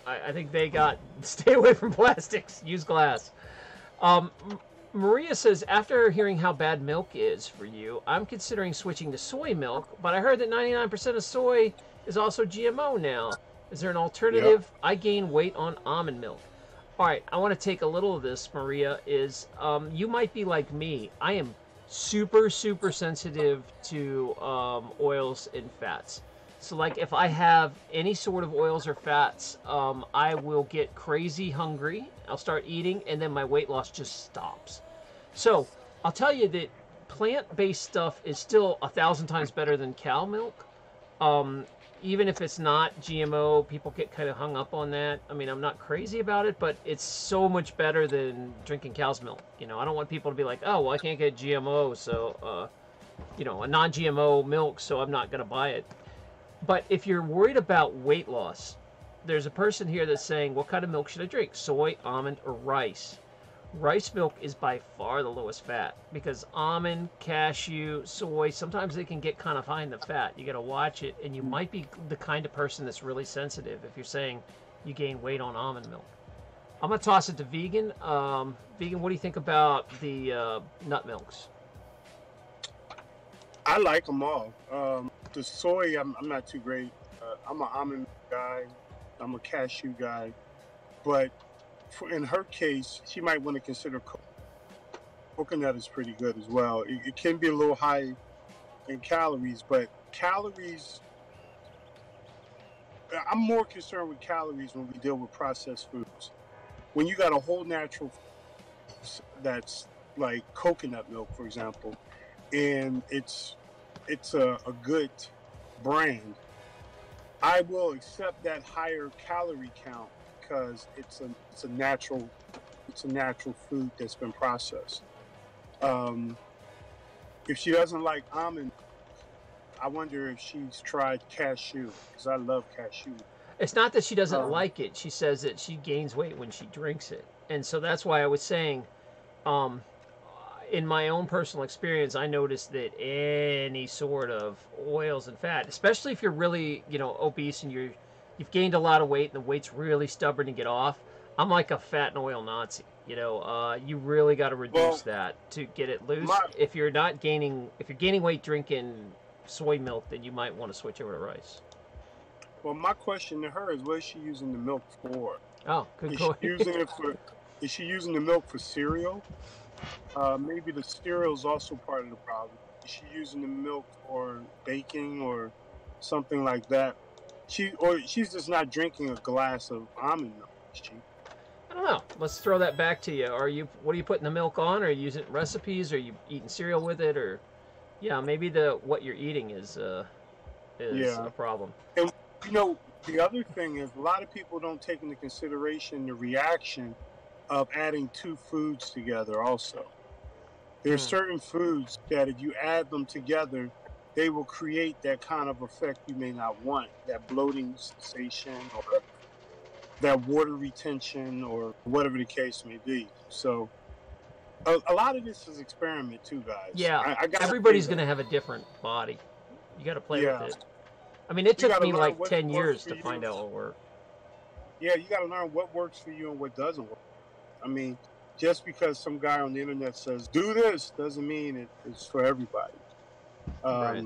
I think they got stay away from plastics. Use glass. Maria says, after hearing how bad milk is for you, I'm considering switching to soy milk, but I heard that 99% of soy is also GMO now. Is there an alternative? Yep. I gain weight on almond milk. All right, I want to take a little of this, Maria, you might be like me. I am super, super sensitive to oils and fats. So, like, if I have any sort of oils or fats, I will get crazy hungry. I'll start eating, and then my weight loss just stops. So, I'll tell you that plant-based stuff is still 1,000 times better than cow milk. Even if it's not GMO, people get kind of hung up on that. I mean, I'm not crazy about it, but it's so much better than drinking cow's milk. I don't want people to be like, oh, well, I can't get GMO, so, a non-GMO milk, so I'm not going to buy it. But if you're worried about weight loss, there's a person here that's saying, what kind of milk should I drink? Soy, almond, or rice? Rice milk is by far the lowest fat because almond, cashew, soy, sometimes they can get kind of high in the fat. You got to watch it, and you might be the kind of person that's really sensitive if you're saying you gain weight on almond milk. I'm gonna toss it to vegan. Vegan, what do you think about the nut milks? I like them all. The soy, I'm not too great. I'm an almond guy. I'm a cashew guy. But in her case, she might want to consider coconut is pretty good as well. It can be a little high in calories, but calories, I'm more concerned with calories when we deal with processed foods. When you got a whole natural that's like coconut milk, for example, and it's a good brand, I will accept that higher calorie count because it's a natural food that's been processed. Um, if she doesn't like almond, I wonder if she's tried cashew because I love cashew. It's not that she doesn't Um, like it. She says that she gains weight when she drinks it, and so that's why I was saying, um, in my own personal experience, I noticed that any sort of oils and fat, especially if you're really, obese and you've gained a lot of weight and the weight's really stubborn to get off. I'm like a fat and oil Nazi. You really got to reduce well, that to get it loose. my If you're gaining weight drinking soy milk, then you might want to switch over to rice. my question to her is, what is she using the milk for? Oh, good Is she point. using it for? Is she using the milk for cereal? Maybe the cereal is also part of the problem. Is she using the milk for baking or something like that? She's just not drinking a glass of almond milk. Is she? I don't know. Let's throw that back to you. What are you putting the milk on? Are you using recipes? Are you eating cereal with it? Or yeah, maybe what you're eating is Yeah. a problem. And you know, the other thing is a lot of people don't take into consideration the reaction of adding two foods together also. There's Hmm. certain foods that if you add them together, they will create that kind of effect you may not want, that bloating sensation or that water retention or whatever the case may be. So a lot of this is experiment too, guys. Yeah, I gotta say everybody's that. gonna have a different body. You got to play with Yeah, it. I mean, it you took gotta me learn like what 10 works years for to find you. out what worked. Yeah, you gotta learn what works for you and what doesn't work. I mean, just because some guy on the internet says do this doesn't mean it's for everybody. Right.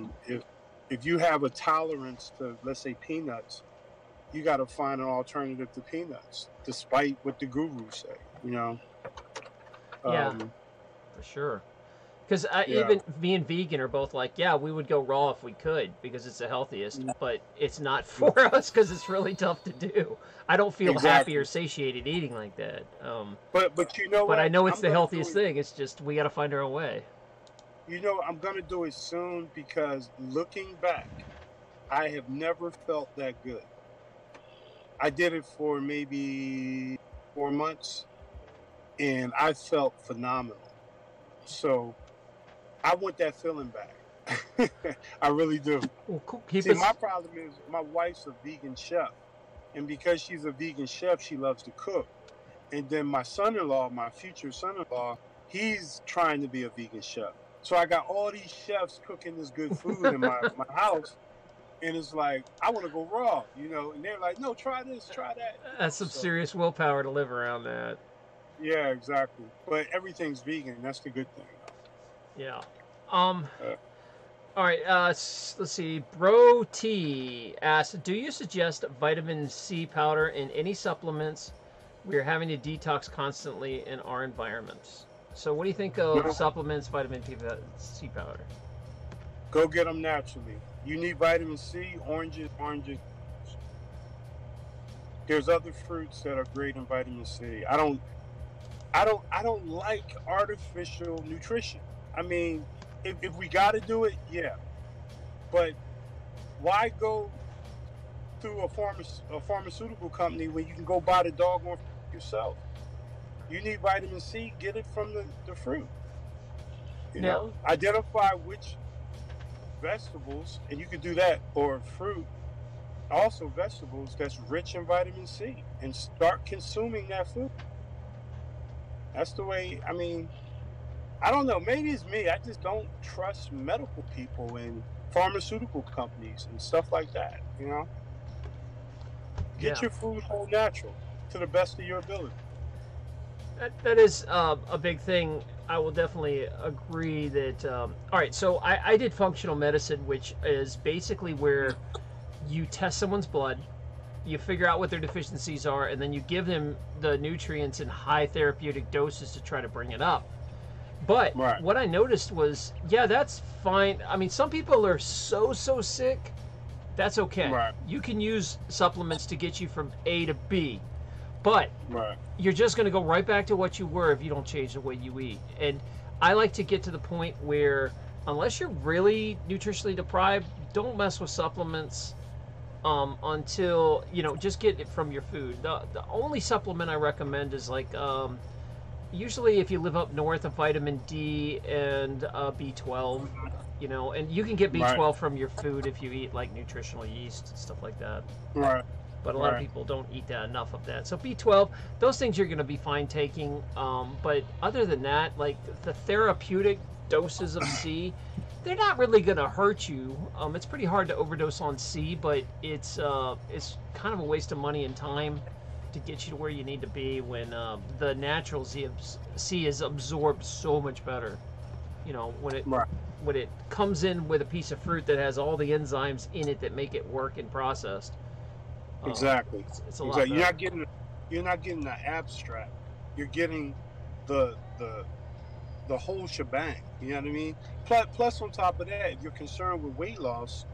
If you have a tolerance to, let's say, peanuts, you got to find an alternative to peanuts, despite what the gurus say. You know. Yeah, Um, for sure. Because yeah. even me and vegan are both like, yeah, we would go raw if we could because it's the healthiest, but it's not for us because it's really tough to do. I don't feel happy or Exactly. satiated eating like that. But you know But I what? know it's I'm the gonna do healthiest it. thing. It's just we got to find our own way. I'm gonna do it soon because looking back, I have never felt that good. I did it for maybe 4 months, and I felt phenomenal. So I want that feeling back. I really do. Well, cool. Keep See, my us. problem is my wife's a vegan chef, and because she's a vegan chef, she loves to cook. And then my son-in-law, my future son-in-law, he's trying to be a vegan chef. So I got all these chefs cooking this good food in my house, and it's like I want to go raw, and they're like, no, try this, try that. That's some So serious willpower to live around that. yeah, exactly. But everything's vegan. That's the good thing, Yeah. Um. though. All right. Let's see. Bro T asks, do you suggest vitamin C powder in any supplements? We are having to detox constantly in our environments. So, what do you think of No, supplements, vitamin C powder? go get them naturally. You need vitamin C, oranges. There's other fruits that are great in vitamin C. I don't like artificial nutrition. I mean, if we got to do it, yeah. But why go through a pharmaceutical company when you can go buy the doggone yourself? You need vitamin C, get it from the fruit. Now, Identify which vegetables, and you can do that, or fruit, also vegetables that's rich in vitamin C, and start consuming that food. That's the way. I mean, I don't know. Maybe it's me. I just don't trust medical people and pharmaceutical companies and stuff like that. Get yeah. your food whole natural to the best of your ability. That is a big thing. I will definitely agree that. All right, so I did functional medicine, which is basically where you test someone's blood, you figure out what their deficiencies are, and then you give them the nutrients in high therapeutic doses to try to bring it up. But Right. what I noticed was, yeah, that's fine. I mean, some people are so sick, that's okay. Right. You can use supplements to get you from A to B, but Right. you're just going to go right back to what you were if you don't change the way you eat. And I like to get to the point where, unless you're really nutritionally deprived, don't mess with supplements until, just get it from your food. The only supplement I recommend is like, usually if you live up north, of vitamin D and B12, and you can get B12 Right. from your food if you eat like nutritional yeast and stuff like that. Right. But a lot of Right. people don't eat that enough of that. So B12, those things you're going to be fine taking. But other than that, like the therapeutic doses of C, they're not really going to hurt you. It's pretty hard to overdose on C, but it's kind of a waste of money and time to get you to where you need to be when the natural C is absorbed so much better. Right. When it comes in with a piece of fruit that has all the enzymes in it that make it work and processed. Exactly. It's a lot Exactly. better. You're not getting the abstract. You're getting the whole shebang. You know what I mean? Plus, on top of that, if you're concerned with weight loss,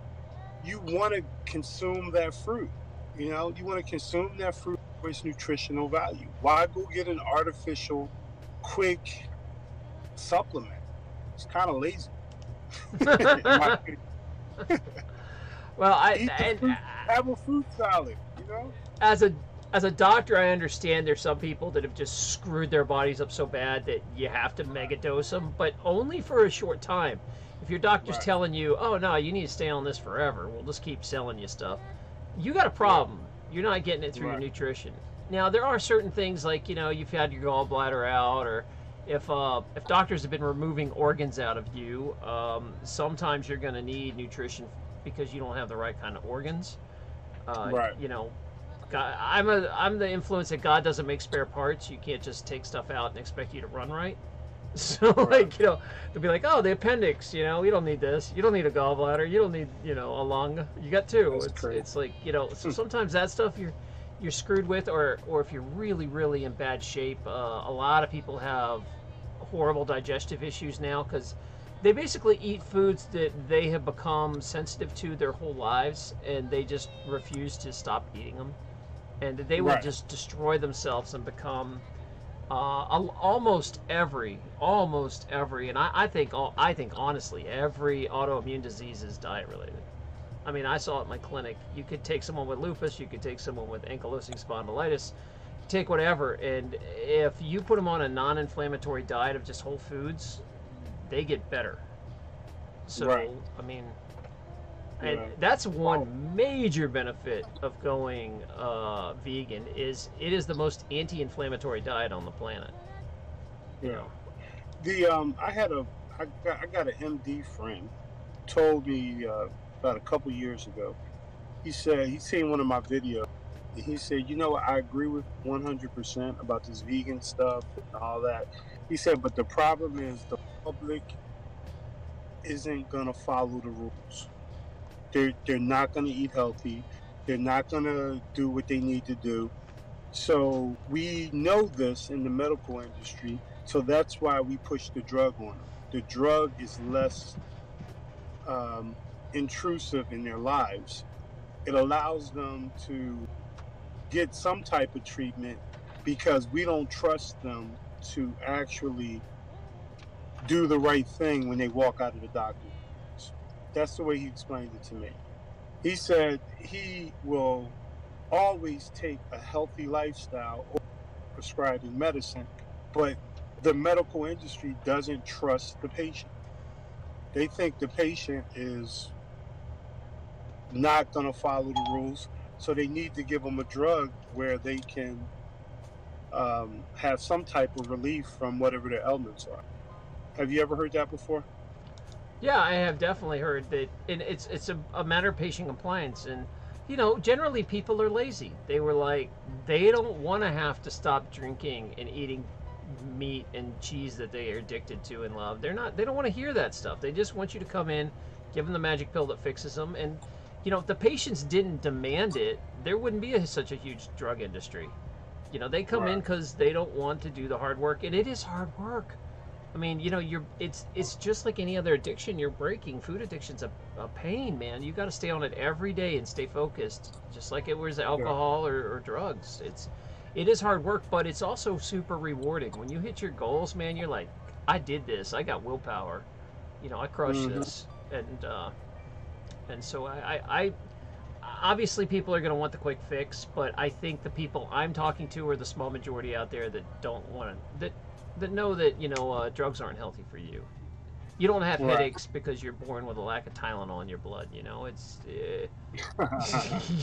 you want to consume that fruit. You want to consume that fruit for its nutritional value. Why go get an artificial, quick supplement? It's kind of lazy. In my opinion. Well, Eat the fruit, have a fruit salad. as a doctor, I understand there's some people that have just screwed their bodies up so bad that you have to mega dose them, but only for a short time. If your doctor's Right. telling you, "Oh no, you need to stay on this forever," we'll just keep selling you stuff. You got a problem. You're not getting it through your Right. nutrition. Now, there are certain things like you've had your gallbladder out, or if doctors have been removing organs out of you, sometimes you're going to need nutrition because you don't have the right kind of organs. Right. God, I'm the influence that God doesn't make spare parts. You can't just take stuff out and expect you to run right. So Right. they'll be like, oh, the appendix, you don't need this. You don't need a gallbladder. You don't need, a lung. You got two. That's It's crazy. it's like, so sometimes that stuff you're screwed with, or if you're really, really in bad shape. A lot of people have horrible digestive issues now because they basically eat foods that they have become sensitive to their whole lives, and they just refuse to stop eating them, and they will Right. just destroy themselves and become almost every, and I think honestly every autoimmune disease is diet related. I mean, I saw it in my clinic. You could take someone with lupus, you could take someone with ankylosing spondylitis, take whatever, and if you put them on a non-inflammatory diet of just whole foods, they get better. So, Right. I mean, and Yeah. that's one major benefit of going vegan is it is the most anti-inflammatory diet on the planet. Yeah. I got an MD friend told me about a couple years ago. He said he seen one of my videos. And he said, I agree with 100% about this vegan stuff and all that. He said, but the problem is the public isn't gonna follow the rules. They're not gonna eat healthy. They're not gonna do what they need to do. So we know this in the medical industry. So that's why we push the drug on them. The drug is less intrusive in their lives. It allows them to get some type of treatment because we don't trust them to actually do the right thing when they walk out of the doctor. That's the way he explained it to me. He said he will always take a healthy lifestyle or prescribed in medicine, but the medical industry doesn't trust the patient. They think the patient is not going to follow the rules, so they need to give them a drug where they can have some type of relief from whatever their ailments are. Have you ever heard that before? Yeah, I have definitely heard that, and it's a matter of patient compliance. And generally people are lazy. They don't want to have to stop drinking and eating meat and cheese that they are addicted to and love. They don't want to hear that stuff. They just want you to come in, give them the magic pill that fixes them. And, if the patients didn't demand it, there wouldn't be such a huge drug industry. They come in because they don't want to do the hard work, and it is hard work. I mean, it's just like any other addiction you're breaking. Food addiction's a pain, man. You got to stay on it every day and stay focused, just like it was alcohol or drugs. It is hard work, but it's also super rewarding. When you hit your goals, man, you're like, I did this. I got willpower. I crushed this, and so I obviously people are going to want the quick fix, but I think the people I'm talking to are the small majority out there that don't want to, that know that drugs aren't healthy for you. You don't have headaches because you're born with a lack of Tylenol in your blood. It's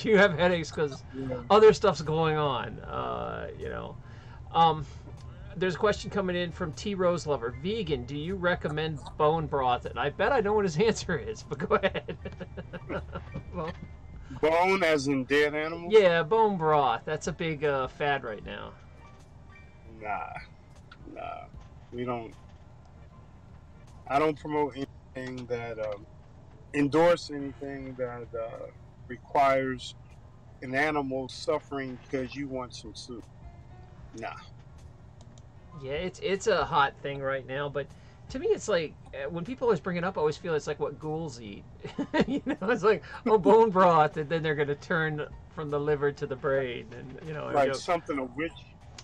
you have headaches because other stuff's going on. There's a question coming in from T Rose Lover. Vegan, do you recommend bone broth? And I bet I know what his answer is, but go ahead. Well, bone as in dead animals? Yeah, bone broth. That's a big fad right now. Nah. We don't. I don't promote anything that endorse anything that requires an animal suffering because you want some soup. Nah. Yeah, it's a hot thing right now, but to me it's like when people always bring it up, I always feel it's like what ghouls eat. It's like, oh, bone broth, and then they're going to turn from the liver to the brain, and like something a witch.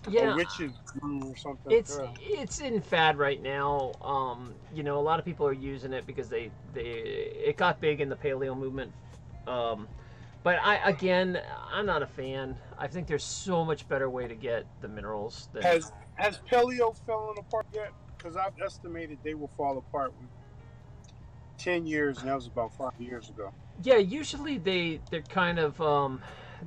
Yeah, a witch's brew or something. It's in fad right now. A lot of people are using it because it got big in the paleo movement. But I'm not a fan. I think there's so much better way to get the minerals. Has paleo fallen apart yet? Because I've estimated they will fall apart with 10 years, and that was about 5 years ago. Yeah, usually they're kind of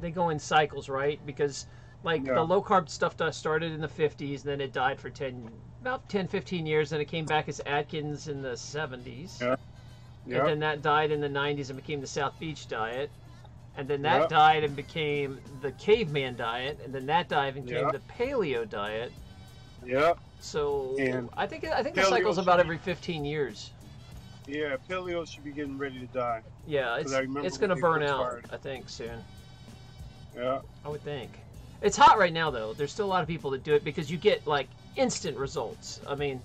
they go in cycles, right? Because the low carb stuff started in the 50s, and then it died for about 10, 15 years, and it came back as Atkins in the 70s. Yeah. And then that died in the 90s and became the South Beach diet. And then that died and became the caveman diet, and then that died and became the paleo diet. Yeah. So I think the cycle's about every 15 years. Yeah, paleo should be getting ready to die. Yeah, it's going to burn out, I think, soon. Yeah. I would think. It's hot right now, though. There's still a lot of people that do it because you get, instant results. I mean,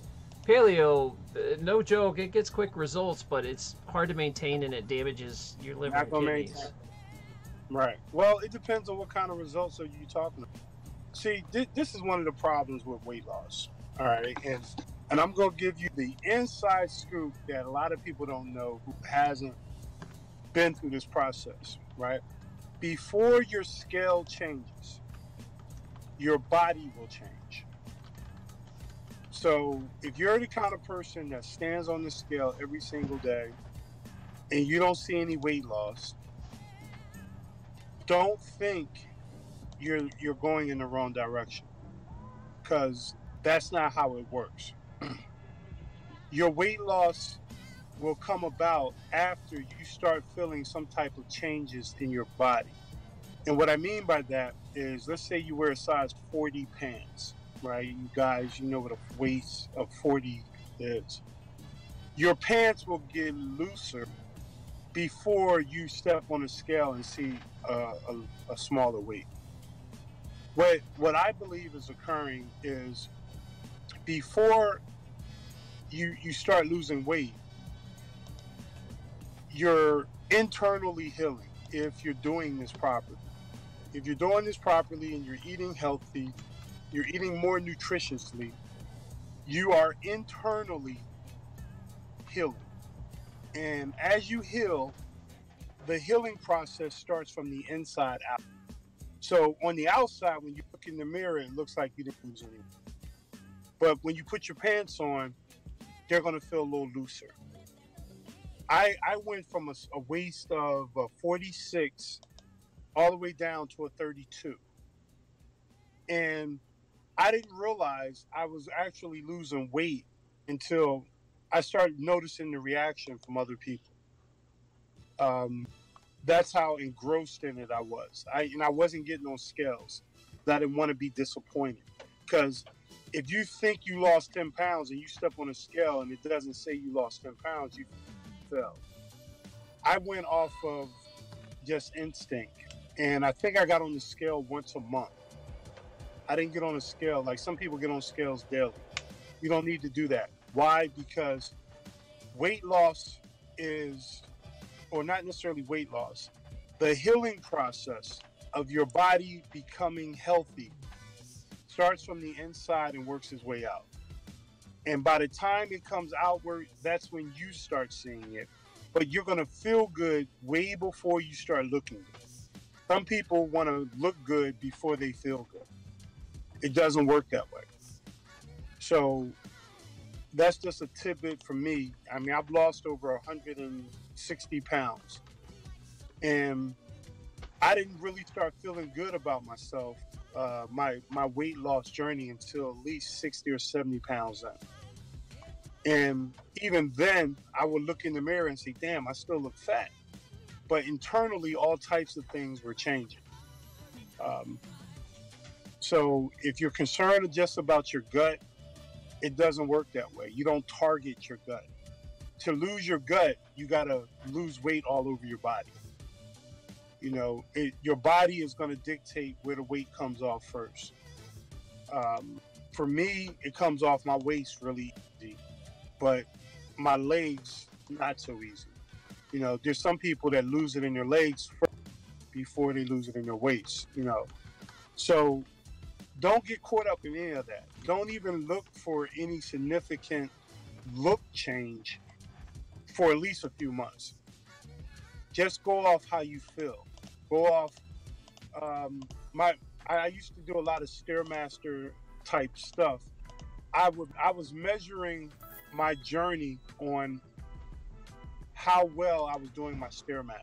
paleo, no joke, it gets quick results, but it's hard to maintain, and it damages your liver and kidneys. Right. Well, it depends on what kind of results are you talking about. See, this is one of the problems with weight loss. All right, and I'm gonna give you the inside scoop that a lot of people don't know who hasn't been through this process. Right. Before your scale changes, your body will change. So if you're the kind of person that stands on the scale every single day and you don't see any weight loss, don't think you're going in the wrong direction, because that's not how it works. Your weight loss will come about after you start feeling some type of changes in your body. And what I mean by that is, let's say you wear a size 40 pants, right? You guys, you know what a waist of 40 is. Your pants will get looser before you step on a scale and see a smaller weight. What I believe is occurring is, before you start losing weight, you're internally healing if you're doing this properly. If you're doing this properly and you're eating healthy, you're eating more nutritiously, you are internally healing. And as you heal, the healing process starts from the inside out. So on the outside, when you look in the mirror, it looks like you didn't lose anything. But when you put your pants on, they're going to feel a little looser. I went from a waist of 46 all the way down to a 32. And I didn't realize I was actually losing weight until I started noticing the reaction from other people. That's how engrossed in it I was. I wasn't getting on scales. I didn't want to be disappointed, because if you think you lost 10 pounds and you step on a scale and it doesn't say you lost 10 pounds, you fell. I went off of just instinct, and I think I got on the scale once a month. I didn't get on a scale like some people get on scales daily. You don't need to do that. Why? Because weight loss is, or not necessarily weight loss, the healing process of your body becoming healthy starts from the inside and works its way out. And by the time it comes outward, that's when you start seeing it. But you're going to feel good way before you start looking good. Some people want to look good before they feel good. It doesn't work that way. So that's just a tidbit for me. I mean, I've lost over 160 pounds. And I didn't really start feeling good about myself, my weight loss journey, until at least 60 or 70 pounds in. And even then, I would look in the mirror and say, damn, I still look fat. But internally, all types of things were changing. So if you're concerned just about your gut, it doesn't work that way. You don't target your gut. To lose your gut, you got to lose weight all over your body. You know, your body is going to dictate where the weight comes off first. For me, it comes off my waist really easy, but my legs, not so easy. You know, there's some people that lose it in their legs first before they lose it in their waist, you know. So don't get caught up in any of that. Don't even look for any significant look change for at least a few months. Just go off how you feel. Go off. I used to do a lot of Stairmaster type stuff. I was measuring my journey on how well I was doing my Stairmaster.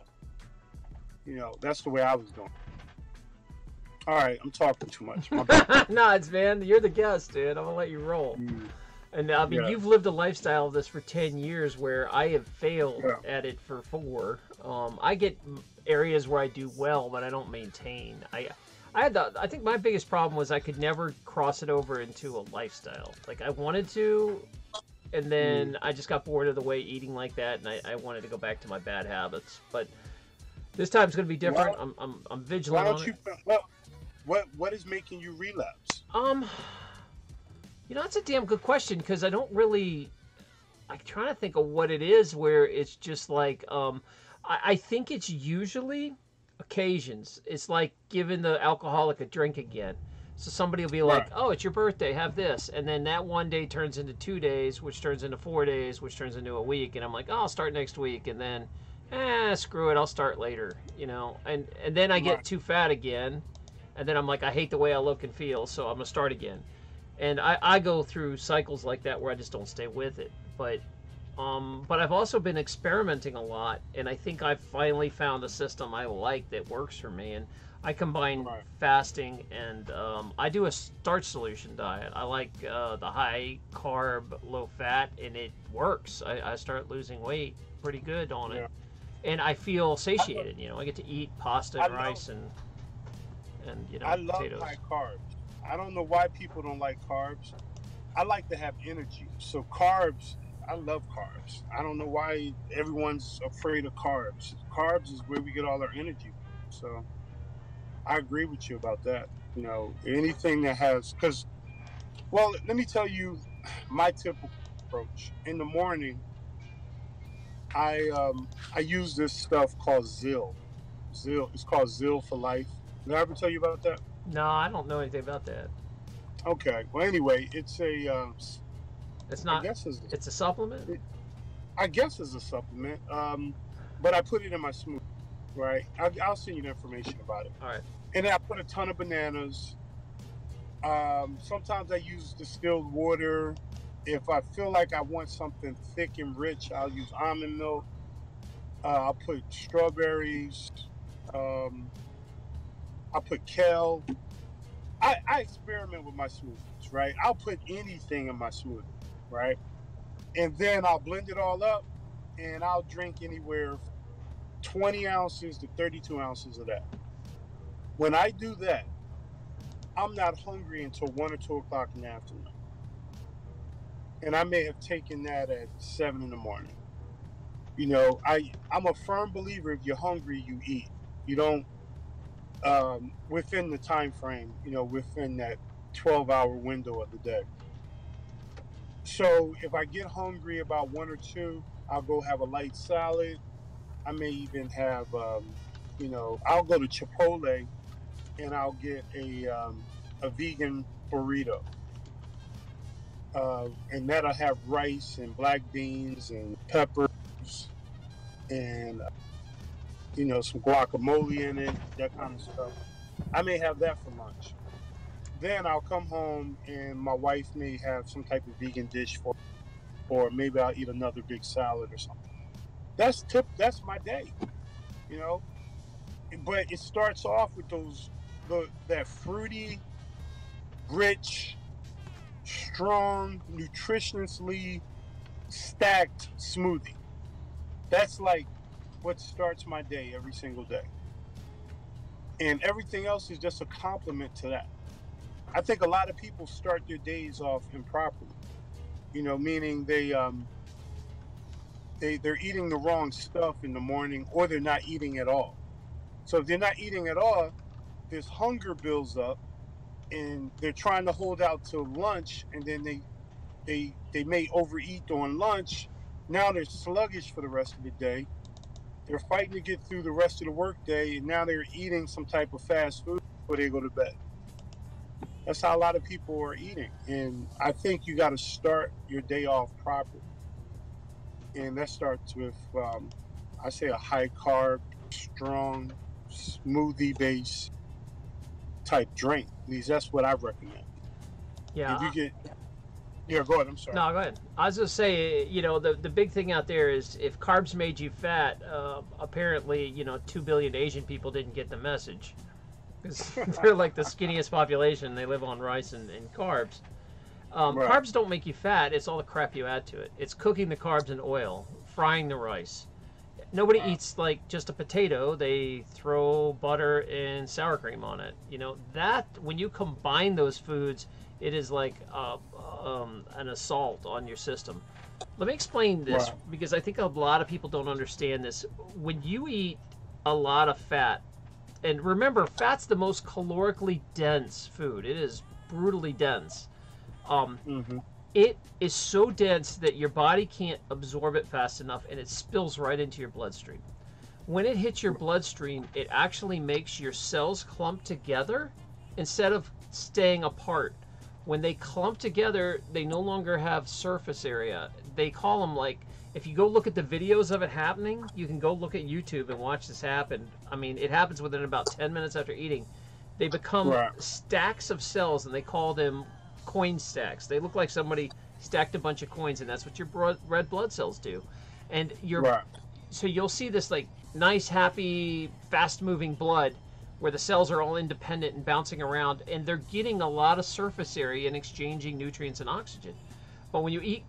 You know, that's the way I was doing. All right, I'm talking too much. No, it's man, you're the guest, dude. I'm gonna let you roll. And I mean, you've lived a lifestyle of this for 10 years, where I have failed at it for 4. I get areas where I do well, but I don't maintain. I think my biggest problem was I could never cross it over into a lifestyle. Like I wanted to, and then I just got bored of the way eating like that, and I wanted to go back to my bad habits. But this time's going to be different. I'm vigilant. Why don't you? What is making you relapse? You know, that's a damn good question, because I don't really. I'm trying to think of what it is where it's just like. I think it's usually occasions. It's like giving the alcoholic a drink again. So somebody will be like, oh, it's your birthday, have this. And then that one day turns into 2 days, which turns into 4 days, which turns into a week. And I'm like, oh, I'll start next week. And then, screw it, I'll start later, you know. And then I get too fat again. And then I'm like, I hate the way I look and feel, so I'm going to start again. And I go through cycles like that where I just don't stay with it. But I've also been experimenting a lot, and I think I've finally found a system I like that works for me. And I combine fasting and I do a starch solution diet. I like the high carb, low fat, and it works. I start losing weight pretty good on it, and I feel satiated. You know, I get to eat pasta and rice and you know, I love potatoes. high carbs. I don't know why people don't like carbs. I like to have energy, so carbs. I love carbs. I don't know why everyone's afraid of carbs. Carbs is where we get all our energy. So I agree with you about that. You know, anything that has, well, let me tell you my typical approach. In the morning, I use this stuff called Zill. It's called Zill for Life. Did I ever tell you about that? No, I don't know anything about that. Okay. Well, anyway, it's a. It's not. It's a supplement. I guess it's a supplement. But I put it in my smoothie. Right. I'll send you the information about it. All right. And then I put a ton of bananas. Sometimes I use distilled water. If I feel like I want something thick and rich, I'll use almond milk. I'll put strawberries. I'll put kale. I experiment with my smoothies, right? I'll put anything in my smoothie, right? And then I'll blend it all up, and I'll drink anywhere 20 ounces to 32 ounces of that. When I do that, I'm not hungry until 1 or 2 o'clock in the afternoon. and I may have taken that at 7 in the morning. I'm a firm believer, if you're hungry, you eat. You don't, within the time frame, within that 12-hour window of the day. So if I get hungry about 1 or 2, I'll go have a light salad. I may even have, I'll go to Chipotle and I'll get a vegan burrito. And that'll have rice and black beans and peppers and, some guacamole in it, that kind of stuff. I may have that for lunch. Then I'll come home and my wife may have some type of vegan dish for, or maybe I'll eat another big salad or something. That's my day, you know. But it starts off with that fruity, rich, strong, nutritiously stacked smoothie. That's like what starts my day every single day. And everything else is just a complement to that. I think a lot of people start their days off improperly. Meaning they're eating the wrong stuff in the morning, or they're not eating at all. So if they're not eating at all, this hunger builds up, and they're trying to hold out till lunch, and then they may overeat on lunch. Now they're sluggish for the rest of the day. They're fighting to get through the rest of the workday, and now they're eating some type of fast food before they go to bed. That's how a lot of people are eating. And I think you got to start your day off properly. And that starts with, I say, a high carb, strong, smoothie based type drink. At least that's what I recommend. Yeah. Yeah, go ahead. I'm sorry. No, go ahead. I was going to say, the big thing out there is if carbs made you fat, apparently, 2 billion Asian people didn't get the message. Because they're like the skinniest population. They live on rice and carbs. Right. Carbs don't make you fat. It's all the crap you add to it. It's cooking the carbs in oil, frying the rice. Nobody eats like just a potato. They throw butter and sour cream on it. That when you combine those foods, it is like an assault on your system. Let me explain this, because I think a lot of people don't understand this. When you eat a lot of fat, and remember, fat's the most calorically dense food. It is brutally dense. It is so dense that your body can't absorb it fast enough, and it spills right into your bloodstream. When it hits your bloodstream, it actually makes your cells clump together instead of staying apart. When they clump together, they no longer have surface area. They call them, like, if you go look at the videos of it happening, you can go look at YouTube and watch this happen. I mean, it happens within about 10 minutes after eating. They become stacks of cells, and they call them coin stacks. They look like somebody stacked a bunch of coins, and that's what your red blood cells do. And so you'll see this like nice, happy, fast-moving blood where the cells are all independent and bouncing around, and they're getting a lot of surface area and exchanging nutrients and oxygen. But when you eat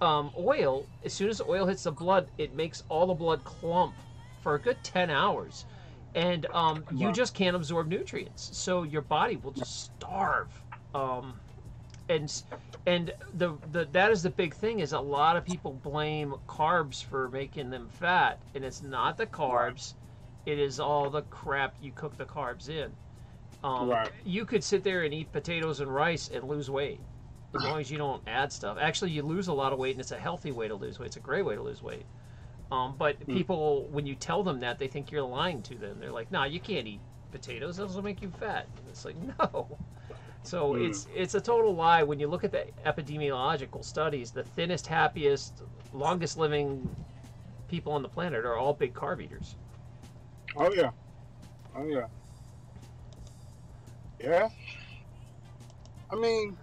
oil, as soon as the oil hits the blood, it makes all the blood clump for a good 10 hours. And you just can't absorb nutrients. So your body will just starve. And that is the big thing, is a lot of people blame carbs for making them fat, and it's not the carbs, it is all the crap you cook the carbs in. You could sit there and eat potatoes and rice and lose weight, as long as you don't add stuff. Actually, you lose a lot of weight, and it's a healthy way to lose weight. It's a great way to lose weight. But people, when you tell them that, they think you're lying to them. They're like, "Nah, you can't eat potatoes. Those will make you fat." And it's like, no. So it's a total lie. When you look at the epidemiological studies, the thinnest, happiest, longest living people on the planet are all big carb eaters. Oh yeah. Yeah. I mean,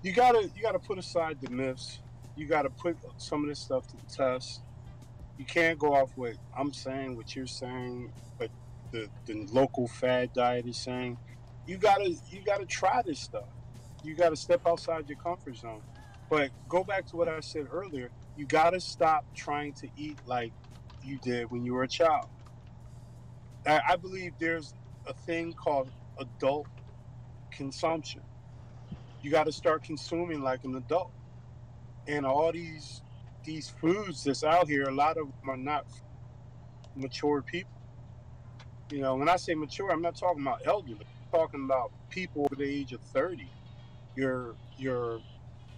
you gotta put aside the myths. You gotta put some of this stuff to the test. You can't go off what I'm saying, what you're saying, what the local fad diet is saying. You gotta try this stuff. You gotta step outside your comfort zone. But go back to what I said earlier. You gotta stop trying to eat like you did when you were a child. I believe there's a thing called adult consumption. You got to start consuming like an adult. And all these foods that's out here, a lot of them are not mature people. You know, when I say mature, I'm not talking about elderly. I'm talking about people over the age of 30. Your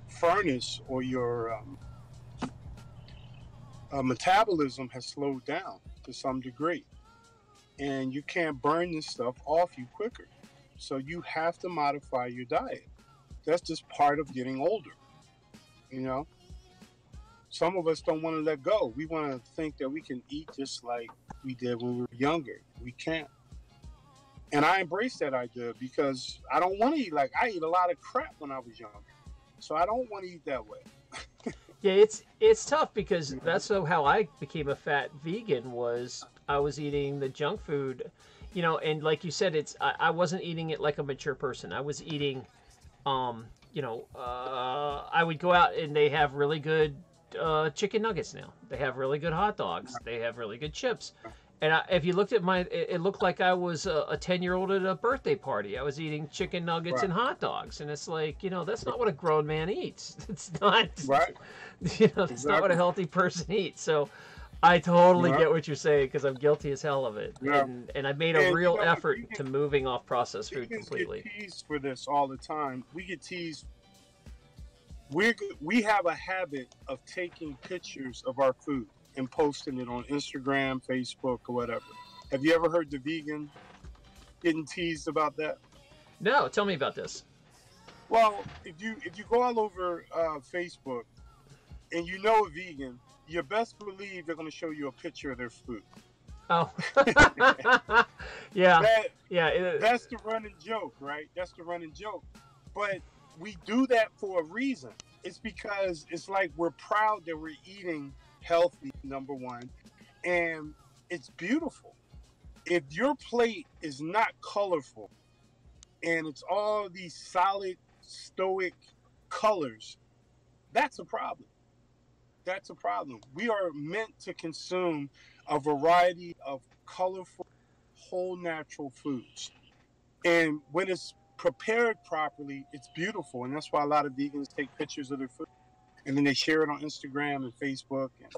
furnace or your metabolism has slowed down to some degree, and you can't burn this stuff off you quicker. So you have to modify your diet. That's just part of getting older. You know, some of us don't want to let go. We want to think that we can eat just like we did when we were younger. We can't. And I embrace that idea because I don't want to eat like I eat a lot of crap when I was younger. So I don't want to eat that way. Yeah, it's tough because that's how I became a fat vegan. Was I was eating the junk food, you know, and like you said, I wasn't eating it like a mature person. I was eating, I would go out and they have really good chicken nuggets now. They have really good hot dogs. They have really good chips. And if you looked at it looked like I was a 10-year-old at a birthday party. I was eating chicken nuggets and hot dogs. And it's like, that's not what a grown man eats. It's not, Right. That's not what a healthy person eats. So I totally get what you're saying because I'm guilty as hell of it. Yeah. And I made a real effort to moving off processed food completely. Get teased for this all the time. We get teased. We have a habit of taking pictures of our food and posting it on Instagram, Facebook, or whatever. Have you ever heard the vegan getting teased about that? No, tell me about this. Well, if you go all over Facebook and you know a vegan, you best believe they're going to show you a picture of their food. Oh, yeah, That's the running joke, right? That's the running joke. But we do that for a reason. It's because it's like we're proud that we're eating healthy, number one, and it's beautiful. If your plate is not colorful and it's all these solid, stoic colors, that's a problem. That's a problem. We are meant to consume a variety of colorful, whole natural foods. And when it's prepared properly, it's beautiful. And that's why a lot of vegans take pictures of their food and then they share it on Instagram and Facebook, and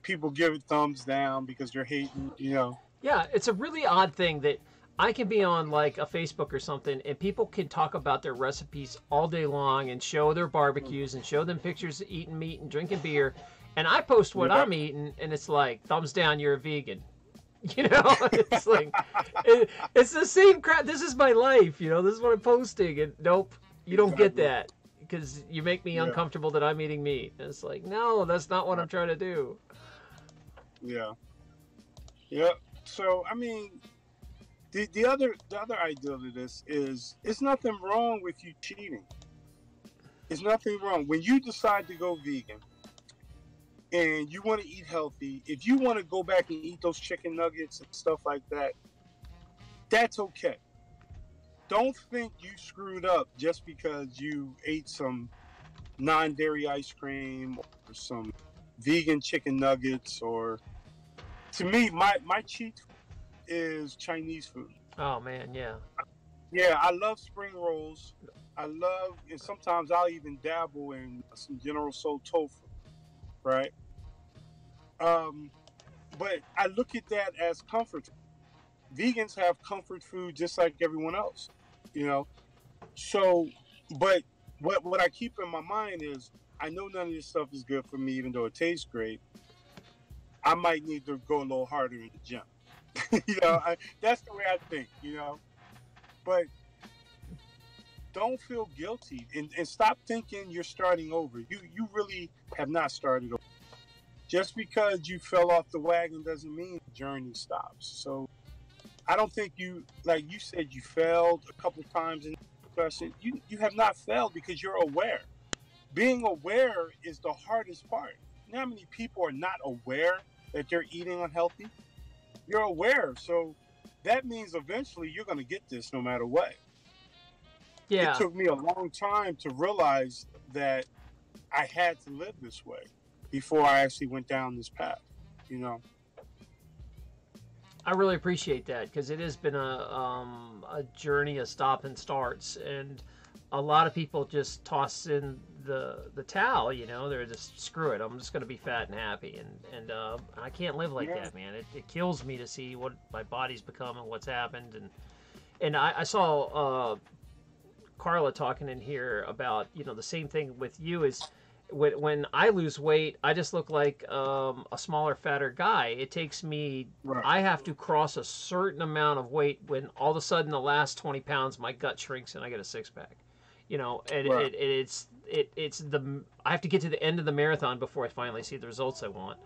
people give it thumbs down because they're hating, Yeah, it's a really odd thing that I can be on like a Facebook or something and people can talk about their recipes all day long and show their barbecues and show them pictures of eating meat and drinking beer. And I post what I'm eating and it's like, thumbs down, you're a vegan. It's like, it's the same crap. This is my life, this is what I'm posting. And nope, you don't get that. Because you make me uncomfortable that I'm eating meat. And it's like, no, that's not what I'm trying to do. Yeah. So I mean, the other idea to this is it's nothing wrong with you cheating. It's nothing wrong when you decide to go vegan and you want to eat healthy. If you want to go back and eat those chicken nuggets and stuff like that, that's okay. Don't think you screwed up just because you ate some non-dairy ice cream or some vegan chicken nuggets. Or to me, my cheat is Chinese food. Oh man, yeah. Yeah, I love spring rolls. And sometimes I'll even dabble in some General Tso tofu, right? But I look at that as comfort. Vegans have comfort food just like everyone else, So, but what I keep in my mind is I know none of this stuff is good for me, even though it tastes great. I might need to go a little harder in the gym. That's the way I think, But don't feel guilty and stop thinking you're starting over. You really have not started over. Just because you fell off the wagon doesn't mean the journey stops. So I don't think like you said, you failed a couple times in the discussion. You have not failed because you're aware. Being aware is the hardest part. You know how many people are not aware that they're eating unhealthy? You're aware. So that means eventually you're going to get this no matter what. Yeah. It took me a long time to realize that I had to live this way before I actually went down this path, I really appreciate that because it has been a journey of stop and starts, and a lot of people just toss in the towel. You know, they're just screw it. I'm just going to be fat and happy, and I can't live like that, man. It kills me to see what my body's become and what's happened, and I saw Carla talking in here about, you know, the same thing with you is when I lose weight, I just look like a smaller, fatter guy. It takes me, Right. I have to cross a certain amount of weight when all of a sudden the last 20 pounds, my gut shrinks and I get a six pack. You know, and Right. it's the, I have to get to the end of the marathon before I finally see the results I want.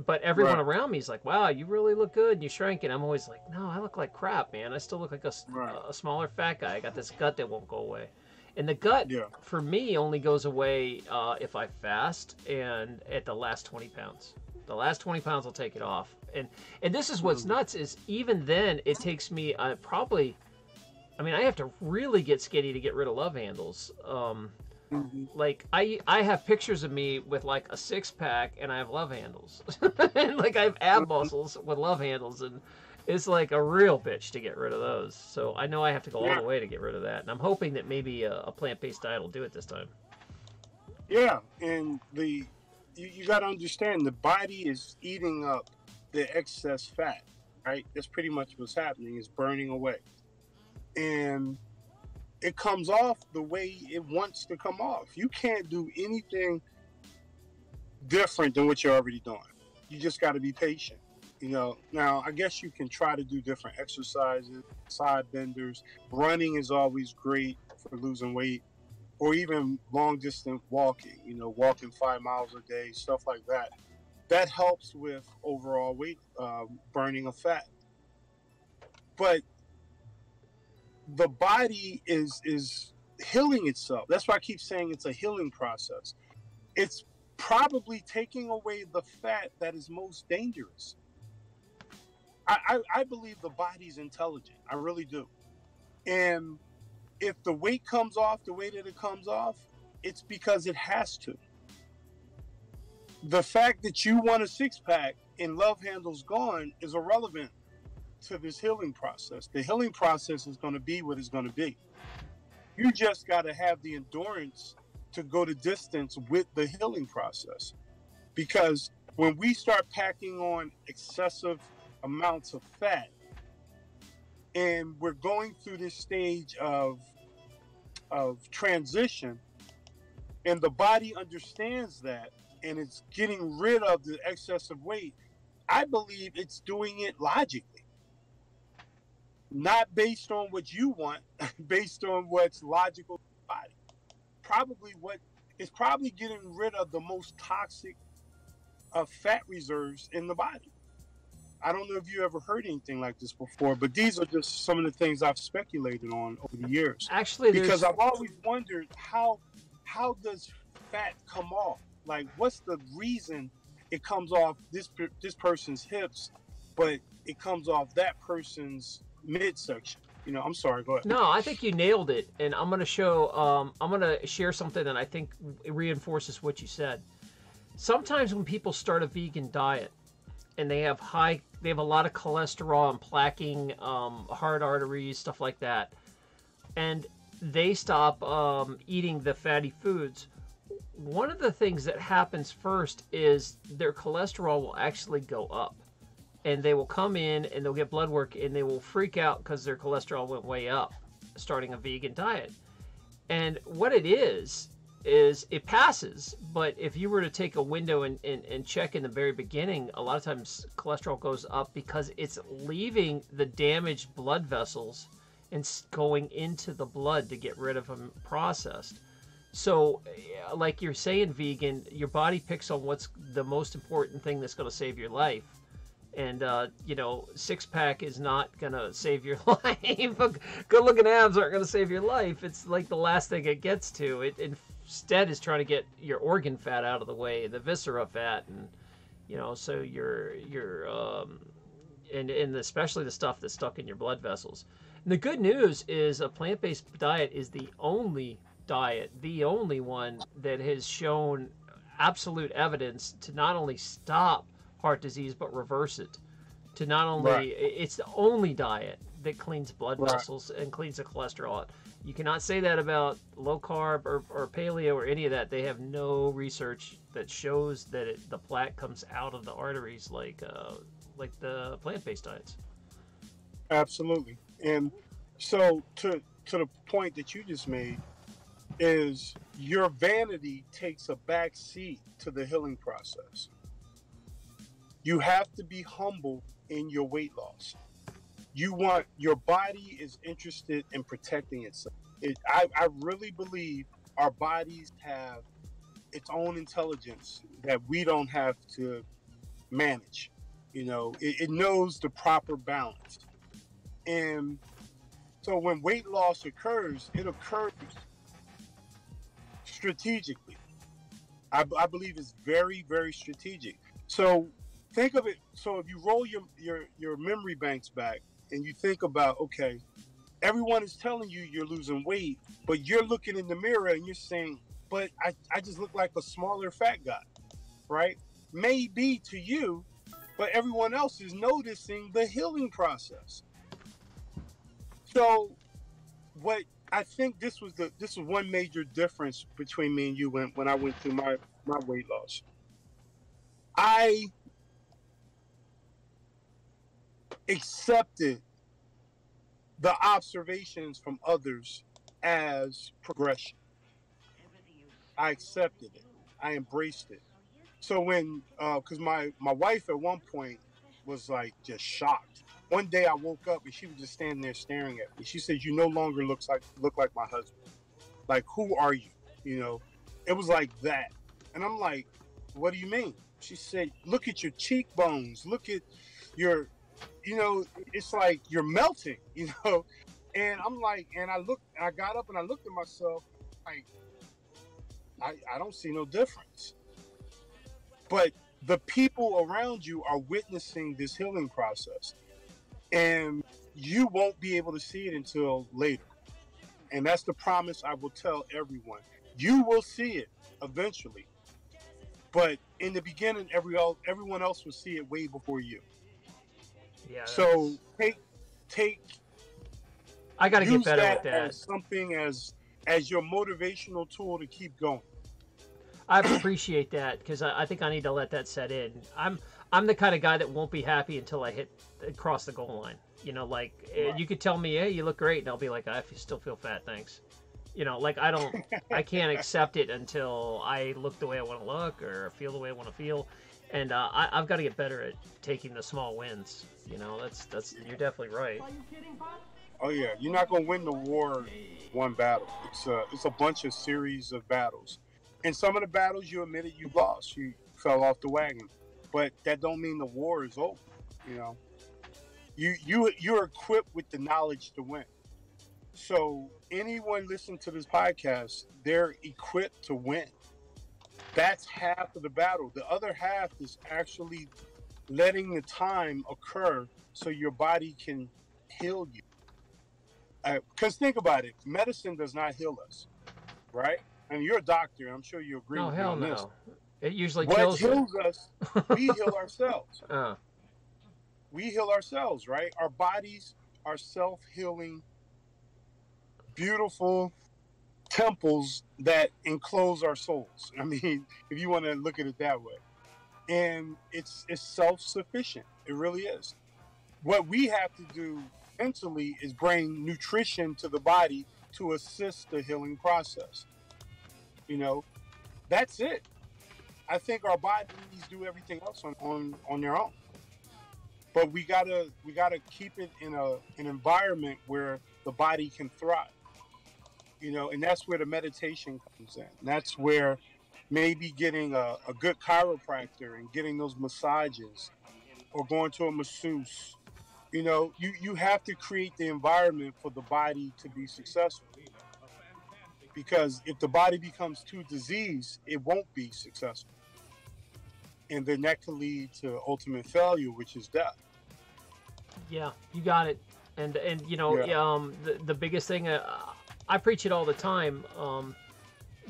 But everyone Right. around me is like, wow, you really look good and you shrank. And I'm always like, no, I look like crap, man. I still look like Right. a smaller fat guy. I got this gut that won't go away. And the gut, Yeah. for me, only goes away if I fast and at the last 20 pounds. The last 20 pounds, I'll take it off. And this is what's nuts is even then, it takes me probably, I mean, I have to really get skinny to get rid of love handles. Like I have pictures of me with like a six pack and I have love handles. And like I have ab muscles with love handles, and it's like a real bitch to get rid of those. So I know I have to go all the way to get rid of that. And I'm hoping that maybe a plant-based diet will do it this time. Yeah, and you got to understand the body is eating up the excess fat, right? That's pretty much what's happening. It's burning away, and it comes off the way it wants to come off. You can't do anything different than what you're already doing. You just got to be patient. You know, now I guess you can try to do different exercises, side benders. Running is always great for losing weight, or even long distance walking, you know, walking 5 miles a day, stuff like that. That helps with overall weight burning of fat. But the body is healing itself. That's why I keep saying it's a healing process. It's probably taking away the fat that is most dangerous. I believe the body's intelligent. I really do. And if the weight comes off the way that it comes off, it's because it has to. The fact that you want a six-pack and love handles gone is irrelevant to this healing process. The healing process is going to be what it's going to be. You just got to have the endurance to go the distance with the healing process. Because when we start packing on excessive amounts of fat, and we're going through this stage of transition, and the body understands that, and it's getting rid of the excessive weight, I believe it's doing it logically. Not based on what you want, based on what's logical to the body. It's probably getting rid of the most toxic fat reserves in the body. I don't know if you ever heard anything like this before, but these are just some of the things I've speculated on over the years. Actually, because I've always wondered how does fat come off? Like, what's the reason it comes off this person's hips, but it comes off that person's midsection? You know, I'm sorry, go ahead. No, I think you nailed it, and I'm gonna share something that I think reinforces what you said. Sometimes when people start a vegan diet and they have a lot of cholesterol and plaquing, heart arteries, stuff like that, and they stop eating the fatty foods, one of the things that happens first is their cholesterol will actually go up. And they will come in and they'll get blood work and they will freak out because their cholesterol went way up starting a vegan diet. And what it is it passes. But if you were to take a window and check in the very beginning, a lot of times cholesterol goes up because it's leaving the damaged blood vessels and going into the blood to get rid of them processed. So like you're saying, vegan, your body picks on what's the most important thing that's going to save your life. And, you know, six-pack is not going to save your life. Good-looking abs aren't going to save your life. It's like the last thing it gets to. It instead is trying to get your organ fat out of the way, the viscera fat, and, you know, so and especially the stuff that's stuck in your blood vessels. And the good news is a plant-based diet is the only one that has shown absolute evidence to not only stop heart disease but reverse it. It's the only diet that cleans blood vessels and cleans the cholesterol out. You cannot say that about low carb or paleo or any of that. They have no research that shows that the plaque comes out of the arteries like the plant-based diets. Absolutely. And so to the point that you just made is your vanity takes a back seat to the healing process. You have to be humble in your weight loss. Your body is interested in protecting itself. I really believe our bodies have its own intelligence that we don't have to manage. It knows the proper balance. And so when weight loss occurs, it occurs strategically. I believe it's very, very strategic. So think of it. So if you roll your memory banks back and you think about, okay, everyone is telling you you're losing weight, but you're looking in the mirror and you're saying, but I just look like a smaller fat guy, right? Maybe to you, but everyone else is noticing the healing process. So what I think this was one major difference between me and you when I went through my weight loss. I accepted the observations from others as progression. I accepted it. I embraced it. So when, because my wife at one point was like just shocked. One day I woke up and she was just standing there staring at me. She said, "You no longer look like my husband. Like, who are you?" It was like that. And I'm like, "What do you mean?" She said, "Look at your cheekbones. Look at your, it's like you're melting, And I'm like, and I got up and I looked at myself, like, I don't see no difference. But the people around you are witnessing this healing process. And you won't be able to see it until later. And that's the promise I will tell everyone. You will see it eventually. But in the beginning, everyone else will see it way before you. Yeah. So take. I got to get better that with that. As something as your motivational tool to keep going. I appreciate that because I think I need to let that set in. I'm the kind of guy that won't be happy until I cross the goal line. Right. You could tell me, "Hey, you look great," and I'll be like, "I still feel fat, thanks." I can't accept it until I look the way I want to look or feel the way I want to feel, and I've got to get better at taking the small wins. That's you're definitely right. Oh yeah, you're not gonna win the war one battle. It's a bunch of series of battles. In some of the battles, you admitted you lost. You fell off the wagon, but that don't mean the war is over. You're equipped with the knowledge to win. So anyone listening to this podcast, they're equipped to win. That's half of the battle. The other half is actually letting the time occur so your body can heal you. Because think about it, medicine does not heal us, right? And you're a doctor, and I'm sure you agree with me on this. It usually what kills heals us, we heal ourselves. Uh. We heal ourselves, right? Our bodies are self-healing, beautiful temples that enclose our souls. I mean, if you want to look at it that way. And it's self-sufficient. It really is. What we have to do mentally is bring nutrition to the body to assist the healing process. That's it. I think our bodies do everything else on their own. But we gotta keep it in an environment where the body can thrive. And that's where the meditation comes in. And that's where maybe getting a good chiropractor and getting those massages or going to a masseuse. You have to create the environment for the body to be successful. Because if the body becomes too diseased, it won't be successful. And then that can lead to ultimate failure, which is death. Yeah, you got it. And the biggest thing, I preach it all the time.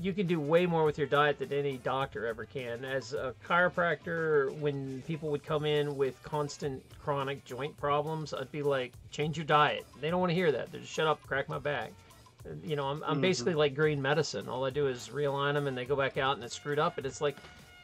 You can do way more with your diet than any doctor ever can. As a chiropractor, when people would come in with constant chronic joint problems, I'd be like, change your diet. They don't want to hear that. They just shut up, crack my back. You know, I'm basically like green medicine. All I do is realign them and they go back out and it's screwed up. And it's like,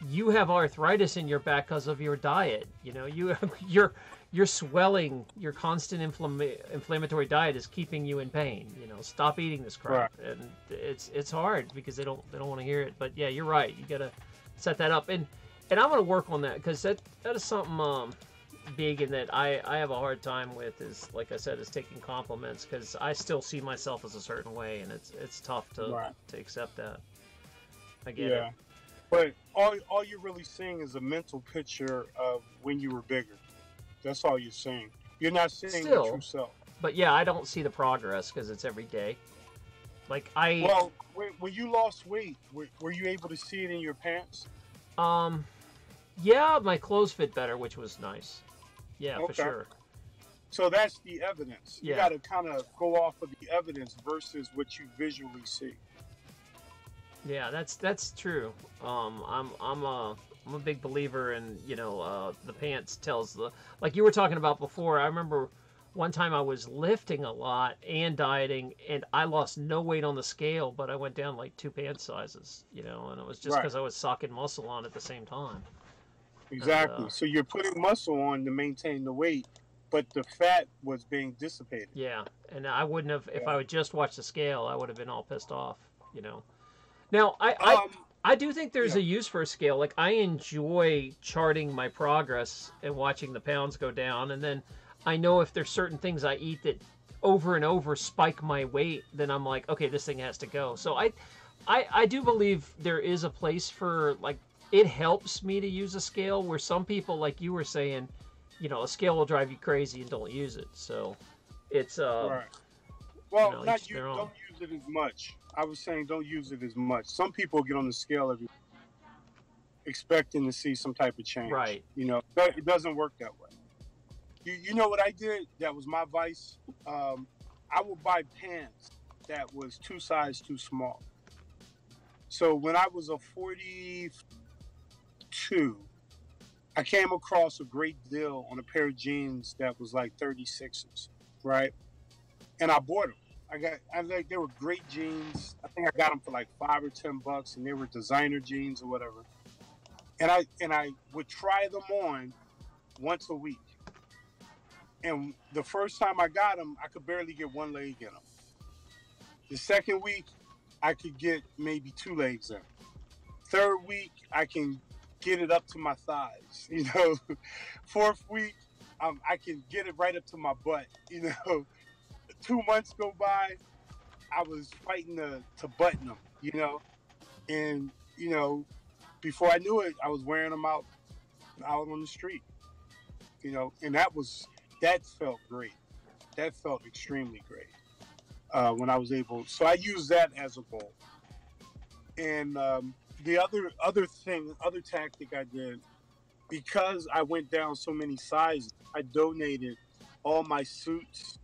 you have arthritis in your back because of your diet. You know, you're swelling, your constant inflammatory diet is keeping you in pain. You know, stop eating this crap. Right. And it's hard because they don't want to hear it. But yeah, you're right. You gotta set that up, and I'm gonna work on that, because that is something big, and that I have a hard time with, is, like I said, is taking compliments, because I still see myself as a certain way, and it's tough to accept that. I get it. But all you're really seeing is a mental picture of when you were bigger. That's all you're seeing. You're not seeing your true self. But yeah, I don't see the progress because it's every day. Like Well, when you lost weight, were you able to see it in your pants? Yeah, my clothes fit better, which was nice. Yeah, for sure. So that's the evidence. You got to kind of go off of the evidence versus what you visually see. Yeah, that's true. I'm a big believer in, you know, the pants tells like you were talking about before. I remember one time I was lifting a lot and dieting, and I lost no weight on the scale, but I went down like 2 pant sizes, you know, and it was just because I was socking muscle on at the same time. Exactly. And, so you're putting muscle on to maintain the weight, but the fat was being dissipated. Yeah, and I wouldn't have, if I would just watch the scale, I would have been all pissed off, you know. Now, I do think there's a use for a scale. Like, I enjoy charting my progress and watching the pounds go down, and then I know if there's certain things I eat that over and over spike my weight, then I'm like, okay, this thing has to go. So I do believe there is a place for, like, it helps me to use a scale, where some people, like you were saying, you know, a scale will drive you crazy and don't use it. So it's well, you know, don't use it as much. I was saying don't use it as much. Some people get on the scale every expecting to see some type of change. Right. You know, but it doesn't work that way. You know what I did? That was my vice. I would buy pants that was 2 sizes too small. So when I was a 42, I came across a great deal on a pair of jeans that was like 36s, right? And I bought them. They were great jeans. I think I got them for like $5 or $10, and they were designer jeans or whatever. And I would try them on once a week. And the first time I got them, I could barely get 1 leg in them. The second week, I could get maybe 2 legs in. Third week, I can get it up to my thighs. You know, fourth week, I can get it right up to my butt. You know, 2 months go by, I was fighting to button them. You know, and you know, before I knew it, I was wearing them out on the street. You know, and that felt great. That felt extremely great when I was able. So I used that as a goal. And the other tactic I did, because I went down so many sizes, I donated all my suits,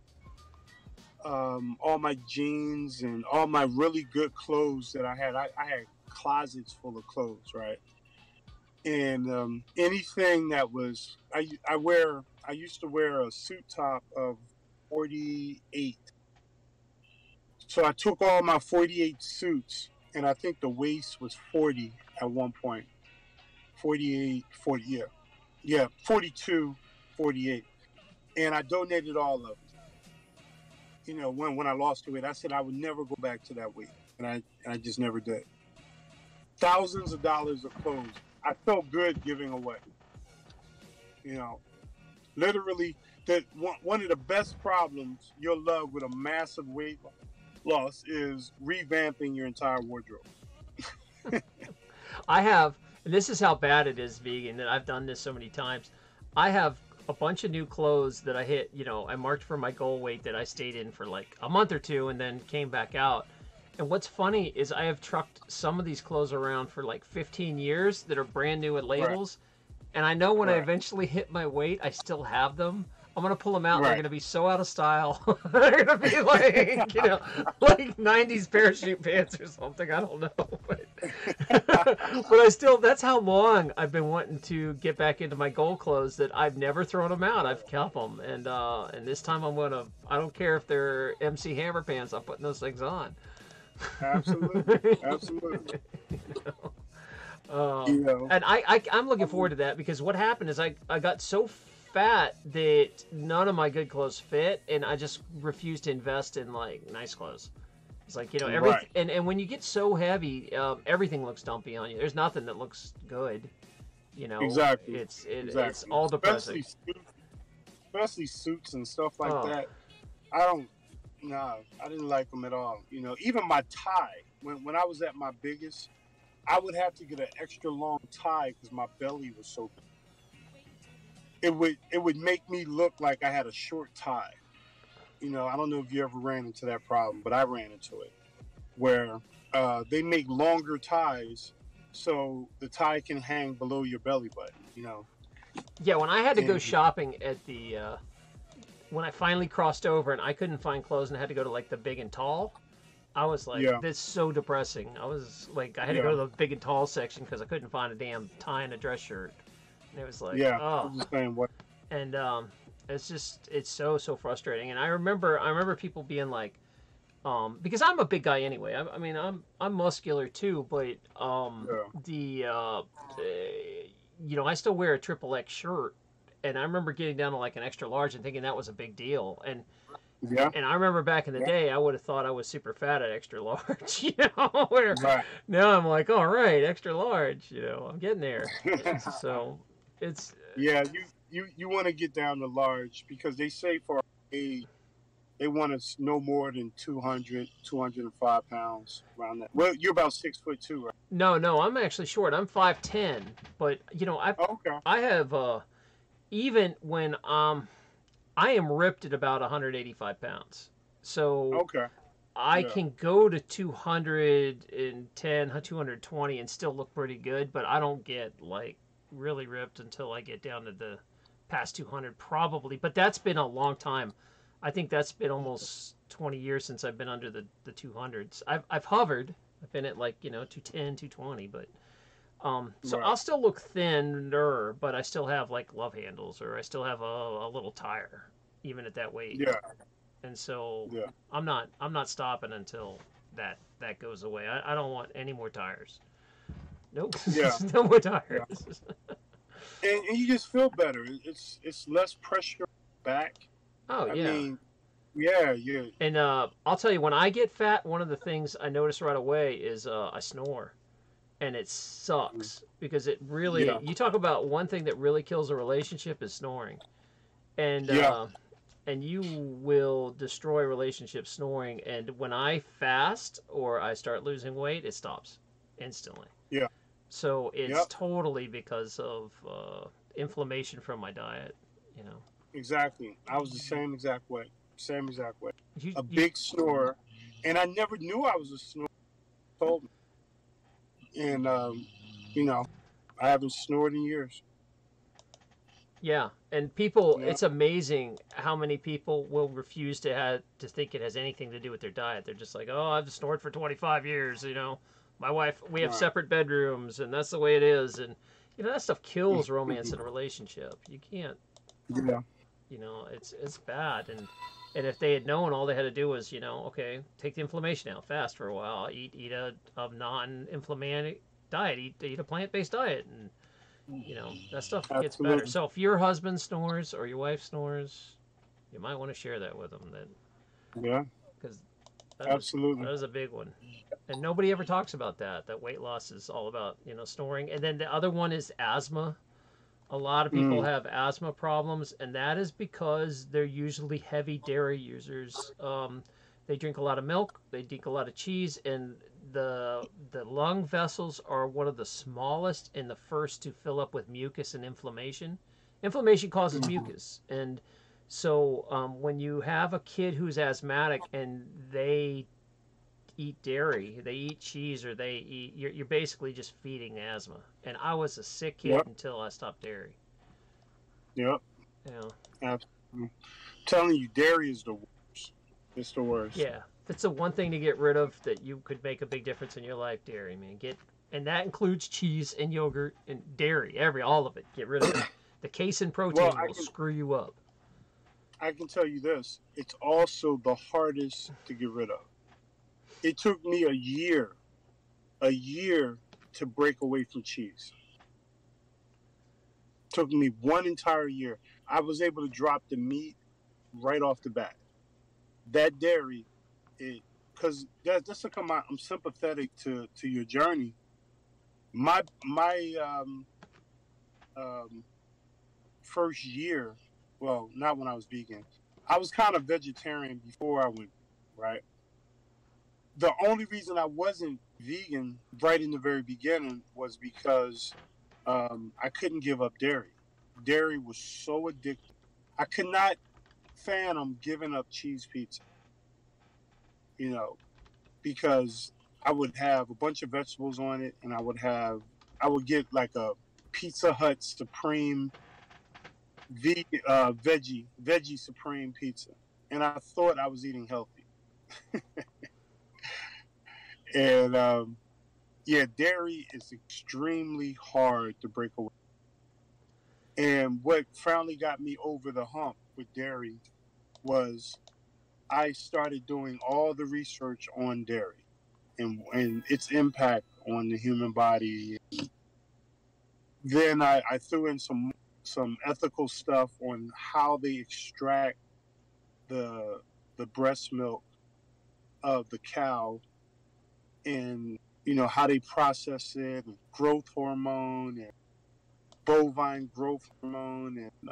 all my jeans, and all my really good clothes that I had. I had closets full of clothes, right? And anything that was, I used to wear a suit top of 48. So I took all my 48 suits, and I think the waist was 40 at one point. 48, 40, yeah, 42, 48. And I donated all of them. You know, when I lost the weight, I said I would never go back to that weight. And I just never did. Thousands of dollars of clothes. I felt good giving away. You know, literally, one of the best problems you'll love with a massive weight loss is revamping your entire wardrobe. I have, and this is how bad it is, vegan, that I've done this so many times. I have a bunch of new clothes that I hit, you know, I marked for my goal weight that I stayed in for like a month or two and then came back out. And what's funny is I have trucked some of these clothes around for like 15 years that are brand new with labels. Right. And I know when I eventually hit my weight, I still have them. I'm going to pull them out and they're going to be so out of style. They're going to be like, you know, like 90s parachute pants or something. I don't know. But But I still, that's how long I've been wanting to get back into my gold clothes that I've never thrown them out. I've kept them. And this time I don't care if they're MC Hammer pants, I'm putting those things on. Absolutely, absolutely. Um, You know, and I'm looking forward to that because what happened is I got so fat that none of my good clothes fit, and I just refused to invest in like nice clothes. It's like, right. and when you get so heavy, everything looks dumpy on you. There's nothing that looks good. Exactly. It's Exactly. all depressing. Especially suits and stuff like Oh, that. I don't. Nah, I didn't like them at all. Even my tie. When I was at my biggest, I would have to get an extra long tie because my belly was so big. It would make me look like I had a short tie. I don't know if you ever ran into that problem, but I ran into it where they make longer ties so the tie can hang below your belly button. yeah. When I had to go And shopping at when I finally crossed over and I couldn't find clothes and I had to go to like the big and tall, I was like, yeah, this is so depressing. I was like, I had to go yeah, to the big and tall section because I couldn't find a damn tie and a dress shirt. And it was like, yeah, I oh, was the same way. and it's so frustrating. And I remember people being like, because I'm a big guy anyway. I mean, I'm muscular too, but Yeah, I still wear a triple X shirt, and I remember getting down to like an extra large and thinking that was a big deal. And yeah, and I remember back in the day, I would have thought I was super fat at extra large, where right. now I'm like, all right, extra large, I'm getting there. So it's, Yeah, you want to get down to large because they say for our age they want us no more than 200, 205 pounds around that. Well, you're about 6'2", right? no, I'm actually short. I'm 5'10", but Oh, okay, I have even when I am ripped at about 185 pounds. So okay, I yeah, can go to 210, 220 and still look pretty good, but I don't get like really ripped until I get down to the past 200 probably. But that's been a long time. I think that's been almost 20 years since I've been under the 200s. I've hovered. I've been at like, 210, 220, but so right. I'll still look thinner, but I still have like love handles or I still have a little tire even at that weight. Yeah, And so yeah, I'm not stopping until that goes away. I don't want any more tires. Nope. yeah, No more yeah. tires. And you just feel better. It's less pressure back. Oh I yeah. mean, yeah, yeah. And I'll tell you, when I get fat, one of the things I notice right away is I snore, and it sucks because it really. Yeah, You talk about one thing that really kills a relationship is snoring, and yeah, you will destroy relationships snoring. And when I fast or I start losing weight, it stops instantly. yeah, So it's yeah. totally because of inflammation from my diet. You know, Exactly. I was the same exact way. Same exact way. A you big snorer, and I never knew I was a snorer. Told me, and you know, I haven't snored in years. yeah. And people, Yeah, it's amazing how many people will refuse to think it has anything to do with their diet. They're just like, oh, I've snored for 25 years. My wife, we have right. separate bedrooms, and that's the way it is. And that stuff kills romance in a relationship. You can't. Yeah, It's bad. And if they had known, all they had to do was, okay, take the inflammation out, fast for a while, eat a non-inflammatory diet, eat a plant-based diet, and that stuff gets better. absolutely. So if your husband snores or your wife snores, you might want to share that with them, Yeah, because absolutely. that is a big one. And nobody ever talks about that weight loss is all about snoring. And then the other one is asthma. A lot of people Mm, have asthma problems, and that is because they're usually heavy dairy users. They drink a lot of milk, they drink a lot of cheese, and the lung vessels are one of the smallest and the first to fill up with mucus and inflammation. Inflammation causes mhm. mucus, and so when you have a kid who's asthmatic and they eat dairy, they eat cheese, or you're basically just feeding asthma. And I was a sick kid Yep, until I stopped dairy. yep, You know, absolutely. Telling you, dairy is the worst. It's the worst. yeah. If it's the one thing to get rid of that you could make a big difference in your life, dairy, man. And that includes cheese and yogurt and dairy, all of it. Get rid of it. The casein protein Well, will screw you up. I can tell you this: it's also the hardest to get rid of. It took me a year to break away from cheese. It took me one entire year. I was able to drop the meat right off the bat. That dairy, because just to come out, I'm sympathetic to your journey. My first year, well, not when I was vegan. I was kind of vegetarian before I went, right? The only reason I wasn't vegan right in the very beginning was because I couldn't give up dairy. Dairy was so addictive. I could not fathom giving up cheese pizza, you know, because I would have a bunch of vegetables on it, and I would get like a Pizza Hut Supreme veggie Supreme pizza, and I thought I was eating healthy. And yeah, dairy is extremely hard to break away. And what finally got me over the hump with dairy was I started doing all the research on dairy and its impact on the human body. Then I threw in some ethical stuff on how they extract the breast milk of the cow, and how they process it, and growth hormone and bovine growth hormone, and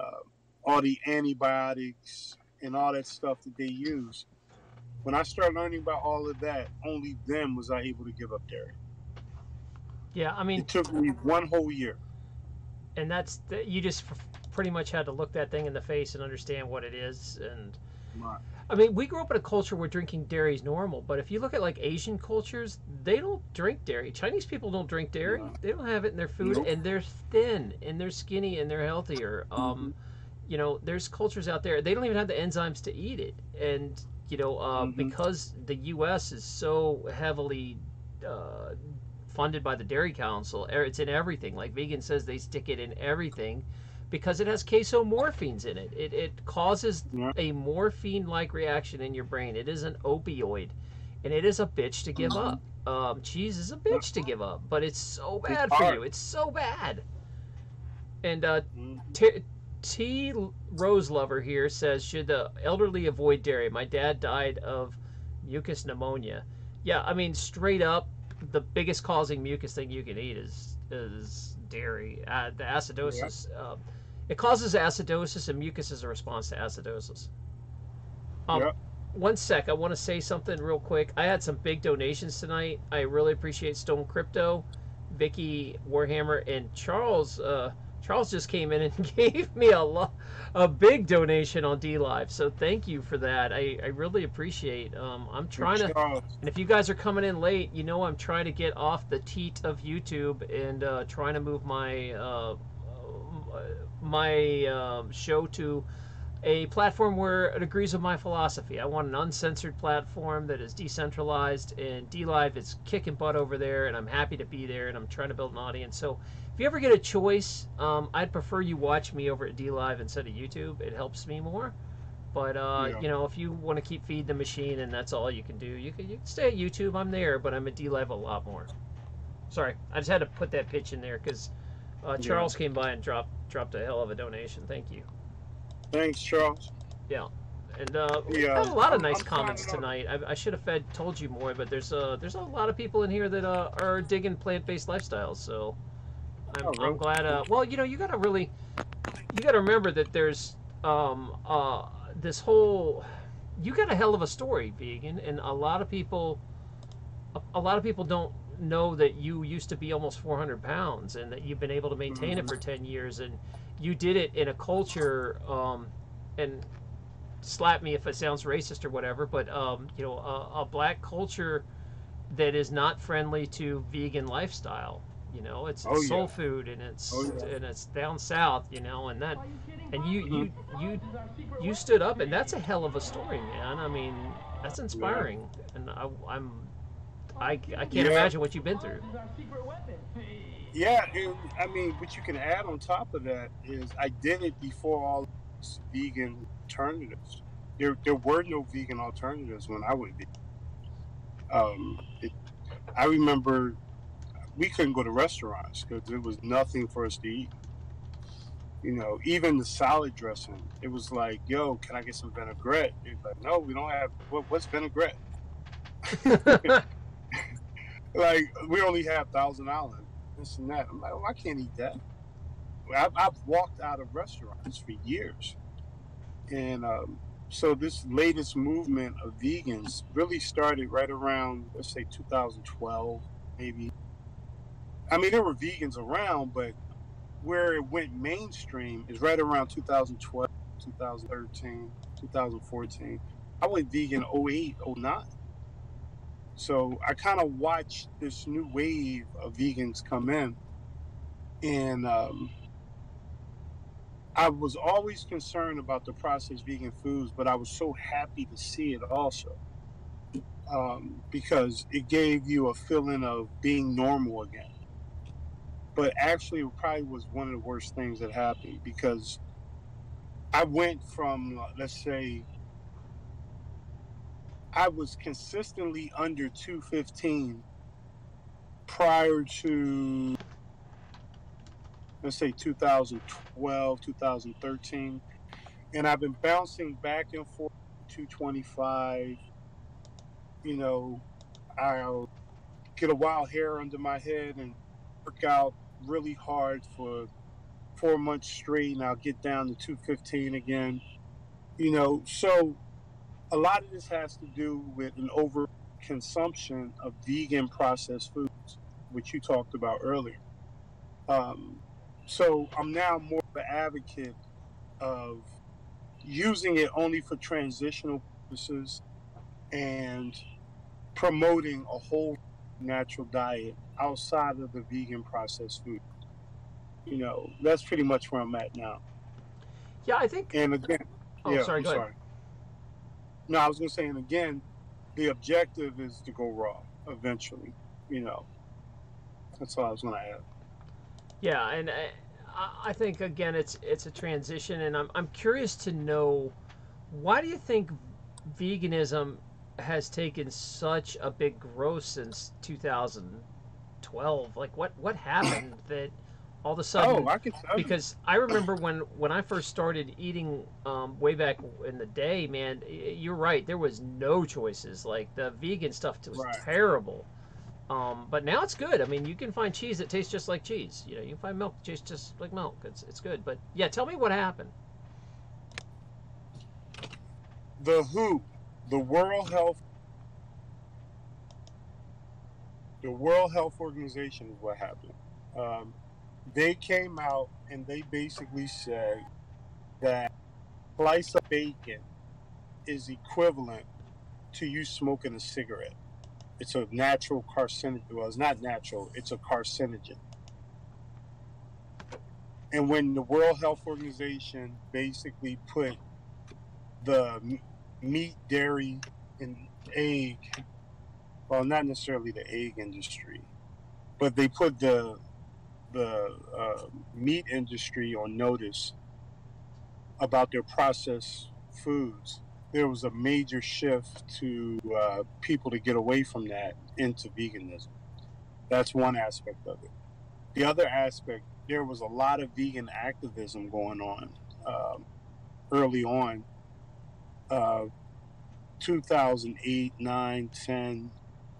all the antibiotics and all that stuff that they use. When I started learning about all of that, only then was I able to give up dairy. Yeah, I mean, it took me one whole year. And you just pretty much had to look that thing in the face and understand what it is. And Right. I mean, we grew up in a culture where drinking dairy is normal, but if you look at like Asian cultures, they don't drink dairy. Chinese people don't drink dairy. No. They don't have it in their food, Nope. and they're thin and they're skinny and they're healthier. There's cultures out there, they don't even have the enzymes to eat it. And because the U.S. is so heavily funded by the Dairy Council, it's in everything. Like vegan says, they stick it in everything because it has casomorphines in it. It causes a morphine-like reaction in your brain. It is an opioid, and it is a bitch to give up. Cheese is a bitch to give up, but it's so bad for you. It's so bad. And T. Rose Lover here says, should the elderly avoid dairy? My dad died of mucus pneumonia. Yeah, I mean, straight up, the biggest causing mucus thing you can eat is dairy. The acidosis. It causes acidosis, and mucus is a response to acidosis. One sec, I want to say something real quick. I had some big donations tonight. I really appreciate Stone Crypto, Vicky Warhammer, and Charles. Charles just came in and gave me a big donation on DLive, so thank you for that. I really appreciate. I'm trying to, and if you guys are coming in late, I'm trying to get off the teat of YouTube and trying to move my show to a platform where it agrees with my philosophy. I want an uncensored platform that is decentralized, and DLive is kicking butt over there, and I'm happy to be there, and I'm trying to build an audience. So if you ever get a choice, I'd prefer you watch me over at DLive instead of YouTube. It helps me more. But if you want to keep feeding the machine and that's all you can do, you can stay at YouTube. I'm there, but I'm at DLive a lot more. Sorry, I just had to put that pitch in there because Charles came by and dropped a hell of a donation. Thank you. Thanks, Charles. Yeah, and we had a lot of nice comments tonight. I should have told you more, but there's a lot of people in here that are digging plant-based lifestyles. So I'm glad. You gotta remember that there's this whole. You got a hell of a story, vegan, and a lot of people don't know that you used to be almost 400 pounds and that you've been able to maintain it for 10 years, and you did it in a culture, and slap me if it sounds racist or whatever, but a black culture that is not friendly to vegan lifestyle. It's soul food, and it's down south, and you stood up, and that's a hell of a story, man. I mean, that's inspiring, and I can't Yeah, imagine what you've been through. yeah, and I mean, what you can add on top of that is I did it before all these vegan alternatives. There were no vegan alternatives when I went vegan. It, I remember we couldn't go to restaurants because there was nothing for us to eat. You know, even the salad dressing, it was like, "Yo, can I get some vinaigrette?" It's like, "No, we don't have. What's vinaigrette?" Like, we only have Thousand Island, this and that. I'm like, "Oh, I can't eat that." I've walked out of restaurants for years, and so this latest movement of vegans really started right around, let's say, 2012, maybe. I mean, there were vegans around, but where it went mainstream is right around 2012, 2013, 2014. I went vegan 08, 09. So I kind of watched this new wave of vegans come in. And I was always concerned about the processed vegan foods, but I was so happy to see it also, because it gave you a feeling of being normal again. But actually, it probably was one of the worst things that happened because I went from, let's say, I was consistently under 215 prior to, let's say, 2012, 2013. And I've been bouncing back and forth, 225. You know, I'll get a wild hair under my head and work out really hard for 4 months straight, and I'll get down to 215 again. You know, so a lot of this has to do with an overconsumption of vegan processed foods, which you talked about earlier. Um, so I'm now more of an advocate of using it only for transitional purposes and promoting a whole natural diet outside of the vegan processed food. You know, that's pretty much where I'm at now. Yeah, I think. And again, Oh, yeah, sorry. I'm Go ahead. sorry. No, I was going to say, and again, the objective is to go raw eventually. You know, that's all I was going to add. Yeah, and I think again it's a transition, and I'm curious to know why do you think veganism has taken such a big growth since 2012? Like what happened that all of a Oh, sudden? I can tell you. Because I remember when I first started eating way back in the day, man, you're right. There was no choices. Like the vegan stuff was Right. terrible. But now it's good. I mean, you can find cheese that tastes just like cheese. You know, you can find milk that tastes just like milk. It's good. But yeah, tell me what happened. The WHO, the World Health, the World Health Organization is what happened. Um, they came out and they basically said that a slice of bacon is equivalent to you smoking a cigarette. It's a natural carcinogen. Well, it's not natural. It's a carcinogen. And when the World Health Organization basically put the meat, dairy, and egg, well, not necessarily the egg industry, but they put the meat industry on notice about their processed foods, there was a major shift to people to get away from that into veganism. That's one aspect of it. The other aspect, there was a lot of vegan activism going on early on, uh, 2008, 9, 10,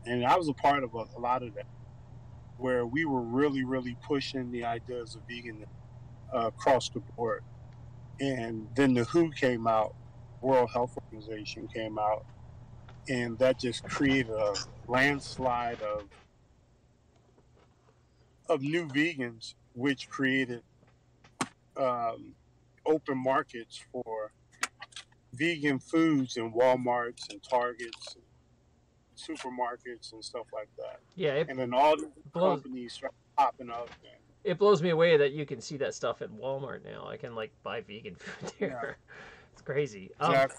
and I was a part of a lot of that, where we were really, really pushing the ideas of veganism across the board. And then the WHO came out, World Health Organization came out, and that just created a landslide of new vegans, which created um, open markets for vegan foods in Walmarts and Targets, and supermarkets, and stuff like that. Yeah, And then all the blows companies started popping up. And, it blows me away that you can see that stuff at Walmart now. I can like buy vegan food yeah, there. It's crazy. exactly.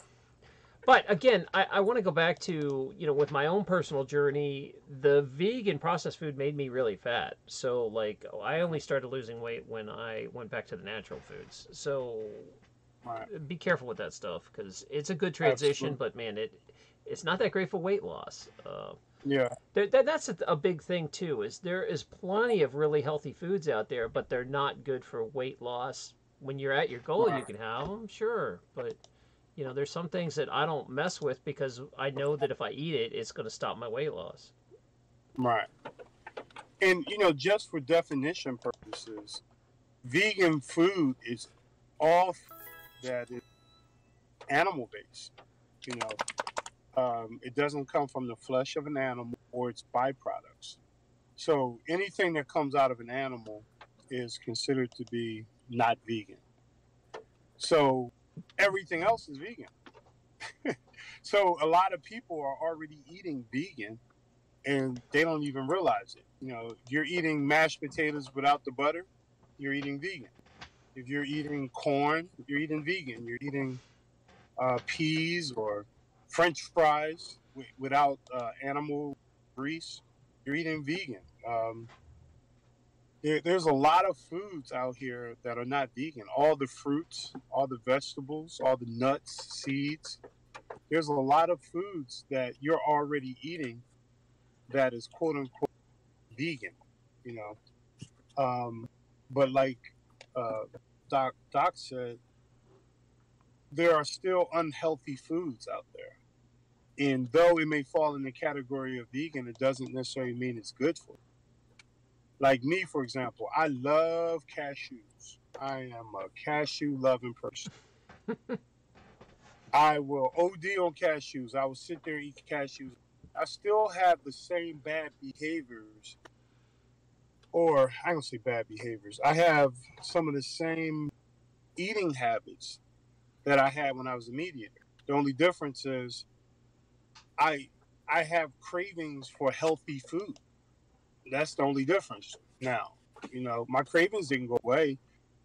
But again, I want to go back to, with my own personal journey, the vegan processed food made me really fat. So, like, I only started losing weight when I went back to the natural foods. So, Right. be careful with that stuff because it's a good transition, Absolutely. but man, it's not that great for weight loss. Yeah. That's a big thing too. Is there is plenty of really healthy foods out there, but they're not good for weight loss. When you're at your goal, you Right. can have them, sure, but there's some things that I don't mess with because I know that if I eat it, it's going to stop my weight loss. Right. And just for definition purposes, vegan food is all food that is animal based. You know, it doesn't come from the flesh of an animal or its byproducts. So anything that comes out of an animal is considered to be not vegan. So everything else is vegan. So a lot of people are already eating vegan and they don't even realize it. You're eating mashed potatoes without the butter, you're eating vegan. If you're eating corn, you're eating vegan. You're eating peas or French fries without animal grease, you're eating vegan. There's a lot of foods out here that are not vegan. All the fruits, all the vegetables, all the nuts, seeds. There's a lot of foods that you're already eating that is quote unquote vegan, you know. But like uh, Doc said, there are still unhealthy foods out there. And though it may fall in the category of vegan, it doesn't necessarily mean it's good for you. Like me, for example, I love cashews. I am a cashew loving person. I will OD on cashews. I will sit there and eat cashews. I still have the same bad behaviors, or I don't say bad behaviors. I have some of the same eating habits that I had when I was a meat eater. The only difference is I I have cravings for healthy food. That's the only difference now. My cravings didn't go away.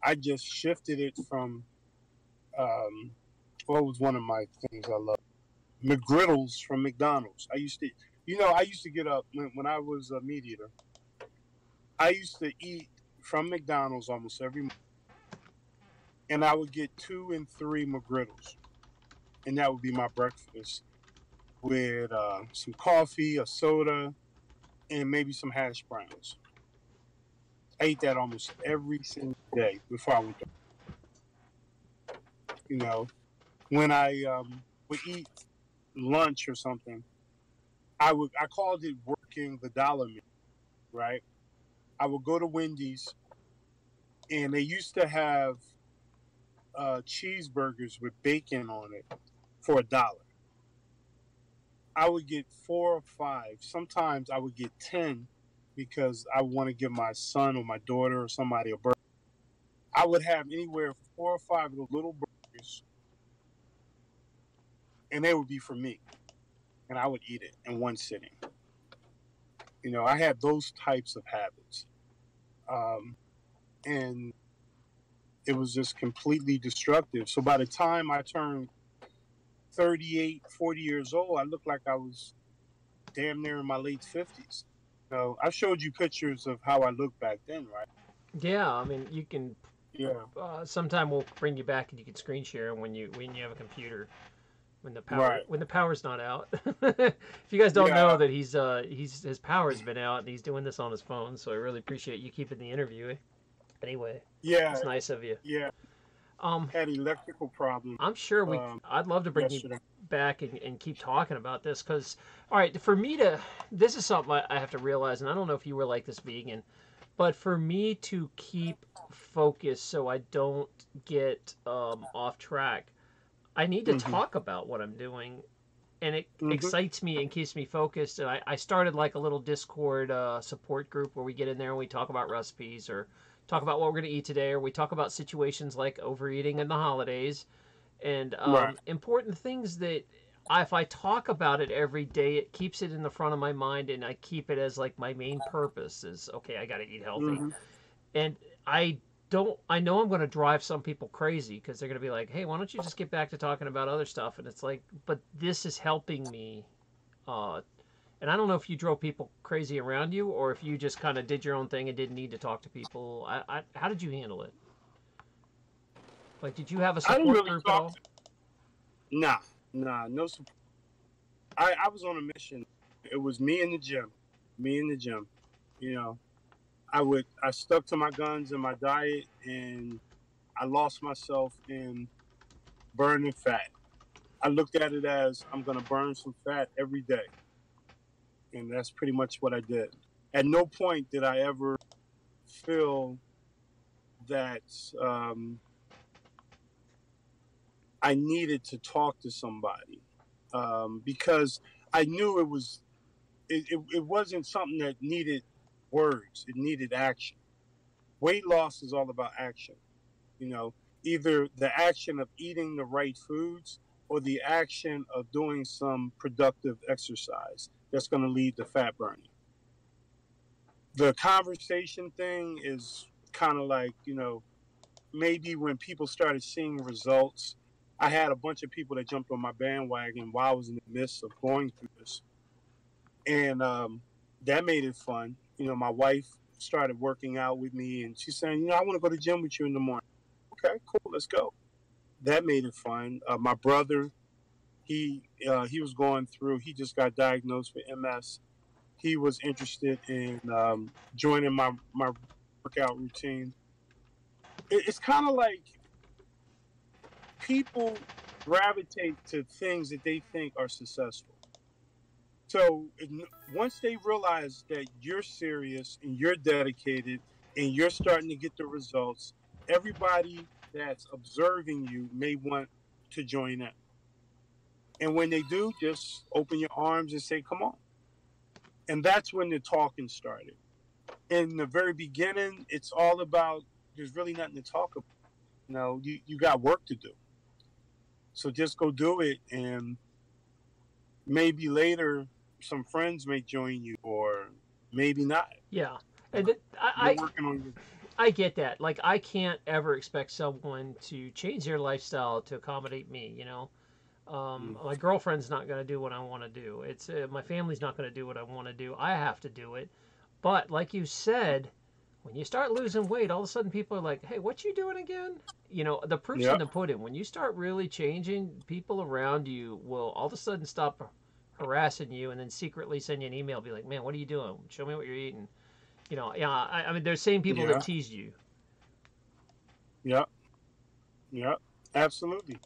I just shifted it from um, what was one of my things I love? McGriddles from McDonald's. I used to get up when I was a meat eater. I used to eat from McDonald's almost every morning, and I would get 2 and 3 McGriddles, and that would be my breakfast with some coffee, a soda, and maybe some hash browns. I ate that almost every single day before I went to, you know, when I would eat lunch or something, I called it working the dollar meal, right? I would go to Wendy's and they used to have cheeseburgers with bacon on it for $1. I would get 4 or 5. Sometimes I would get 10 because I want to give my son or my daughter or somebody a burger. I would have anywhere 4 or 5 of those little burgers, and they would be for me, and I would eat it in one sitting. I had those types of habits, and it was just completely destructive. So by the time I turned 38, 40 years old, I looked like I was damn near in my late 50s. I showed you pictures of how I looked back then, right? Yeah, I mean, you can. Yeah. Sometime we'll bring you back and you can screen share when you have a computer Right. when the power's not out. If you guys don't know Yeah. that his power's been out and he's doing this on his phone, so I really appreciate you keeping the interview. Anyway, Yeah. it's nice of you. Yeah. Um, Had electrical problems I'm sure I'd love to bring you yesterday. back and keep talking about this because, all right, for me to, this is something I have to realize, and I don't know if you were like this vegan, but for me to keep focus so I don't get off track, I need to Hmm. talk about what I'm doing, and it Hmm. excites me and keeps me focused. And I started like a little Discord support group where we get in there and we talk about recipes or talk about what we're going to eat today, or we talk about situations like overeating in the holidays and Right. important things that if I talk about it every day, it keeps it in the front of my mind, and I keep it as like my main purpose is okay. I got to eat healthy, Hmm. and I don't. I know I'm going to drive some people crazy because they're going to be like, "Hey, why don't you just get back to talking about other stuff?" And it's like, but this is helping me. Uh, and I don't know if you drove people crazy around you or if you just kind of did your own thing and didn't need to talk to people. How did you handle it? Like, did you have a I didn't support really group at talk. all? Nah, no support. I was on a mission. It was me in the gym, me in the gym. You know, I stuck to my guns and my diet, and I lost myself in burning fat. I looked at it as I'm gonna burn some fat every day, and that's pretty much what I did. At no point did I ever feel that I needed to talk to somebody because I knew it wasn't something that needed words. It needed action. Weight loss is all about action. You know, either the action of eating the right foods or the action of doing some productive exercise that's going to lead to fat burning. The conversation thing is kind of like, maybe when people started seeing results, I had a bunch of people that jumped on my bandwagon while I was in the midst of going through this. And that made it fun. My wife started working out with me, and she's saying, I want to go to the gym with you in the morning. Okay, cool, let's go. That made it fun. My brother, he was going through. He just got diagnosed with MS. He was interested in joining my workout routine. It's kind of like people gravitate to things that they think are successful. So once they realize that you're serious and you're dedicated and you're starting to get the results, everybody that's observing you may want to join in. And when they do, just open your arms and say, come on. And that's when the talking started. In the very beginning, it's all about there's really nothing to talk about. You got work to do. So just go do it. And maybe later some friends may join you or maybe not. Yeah, and You're working on your. I get that. Like, I can't ever expect someone to change their lifestyle to accommodate me. My girlfriend's not going to do what I want to do. It's my family's not going to do what I want to do. I have to do it. But like you said, when you start losing weight, all of a sudden people are like, "Hey, what you doing again?" The proof's in Yeah, the pudding. When you start really changing, people around you will all of a sudden stop harassing you and then secretly send you an email, be like, "Man, what are you doing? Show me what you're eating." Yeah. I mean, there's same people that yeah, teased you. yeah, yeah, absolutely.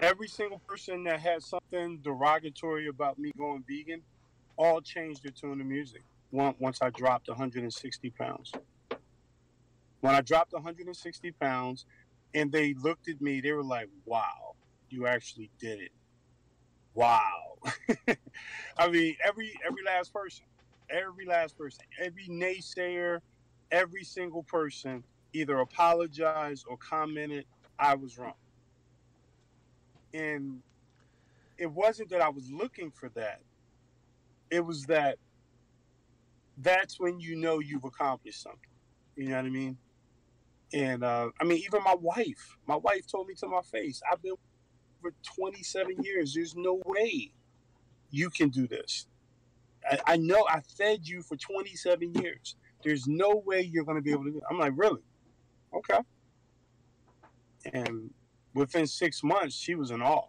Every single person that had something derogatory about me going vegan all changed their tune of music once I dropped 160 pounds. When I dropped 160 pounds and they looked at me, they were like, wow, you actually did it. Wow. I mean, every last person, every naysayer, every single person either apologized or commented I was wrong. And it wasn't that I was looking for that. It was that's when you've accomplished something. You know what I mean? And I mean, even my wife told me to my face, I've been for 27 years. There's no way you can do this. I know I fed you for 27 years. There's no way you're going to be able to do it. I'm like, really? Okay. And within 6 months, she was in awe.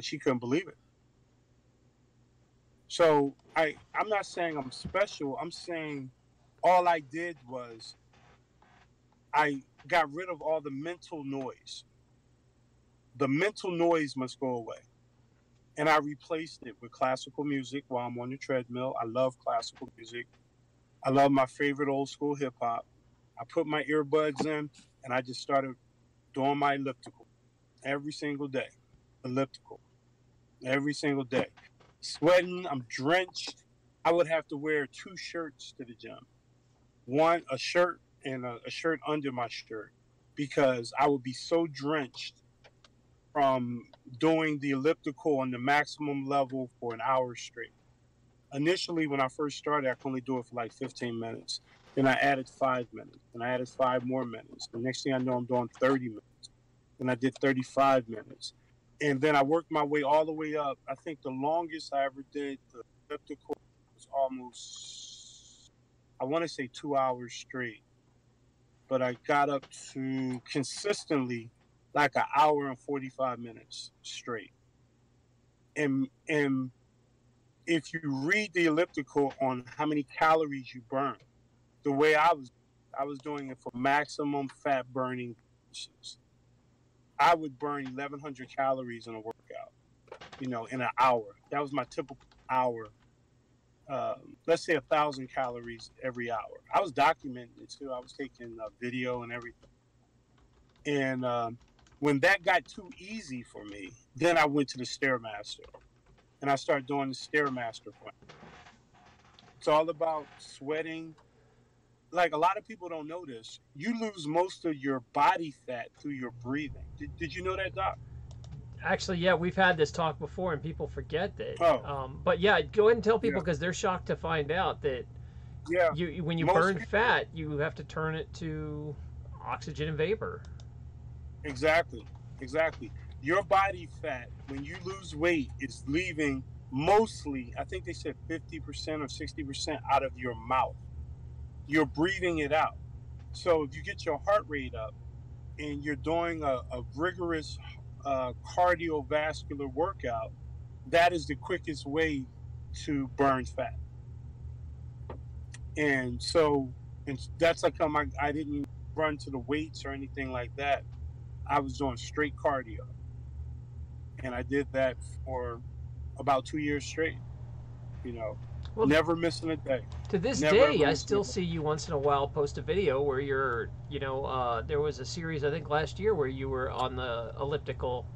She couldn't believe it. So I'm not saying I'm special. I'm saying all I did was I got rid of all the mental noise. The mental noise must go away. And I replaced it with classical music while I'm on the treadmill. I love classical music. I love my favorite old school hip hop. I put my earbuds in and I just started doing my elliptical every single day. Elliptical every single day. Sweating, I'm drenched. I would have to wear 2 shirts to the gym. One, a shirt and a shirt under my shirt because I would be so drenched from doing the elliptical on the maximum level for an hour straight. Initially, when I first started, I could only do it for like 15 minutes. Then I added 5 minutes, and I added 5 more minutes. The next thing I know, I'm doing 30 minutes. Then I did 35 minutes. And then I worked my way all the way up. I think the longest I ever did the elliptical was almost, I want to say 2 hours straight. But I got up to consistently like an hour and 45 minutes straight. And if you read the elliptical on how many calories you burn, the way I was doing it for maximum fat burning purposes. I would burn 1,100 calories in a workout, in an hour. That was my typical hour. Let's say 1,000 calories every hour. I was documenting it too. I was taking a video and everything. And when that got too easy for me, then I went to the Stairmaster, and I started doing the Stairmaster plan. It's all about sweating. Like, a lot of people don't know this. You lose most of your body fat through your breathing. Did you know that, Doc? Actually, yeah, we've had this talk before, and people forget that. Oh. But yeah, go ahead and tell people, because they're shocked to find out that when you burn fat, you have to turn it to oxygen and vapor. Exactly. Your body fat, when you lose weight, is leaving mostly, I think they said 50% or 60% out of your mouth. You're breathing it out. So if you get your heart rate up and you're doing a rigorous cardiovascular workout, that is the quickest way to burn fat. And so, that's like how I didn't run to the weights or anything like that. I was doing straight cardio. And I did that for about 2 years straight, well, never missing a day. To this day, I still see you once in a while post a video where you're, there was a series, I think last year, where you were on the elliptical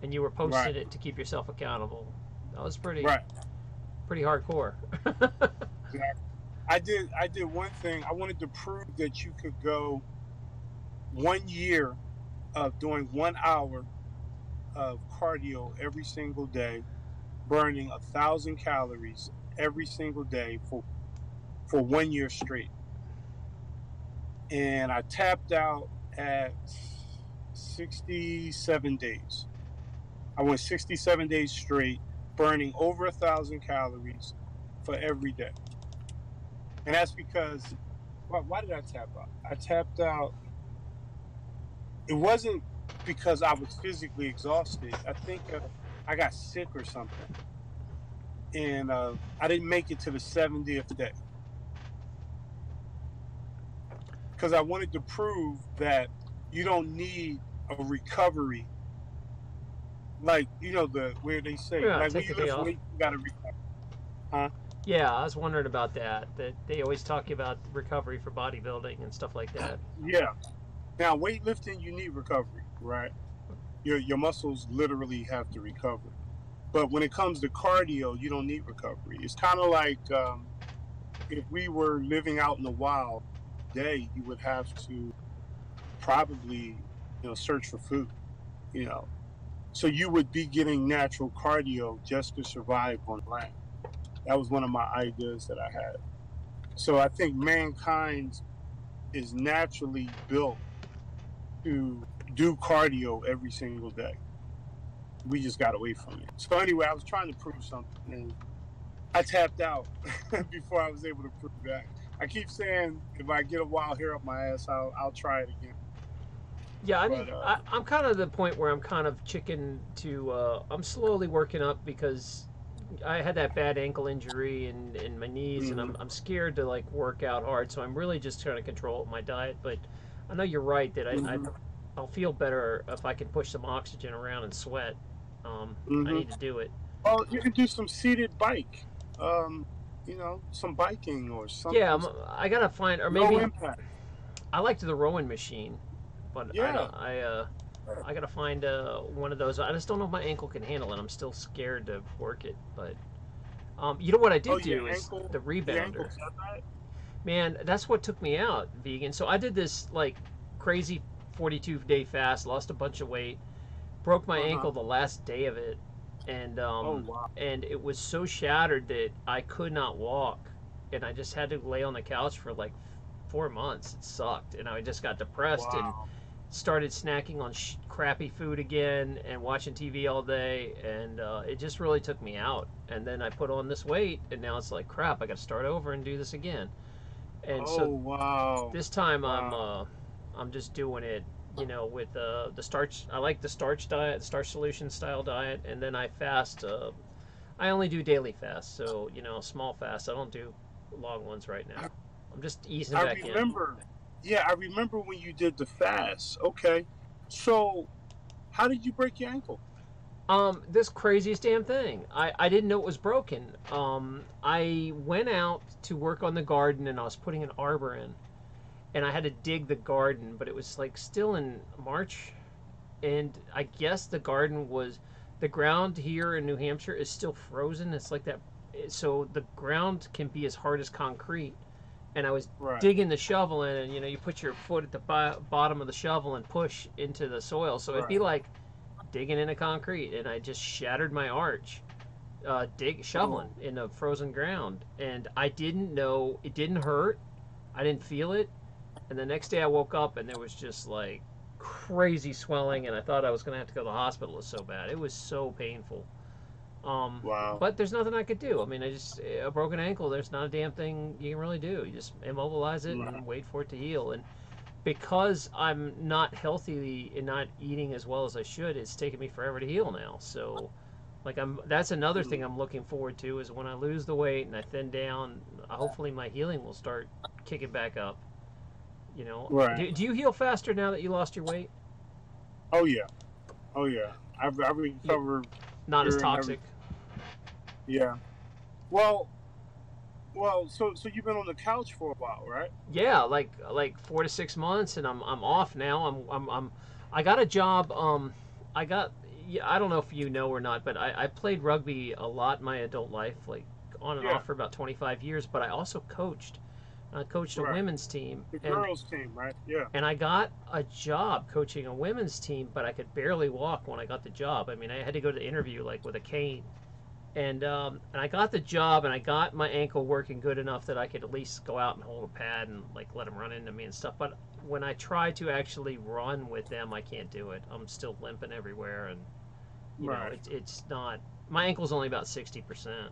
and you were posting it to keep yourself accountable. That was pretty hardcore. I did one thing. I wanted to prove that you could go 1 year of doing 1 hour of cardio every single day, burning 1,000 calories every single day for 1 year straight. And I tapped out at 67 days. I went 67 days straight, burning over 1,000 calories for every day. And that's because, why did I tap out? I tapped out, it wasn't because I was physically exhausted. I think I got sick or something. And I didn't make it to the 70th day. Because I wanted to prove that you don't need a recovery. Like, where they say, like, when you lift weight, you got to recover. Huh? Yeah, I was wondering about that they always talk about recovery for bodybuilding and stuff like that. Yeah. Now, weightlifting, you need recovery, right? Your muscles literally have to recover. But when it comes to cardio, you don't need recovery. It's kind of like if we were living out in the wild day, you would have to probably, search for food, So you would be getting natural cardio just to survive on land. That was one of my ideas that I had. So I think mankind is naturally built to do cardio every single day. We just got away from it. So anyway, I was trying to prove something, and I tapped out before I was able to prove that. I keep saying if I get a wild hair up my ass, I'll try it again. Yeah, I'm kind of at the point where I'm kind of chicken to. I'm slowly working up because I had that bad ankle injury in my knees, and I'm scared to like work out hard. So I'm really just trying to control my diet. But I know you're right that I'll feel better if I can push some oxygen around and sweat. I need to do it. Oh, you can do some seated bike. Some biking or something. Yeah, I gotta find, or maybe low impact. I liked the rowing machine, but yeah. I gotta find one of those. I just don't know if my ankle can handle it. I'm still scared to work it, but you know what I did do is the rebounder. Man, that's what took me out vegan. So I did this like crazy 42-day fast, lost a bunch of weight, broke my ankle the last day of it, and and it was so shattered that I could not walk, and I just had to lay on the couch for like 4 months. It sucked, and I just got depressed and Wow. started snacking on crappy food again and watching TV all day, and it just really took me out. And then I put on this weight, and now it's like crap. I got to start over and do this again. And Oh, so wow. this time Wow. I'm just doing it, with the starch. I like the starch diet, the starch solution style diet, and then I fast. I only do daily fast, so small fast. I don't do long ones right now. I'm just easing I back in. remember. Yeah, I remember when you did the fast. Okay. So, how did you break your ankle? This craziest damn thing. I didn't know it was broken. I went out to work on the garden and I was putting an arbor in, and I had to dig the garden, but it was like still in March, and I guess the ground here in New Hampshire is still frozen. It's like that, so the ground can be as hard as concrete. And I was Right. digging the shovel in, and you put your foot at the bottom of the shovel and push into the soil, so it'd be Right. like digging into concrete, and I just shattered my arch, shoveling Oh. in the frozen ground, and I didn't know it didn't hurt. I didn't feel it, and the next day I woke up and there was just like crazy swelling, and I thought I was gonna have to go to the hospital. It was so bad. It was so painful. Um, Wow. but there's nothing I could do. I mean, a broken ankle. There's not a damn thing you can really do. You just immobilize it Right. and wait for it to heal. And because I'm not healthy and not eating as well as I should, it's taken me forever to heal now. So, like that's another thing Mm. I'm looking forward to is when I lose the weight and I thin down. Hopefully, my healing will start kicking back up. Right. Do you heal faster now that you lost your weight? Oh yeah. Oh yeah. I've You recovered not as here and every. toxic? Yeah. Well. Well. So you've been on the couch for a while, right? Yeah, like 4 to 6 months, and I'm off now. I got a job. I got. Yeah, I don't know if you know or not, but I played rugby a lot in my adult life, like on and Yeah. off for about 25 years. But I also coached. I coached a Right. women's team, The and girls' team, right? Yeah. I got a job coaching a women's team, but I could barely walk when I got the job. I mean, I had to go to the interview like with a cane, and I got the job, and I got my ankle working good enough that I could at least go out and hold a pad and like let them run into me and stuff. But when I try to actually run with them, I can't do it. I'm still limping everywhere, and Right. it's not. My ankle's only about 60%,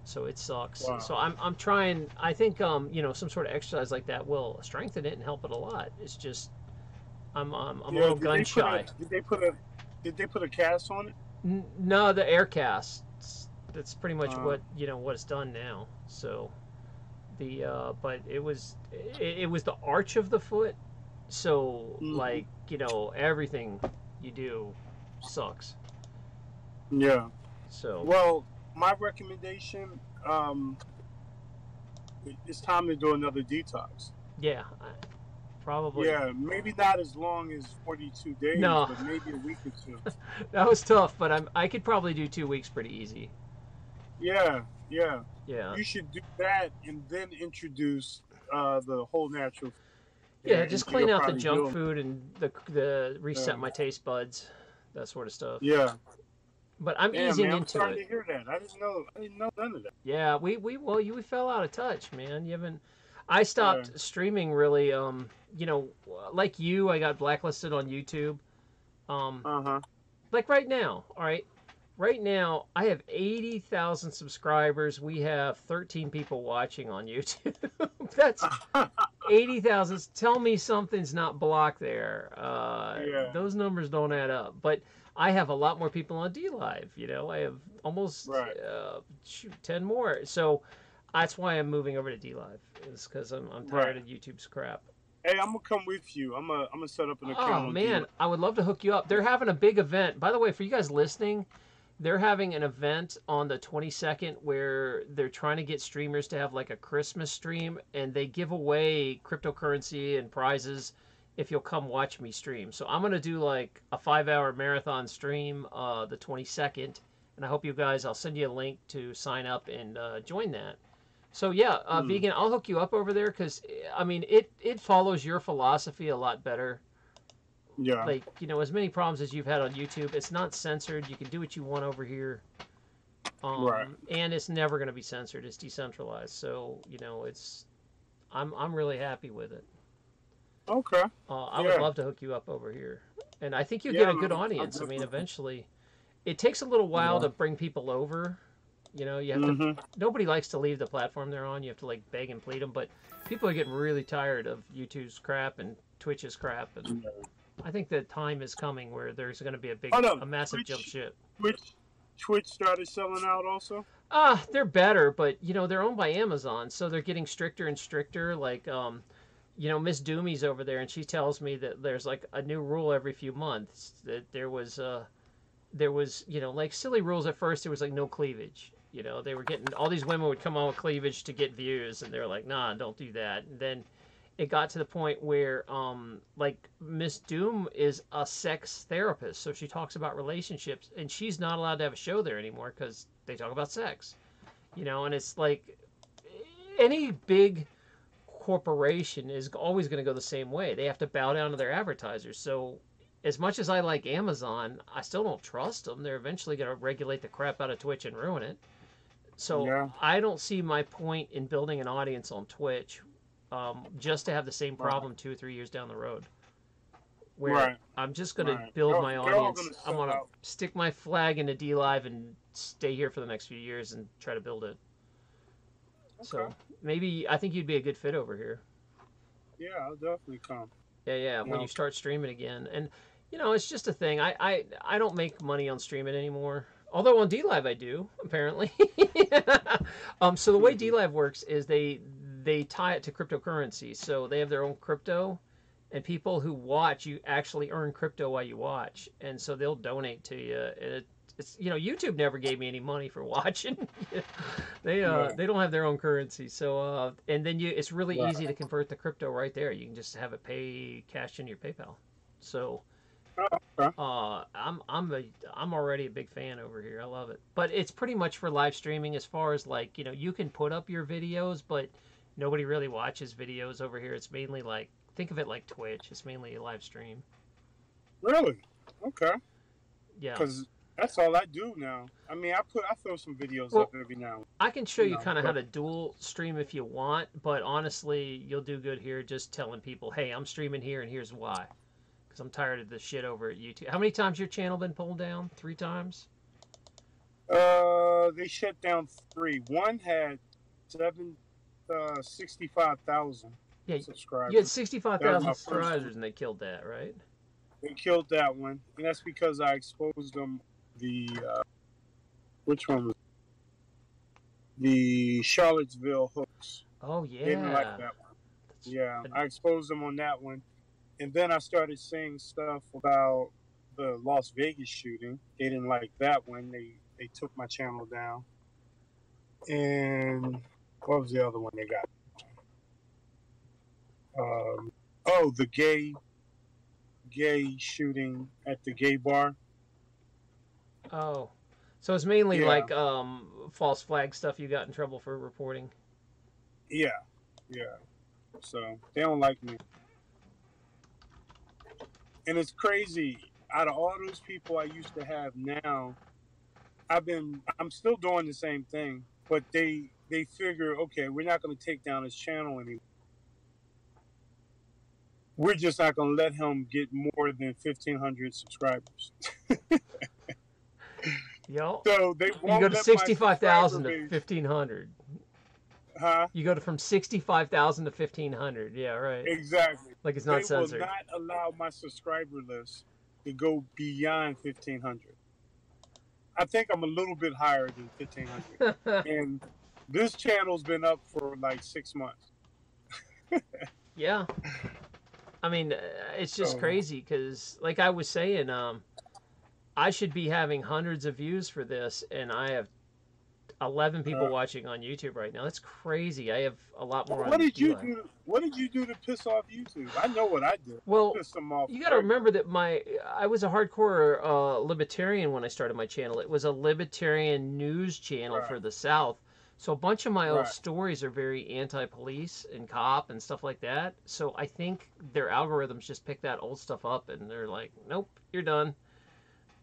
so it sucks. Wow. So I'm trying. I think some sort of exercise like that will strengthen it and help it a lot. It's just I'm a Yeah. little gun shy. Did they put a cast on it? No, the air cast. That's pretty much Uh, what it's done now. So but it was the arch of the foot. So mhm. like everything you do sucks. Yeah. So Well, my recommendation, it's time to do another detox. yeah, probably Yeah, maybe not as long as 42 days, no. but maybe a week or two. That was tough, but I could probably do 2 weeks pretty easy. Yeah, yeah. Yeah, You should do that and then introduce the whole natural yeah. and Just you'll clean out the probably junk do food and the it. reset my taste buds, that sort of stuff. Yeah. But I'm Damn, easing man, I'm into sorry it. to hear that. I didn't know none of that. Yeah, we fell out of touch, man. You haven't. I Yeah. stopped streaming really. You know, like you, I got blacklisted on YouTube. Um, Uh-huh. like right now. All right, right now I have 80,000 subscribers. We have 13 people watching on YouTube. That's 80,000. Tell me something's not blocked there. Yeah. Those numbers don't add up. But I have a lot more people on D Live. I have almost Right. 10 more. So that's why I'm moving over to D Live. Is because I'm tired Right. of YouTube's crap. Hey, I'm gonna come with you. I'm gonna set up an Oh account on D. man, I would love to hook you up. They're having a big event. By the way, for you guys listening, they're having an event on the 22nd where they're trying to get streamers to have like a Christmas stream, and they give away cryptocurrency and prizes if you'll come watch me stream. So I'm gonna do like a 5-hour marathon stream the 22nd, and I hope you guys. I'll send you a link to sign up and join that. So yeah, Mm. vegan. I'll hook you up over there because I mean it follows your philosophy a lot better. Yeah. Like as many problems as you've had on YouTube, it's not censored. You can do what you want over here, Right. and it's never going to be censored. It's decentralized, so it's I'm really happy with it. Okay. I would Yeah. love to hook you up over here, and I think you get Yeah, a good man. I audience. I mean, definitely. eventually, it takes a little while Yeah. to bring people over. You know, you have to. Mm-hmm. Nobody likes to leave the platform they're on. You have to like beg and plead them, but people are getting really tired of YouTube's crap and Twitch's crap, and Yeah. I think that time is coming where there's going to be Oh no, a massive jump Twitch, ship. Twitch, Twitch started selling out also. They're better, but you know they're owned by Amazon, so they're getting stricter and stricter. Like, you know, Miss Doomy's over there, and she tells me that there's like a new rule every few months. That there was, you know, like silly rules at first. There was like no cleavage. You know, they were getting all these women would come on with cleavage to get views, and they're like, nah, don't do that. And then it got to the point where like Miss Doom is a sex therapist, so she talks about relationships, and she's not allowed to have a show there anymore because they talk about sex, you know. And it's like any big corporation is always going to go the same way. They have to bow down to their advertisers. So as much as I like Amazon, I still don't trust them. They're eventually going to regulate the crap out of Twitch and ruin it. So Yeah. I don't see my point in building an audience on Twitch, just to have the same Right. problem 2 or 3 years down the road. Where Right. I'm just going to Right. build my They're all audience. gonna I'm sell going to out. stick my flag into D Live and stay here for the next few years and try to build it. Okay. So maybe I think you'd be a good fit over here. Yeah, I'll definitely come. Yeah, yeah. You When you know. start streaming again, and you know, it's just a thing. I don't make money on streaming anymore. Although on DLive I do, apparently. So the way Mhm. DLive works is they tie it to cryptocurrency. So they have their own crypto, and people who watch you actually earn crypto while you watch, and so they'll donate to you. And it's, you know, YouTube never gave me any money for watching. Right. They don't have their own currency. So and then it's really Right. easy to convert the crypto right there. You can just have it pay cash in your PayPal. So Oh, okay. I'm already a big fan over here. I love it. But it's pretty much for live streaming as far as like, you know, you can put up your videos, but nobody really watches videos over here. It's mainly like think of it like Twitch. It's mainly a live stream. Really? Okay. Yeah. Because that's all I do now. I mean, I throw some videos up Well, every now, I can show you you know, kind of how but to dual stream if you want, but honestly, you'll do good here just telling people, "Hey, I'm streaming here and here's why." Because I'm tired of the shit over at YouTube. How many times your channel been pulled down? 3 times? they shut down three. One had 65,000 Yeah, you had subscribers. That was 65,000 my first one. subscribers and they killed that, right? They killed that one, and that's because I exposed them. The which one was the Charlottesville hooks? Oh They didn't like yeah. that one. Yeah, I exposed them on that one, and then I started saying stuff about the Las Vegas shooting. They didn't like that one. They took my channel down. And what was the other one they got? Oh, the gay shooting at the gay bar. Oh, so it's mainly Yeah, like false flag stuff you got in trouble for reporting. yeah, yeah. So they don't like me, and it's crazy. Out of all those people I used to have, now I'm still doing the same thing, but they figure, okay, we're not going to take down his channel anymore. We're just not going to let him get more than 1,500 subscribers. Yo, So they you go won't to let my subscriber 65,000 to base. 1,500. Huh? You go to from 65,000 to 1,500. Yeah, right. Exactly. Like it's They not will censored. not allow my subscriber list to go beyond 1,500. I think I'm a little bit higher than 1,500. And this channel's been up for like 6 months. Yeah. I mean, it's just So, crazy because, like I was saying, I should be having hundreds of views for this, and I have 11 people uh, watching on YouTube right now. That's crazy. I have a lot more what on did you DLive. do? What did you do to piss off YouTube? I know what I did. Well, Pissed them off. you got to remember that I was a hardcore libertarian when I started my channel. It was a libertarian news channel Right, for the South. So a bunch of my old right. stories are very anti-police and cop and stuff like that. So I think their algorithms just pick that old stuff up and they're like, "Nope, you're done."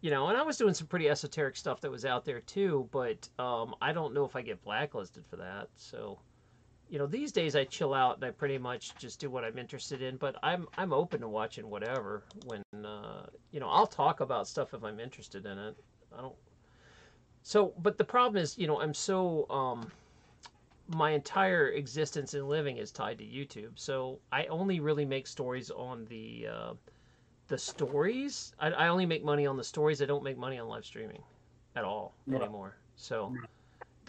You know, and I was doing some pretty esoteric stuff that was out there too, but I don't know if I get blacklisted for that. So you know, these days I chill out and I pretty much just do what I'm interested in. But I'm open to watching whatever. When you know, I'll talk about stuff if I'm interested in it. I don't. So, but the problem is, you know, I'm so my entire existence and living is tied to YouTube. So I only really make stories on the stories. I only make money on the stories. I don't make money on live streaming at all anymore. So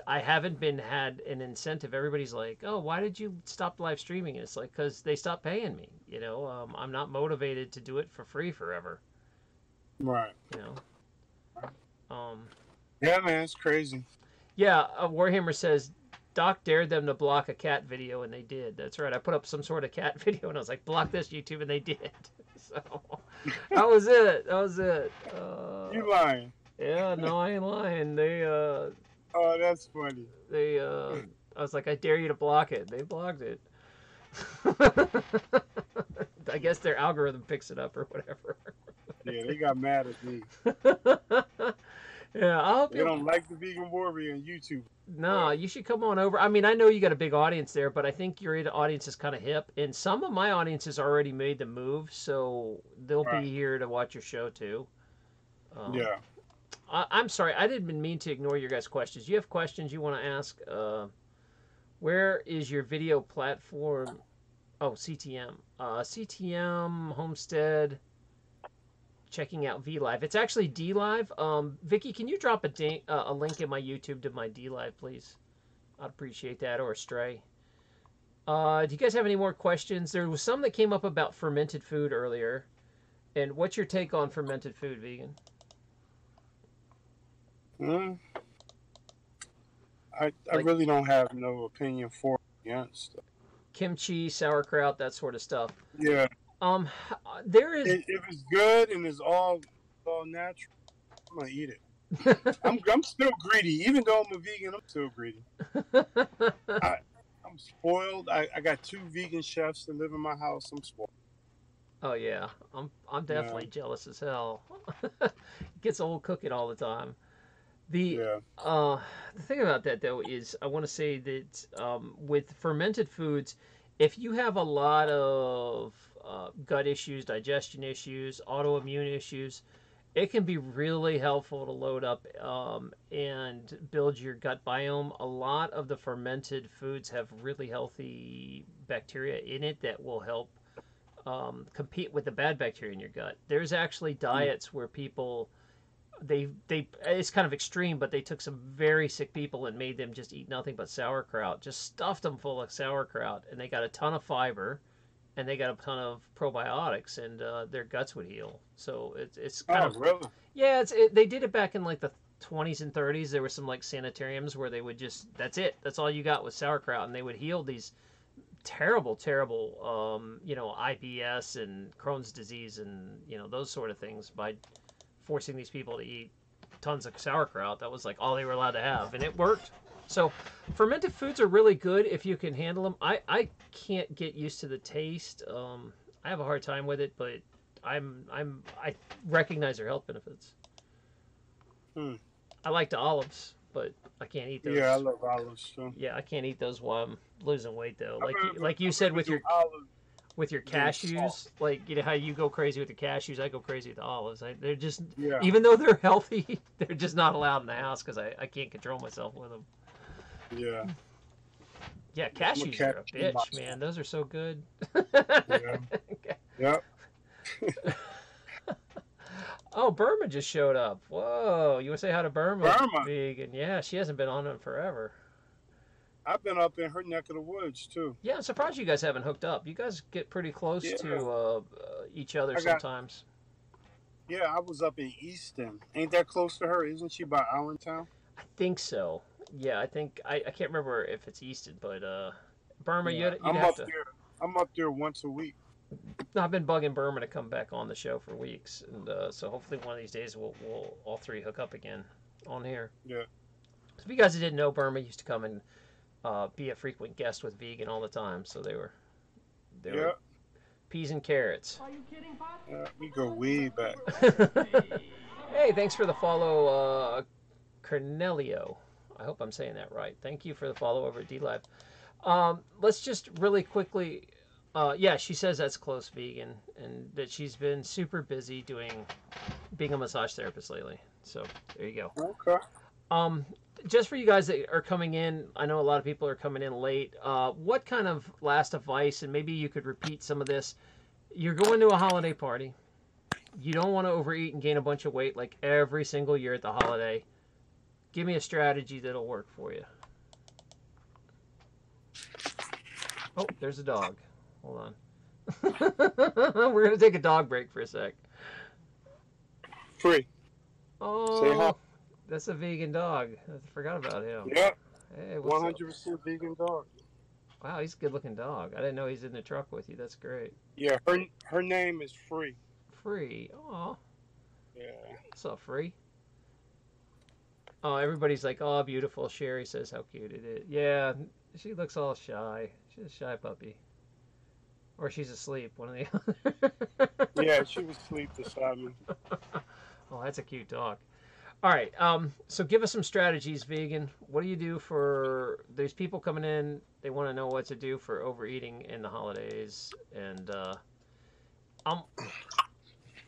I haven't been had an incentive. Everybody's like, "Oh, why did you stop live streaming?" And it's like, because they stopped paying me. You know, I'm not motivated to do it for free forever. Right. You know. Yeah, man, it's crazy. Yeah, Warhammer says Doc dared them to block a cat video, and they did. That's right. I put up some sort of cat video, and I was like, "Block this, YouTube," and they did. So that was it. That was it. You lying? Yeah, no, I ain't lying. They Oh, that's funny. They, I was like, I dare you to block it. They blocked it. I guess their algorithm picks it up or whatever. Yeah, they got mad at me. Yeah, I hope they don't like the vegan warrior on YouTube. No, you should come on over. I mean, I know you got a big audience there, but I think your audience is kind of hip, and some of my audience has already made the move, so they'll be here to watch your show too. Yeah. I'm sorry, I didn't mean to ignore your guys' questions. You have questions you want to ask? Where is your video platform? Oh, CTM. CTM, Homestead, checking out VLive. It's actually DLive. Vicky, can you drop a link in my YouTube to my DLive, please? I'd appreciate that, or Stray. Do you guys have any more questions? There was some that came up about fermented food earlier. And what's your take on fermented food, vegan? I really don't have no opinion for or against. Kimchi, sauerkraut, that sort of stuff. Yeah. There is. If it's good and it's all natural, I'm gonna eat it. I'm still greedy, even though I'm a vegan. I'm still greedy. I'm spoiled. I got 2 vegan chefs that live in my house. I'm spoiled. Oh yeah, I'm definitely jealous as hell. It gets old cooking all the time. The thing about that though is I want to say that with fermented foods, if you have a lot of gut issues, digestion issues, autoimmune issues, it can be really helpful to load up and build your gut biome. A lot of the fermented foods have really healthy bacteria in it that will help compete with the bad bacteria in your gut. There's actually diets where people they it's kind of extreme, but they took some very sick people and made them just eat nothing but sauerkraut, just stuffed them full of sauerkraut, and they got a ton of fiber and they got a ton of probiotics, and their guts would heal. So it's kind of really? Yeah, they did it back in like the 20s and 30s. There were some like sanitariums where they would just, that's all you got was sauerkraut, and they would heal these terrible you know, IBS and Crohn's disease and, you know, those sort of things by forcing these people to eat tons of sauerkraut. That was like all they were allowed to have, and it worked. So fermented foods are really good if you can handle them. I can't get used to the taste. I have a hard time with it, but I recognize their health benefits. I like the olives, but I can't eat those. Yeah, I love olives too. Yeah, I can't eat those while I'm losing weight though. Like you said with your cashews, like, you know how you go crazy with the cashews, I go crazy with the olives. They're just, even though they're healthy, they're just not allowed in the house because I can't control myself with them. Yeah. Yeah, cashews are a bitch, man. Those are so good. Yeah. Oh, Burma just showed up. Whoa, you want to say hi to Burma? Burma. Vegan. Yeah, she hasn't been on in forever. I've been up in her neck of the woods too. Yeah, I'm surprised you guys haven't hooked up. You guys get pretty close to each other sometimes. Yeah, I was up in Easton. Ain't that close to her? Isn't she by Allentown? I think so. Yeah, I think I can't remember if it's Easton, but Burma, you'd have to. I'm up there once a week. I've been bugging Burma to come back on the show for weeks, and so hopefully one of these days we'll all three hook up again on here. Yeah. So if you guys didn't know, Burma used to come and be a frequent guest with Vegan all the time, so they were peas and carrots. Are you kidding, Pop? We go way back. Hey, thanks for the follow, Cornelio. I hope I'm saying that right. Thank you for the follow over at DLive. Let's just really quickly. Yeah, she says that's close vegan, and that she's been super busy being a massage therapist lately. So there you go. Okay. Um, just for you guys that are coming in, I know a lot of people are coming in late. What kind of last advice, and maybe you could repeat some of this. You're going to a holiday party. You don't want to overeat and gain a bunch of weight like every single year at the holiday. Give me a strategy that'll work for you. Oh, there's a dog. Hold on. We're going to take a dog break for a sec. Free. Oh, Say hi. that's a vegan dog. I forgot about him. Yeah. Hey, what's 100% up? vegan dog. Wow, he's a good looking dog. I didn't know he's in the truck with you. That's great. Yeah, her name is Free. Free. Oh, Yeah. what's up, Free? Oh, everybody's like, oh, beautiful. Sherry says how cute it is. Yeah, she looks all shy. She's a shy puppy. Or she's asleep, one of the other. Yeah, she was asleep beside me. Oh, that's a cute dog. All right, so give us some strategies, vegan. What do you do for there's people coming in? They want to know what to do for overeating in the holidays, and um,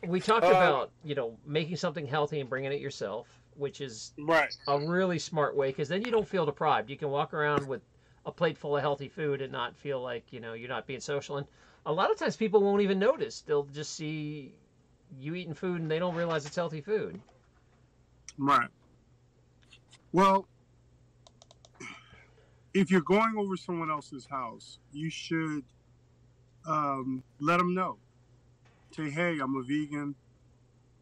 we talked about making something healthy and bringing it yourself, which is Right. a really smart way because then you don't feel deprived. You can walk around with a plate full of healthy food and not feel like you're not being social. And a lot of times people won't even notice. They'll just see you eating food and they don't realize it's healthy food. Right. Well, if you're going over someone else's house, you should let them know. Say, hey, I'm a vegan.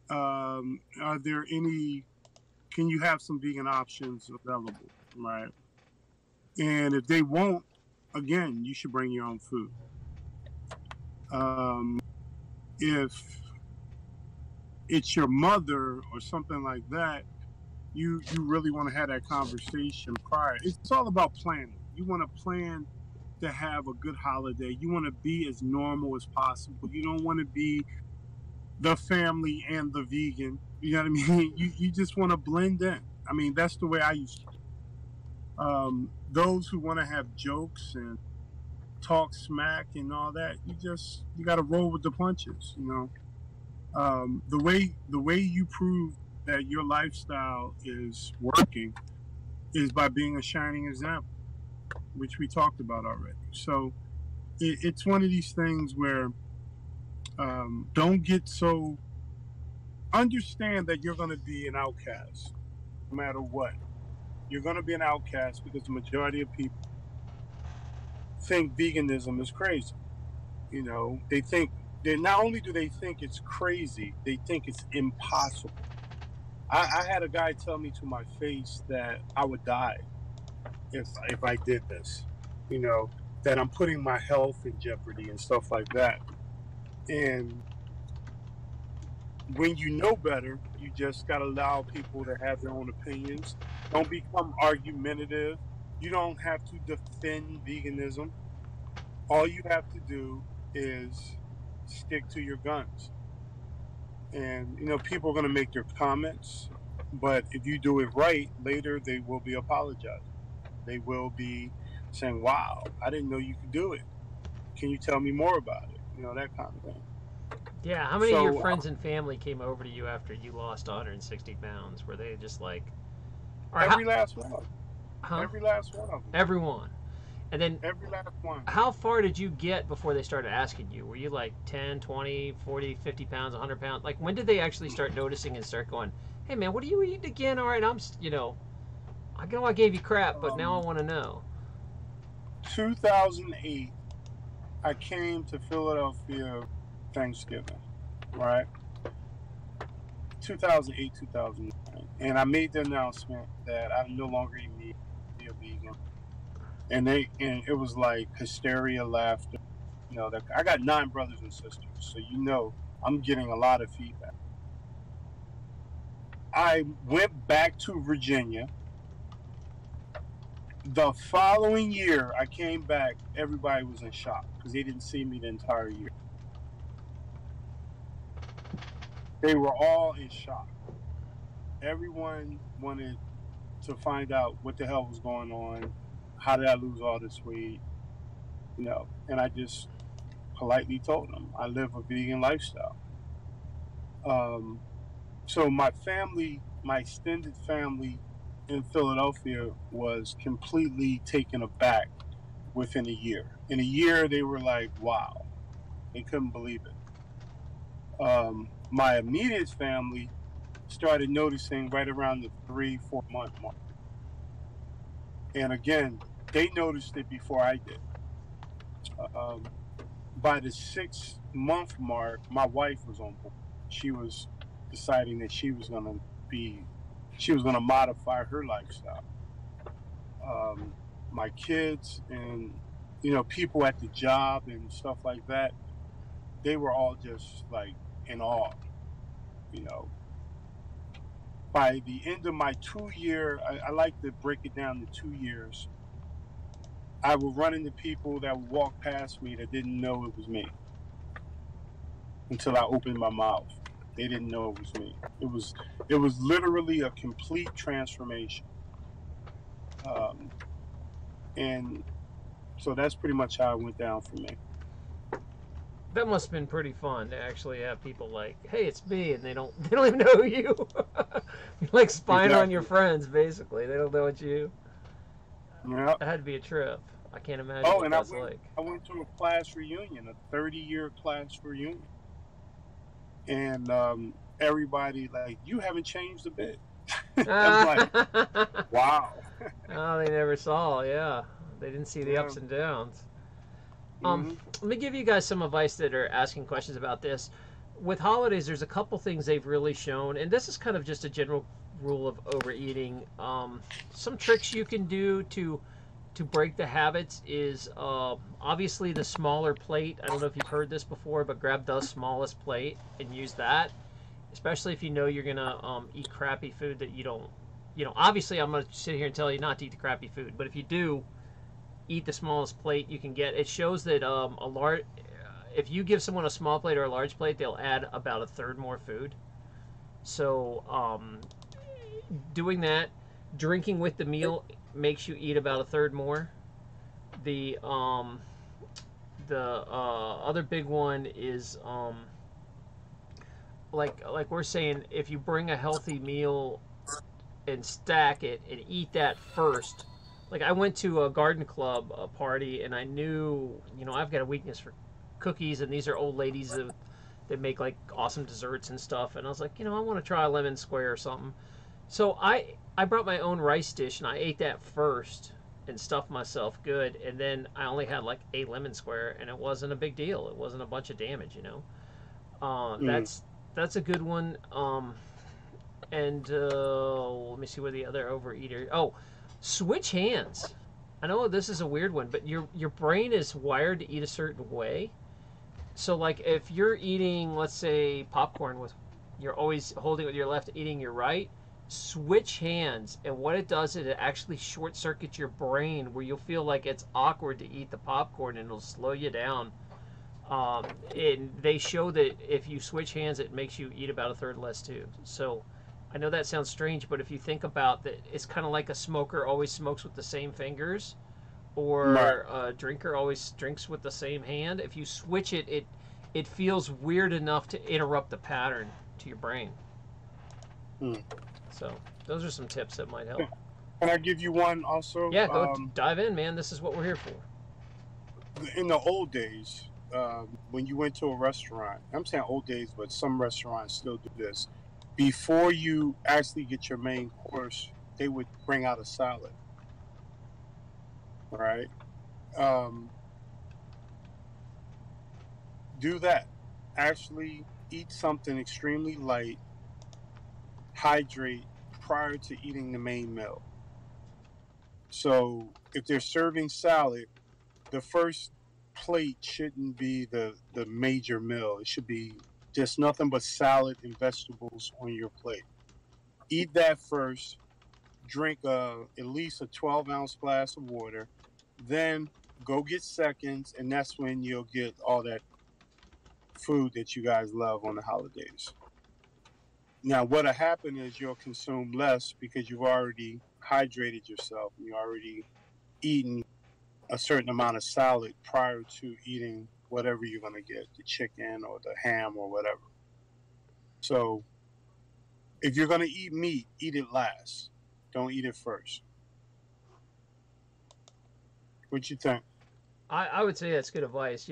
Are there can you have some vegan options available? Right. And if they won't, again, you should bring your own food. If it's your mother or something like that, you really want to have that conversation prior. It's all about planning. You want to plan to have a good holiday. You want to be as normal as possible. You don't want to be the family and the vegan. You know what I mean? You just want to blend in. I mean, that's the way I used to. Those who want to have jokes and talk smack and all that, you got to roll with the punches. The way you prove that your lifestyle is working is by being a shining example, which we talked about already. So it's one of these things where don't get so. Understand that you're going to be an outcast, no matter what. You're going to be an outcast because the majority of people think veganism is crazy. They not only do they think it's crazy, they think it's impossible. I had a guy tell me to my face that I would die if I did this. That I'm putting my health in jeopardy and stuff like that. And when you know better, you just got to allow people to have their own opinions. Don't become argumentative. You don't have to defend veganism. All you have to do is stick to your guns. And, people are going to make their comments, but if you do it right, later they will be apologizing. They will be saying, wow, I didn't know you could do it. Can you tell me more about it? That kind of thing. Yeah, how many of your friends and family came over to you after you lost 160 pounds? Were they just like... Every last one of them. Huh? Every last one of them. Everyone. And then... Every last one. How far did you get before they started asking you? Were you like 10, 20, 40, 50 pounds, 100 pounds? Like, when did they actually start noticing and start going, hey, man, what are you eating again? All right, I know I gave you crap, but now I want to know. 2008, I came to Philadelphia Thanksgiving, right? 2008, 2009. And I made the announcement that I no longer eat meat, be a vegan. And it was like hysteria, laughter. I got 9 brothers and sisters, so I'm getting a lot of feedback. I went back to Virginia. The following year, I came back, everybody was in shock because they didn't see me the entire year. They were all in shock. Everyone wanted to find out what the hell was going on. how did I lose all this weight? And I just politely told them I live a vegan lifestyle. Um, so my family, my extended family in Philadelphia was completely taken aback within a year. In a year, they were like, wow, they couldn't believe it. My immediate family started noticing right around the 3-4 month mark. And again, they noticed it before I did. By the 6 month mark, my wife was on board. She was deciding that she was going to modify her lifestyle. My kids and, people at the job and stuff like that, they were all just like in awe, you know. By the end of my 2 year, I like to break it down to 2 years. I would run into people that would walk past me that didn't know it was me until I opened my mouth. They didn't know it was me. It was literally a complete transformation. And so that's pretty much how it went down for me. That must have been pretty fun to actually have people like, "Hey, it's me," and they don't even know you. You're like spying on your friends, basically. They don't know it's you. Yeah. That had to be a trip. I can't imagine what that's like. I went to a class reunion, a 30-year class reunion, and everybody like, you haven't changed a bit. I'm like, wow. Oh, they never saw. Yeah, they didn't see the ups and downs. Mm-hmm. Let me give you guys some advice that are asking questions about this. With holidays, there's a couple things they've really shown, and this is kind of just a general rule of overeating. Some tricks you can do to break the habits is obviously the smaller plate. I don't know if you've heard this before, but grab the smallest plate and use that, especially if you know you're gonna eat crappy food that you don't. Obviously, I'm gonna sit here and tell you not to eat the crappy food, but if you do, eat the smallest plate you can get. It shows that if you give someone a small plate or a large plate, they'll add about a third more food. So doing that, drinking with the meal makes you eat about a third more. The other big one is like we're saying, if you bring a healthy meal and stack it and eat that first. Like I went to a garden club party and I knew, I've got a weakness for cookies, and these are old ladies that make like awesome desserts and stuff. And I was like, I want to try a lemon square or something. So I brought my own rice dish and I ate that first and stuffed myself good. And then I only had like a lemon square and it wasn't a big deal. It wasn't a bunch of damage. That's a good one. And let me see where the other overeater. Oh, switch hands. I know this is a weird one, but your brain is wired to eat a certain way. So like if you're eating, let's say, popcorn you're always holding with your left, eating your right. Switch hands, and what it does is it actually short circuits your brain, where you'll feel like it's awkward to eat the popcorn, and it'll slow you down. And they show that if you switch hands, it makes you eat about a third less too. So I know that sounds strange, but if you think about that, it's kind of like a smoker always smokes with the same fingers, or a drinker always drinks with the same hand. If you switch it, it feels weird enough to interrupt the pattern to your brain. So those are some tips that might help. Can I give you one also? Yeah, go dive in, man. This is what we're here for. In the old days, when you went to a restaurant, I'm saying old days, but some restaurants still do this. Before you actually get your main course, they would bring out a salad. Right? Do that. Actually eat something extremely light, hydrate prior to eating the main meal. So if they're serving salad, the first plate shouldn't be the major meal. It should be just nothing but salad and vegetables on your plate. Eat that first. Drink at least a 12-ounce glass of water. Then go get seconds, and that's when you'll get all that food that you guys love on the holidays. Now, what'll happen is you'll consume less because you've already hydrated yourself. You already eating a certain amount of salad prior to eating whatever you're going to get, the chicken or the ham or whatever. So if you're going to eat meat, eat it last. Don't eat it first. What you think? I would say that's good advice.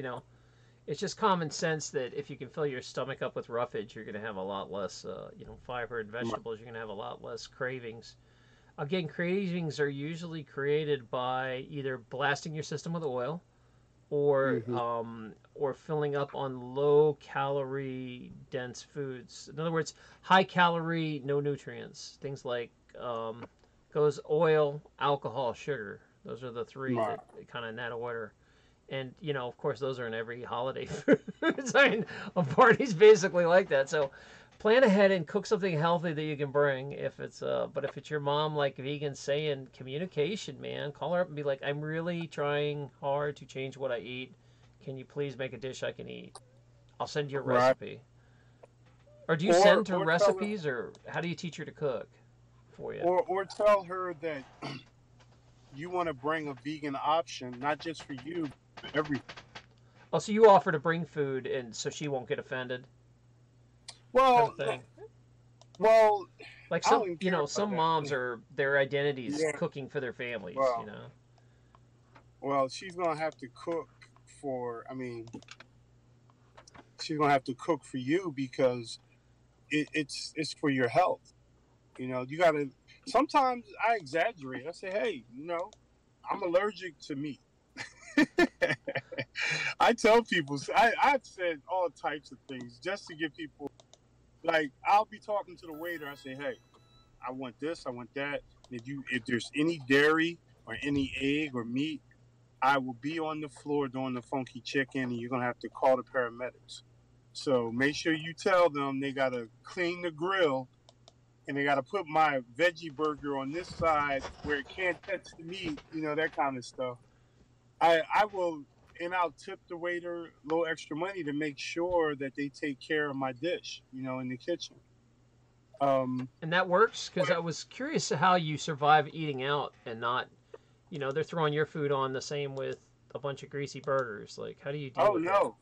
It's just common sense that if you can fill your stomach up with roughage, you're going to have a lot less, fiber and vegetables. You're going to have a lot less cravings. Again, cravings are usually created by either blasting your system with oil, Mm-hmm. or filling up on low calorie dense foods. In other words, high calorie, no nutrients. Things like goes oil, alcohol, sugar. Those are the three Right. that kind of in that order. And of course, those are in every holiday foods. I mean, a party's basically like that. So, plan ahead and cook something healthy that you can bring. But if it's your mom, like vegan, saying communication, man, call her up and be like, I'm really trying hard to change what I eat. Can you please make a dish I can eat? I'll send you a Right. recipe. Or do you Or send her tell her recipes, or how do you teach her to cook for you? or tell her that you want to bring a vegan option, not just for you, but for everyone. Oh, so you offer to bring food, and so she won't get offended, kind Well, of thing. well, Like I don't even care about some that. moms are their identities Yeah. cooking for their families. Well, well, she's gonna have to cook for. I mean, she's gonna have to cook for you because it's for your health. You gotta. Sometimes I exaggerate. I say, hey, I'm allergic to meat. I tell people, I've said all types of things just to get people. Like, I'll be talking to the waiter. I say, hey, I want this, I want that. If there's any dairy or any egg or meat, I will be on the floor doing the funky chicken, and you're gonna have to call the paramedics. So make sure you tell them they gotta clean the grill, and they gotta put my veggie burger on this side where it can't touch the meat. That kind of stuff. I will, and I'll tip the waiter a little extra money to make sure that they take care of my dish. In the kitchen. And that works because I was curious how you survive eating out and not, they're throwing your food on the same with a bunch of greasy burgers. Like, how do you deal Oh with that? no,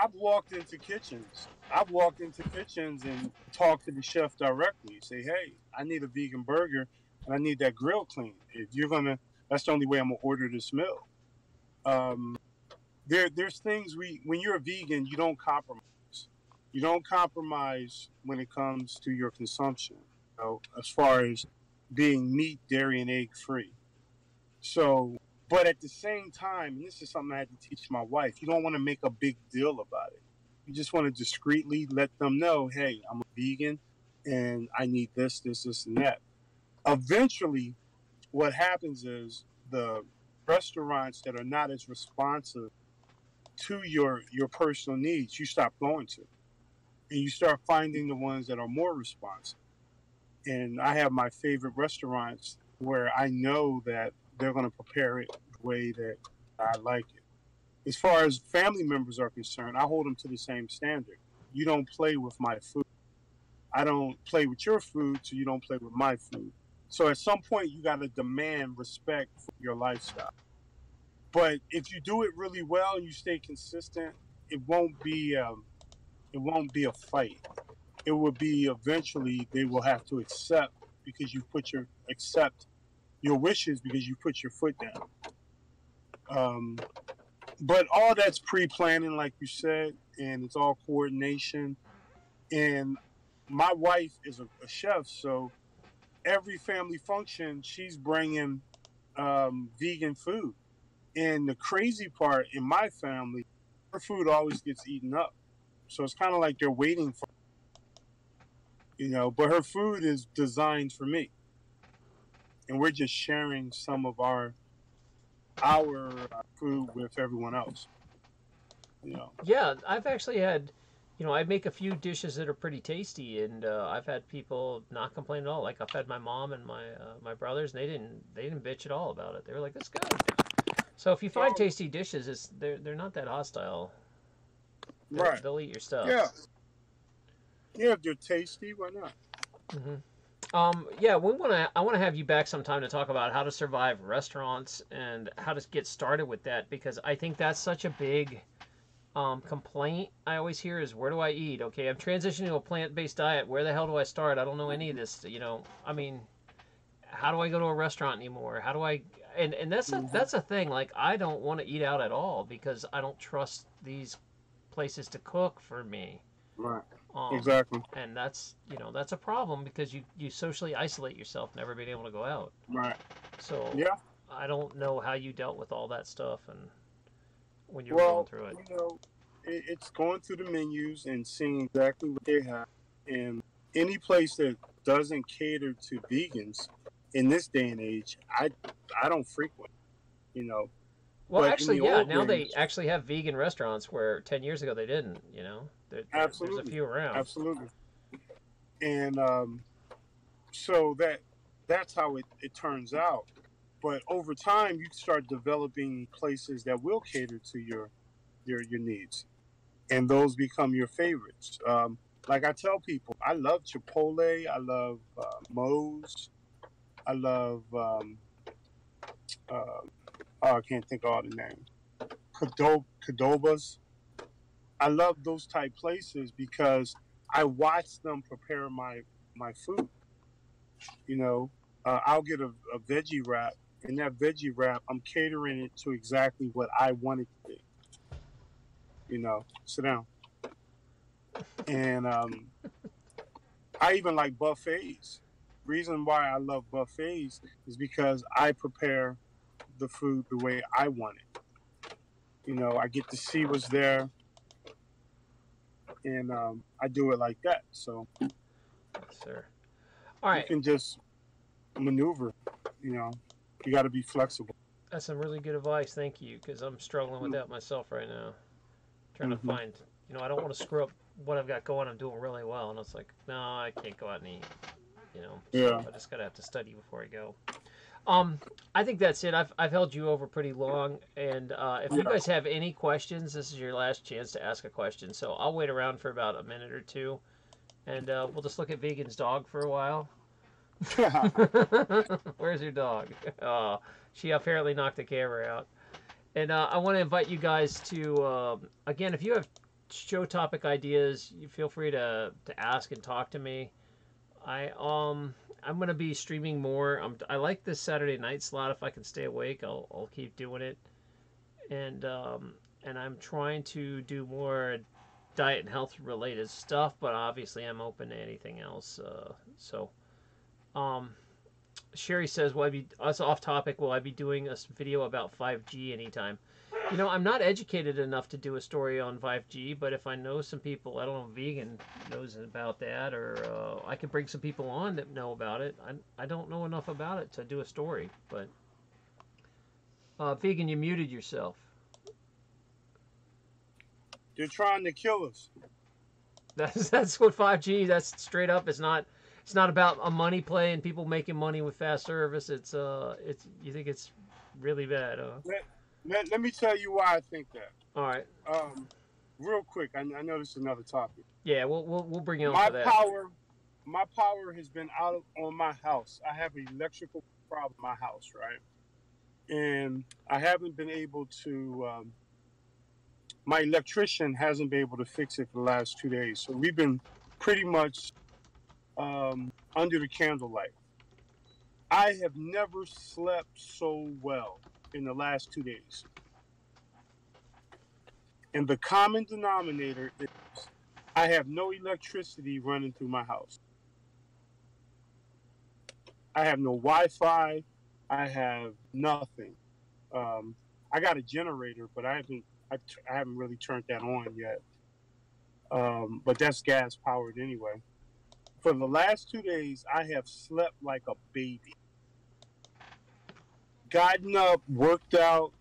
I've walked into kitchens. I've walked into kitchens and talked to the chef directly. Say, hey, I need a vegan burger and I need that grill clean. If you're gonna, that's the only way I'm gonna order this meal. Um, there's things when you're a vegan, you don't compromise. You don't compromise when it comes to your consumption. As far as being meat, dairy, and egg free. So, but at the same time, and this is something I had to teach my wife, you don't want to make a big deal about it. You just want to discreetly let them know, hey, I'm a vegan and I need this, this, this, and that. Eventually, what happens is the restaurants that are not as responsive to your personal needs, you stop going to. And you start finding the ones that are more responsive. And I have my favorite restaurants where I know that they're going to prepare it the way that I like it. As far as family members are concerned, I hold them to the same standard. You don't play with my food. I don't play with your food, so you don't play with my food. So at some point, you got to demand respect for your lifestyle. But if you do it really well and you stay consistent, it won't be a fight. It will be eventually they will have to accept your wishes because you put your foot down. Um, but all that's pre-planning, like you said, and it's all coordination. And my wife is a chef, so every family function, she's bringing vegan food. And the crazy part in my family, her food always gets eaten up. So it's kind of like they're waiting for, but her food is designed for me. And we're just sharing some of our food with everyone else. Yeah, I've actually had, I make a few dishes that are pretty tasty, and I've had people not complain at all. Like I've had my mom and my brothers, and they didn't bitch at all about it. They were like, "That's good." So if you find So tasty dishes, they're not that hostile. right, They'll eat your stuff. yeah, yeah. If they're tasty, why not? Hmm Yeah, I want to have you back sometime to talk about how to survive restaurants and how to get started with that, because I think that's such a big complaint I always hear is, where do I eat? Okay, I'm transitioning to a plant-based diet. Where the hell do I start? I don't know any of this. I mean, how do I go to a restaurant anymore? How do I? And Hmm. that's a thing. Like, I don't want to eat out at all because I don't trust these places to cook for me. Right. Um, Exactly. and that's a problem because you socially isolate yourself, never being able to go out. Right. So Yeah. I don't know how you dealt with all that stuff and when you were going Well, through it. it's going through the menus and seeing exactly what they have. And any place that doesn't cater to vegans in this day and age, I don't frequent. You know, Well, but in actually, the yeah. old Now they days, actually have vegan restaurants where 10 years ago they didn't. There's a absolutely, few around. absolutely. And so that's how it turns out. But over time, you start developing places that will cater to your needs, and those become your favorites. Like I tell people, I love Chipotle, I love Moe's, I love uh, oh, I can't think of all the names. Cadobas. I love those type places because I watch them prepare my food. You know, I'll get a veggie wrap, and that veggie wrap, I'm catering it to exactly what I want it to be. Sit down. And I even like buffets. Reason why I love buffets is because I prepare the food the way I want it. I get to see what's there, and I do it like that. So Yes, sir. All you right. can just maneuver. You know, you got to be flexible. That's some really good advice. Thank you, because I'm struggling with that myself right now. Trying to Mm-hmm. find, I don't want to screw up what I've got going. I'm doing really well, and it's like, no, I can't go out and eat. So Yeah. I just gotta have to study before I go. I think that's it. I've held you over pretty long, and if you Yeah. guys have any questions, this is your last chance to ask a question. So I'll wait around for about a minute or two, and we'll just look at Vegan's dog for a while. Where's your dog? Oh, she apparently knocked the camera out. And I want to invite you guys to, again, if you have show topic ideas, you feel free to ask and talk to me. I'm gonna be streaming more. I like this Saturday night slot. If I can stay awake, I'll keep doing it. And I'm trying to do more diet and health related stuff, but obviously I'm open to anything else. Um, Sherry says, "Will I be us off topic? Will I be doing a video about 5G anytime?" I'm not educated enough to do a story on 5G, but if I know some people, I don't know, vegan knows about that, or I could bring some people on that know about it. I don't know enough about it to do a story, but vegan, you muted yourself. They're trying to kill us. That's what 5G. That's straight up. It's not about a money play and people making money with fast service. It's you think it's really bad, huh? Let me tell you why I think that. All right. Um, Real quick, I know this is another topic. Yeah, we'll bring you on My for that. power, my power has been out on my house. I have an electrical problem in my house, right? And I haven't been able to. My electrician hasn't been able to fix it for the last 2 days. So we've been pretty much under the candlelight. I have never slept so well in the last 2 days. And the common denominator is I have no electricity running through my house. I have no Wi-Fi. I have nothing. I got a generator, but I haven't really turned that on yet. But that's gas powered anyway. For the last 2 days, I have slept like a baby. Gotten up, worked out,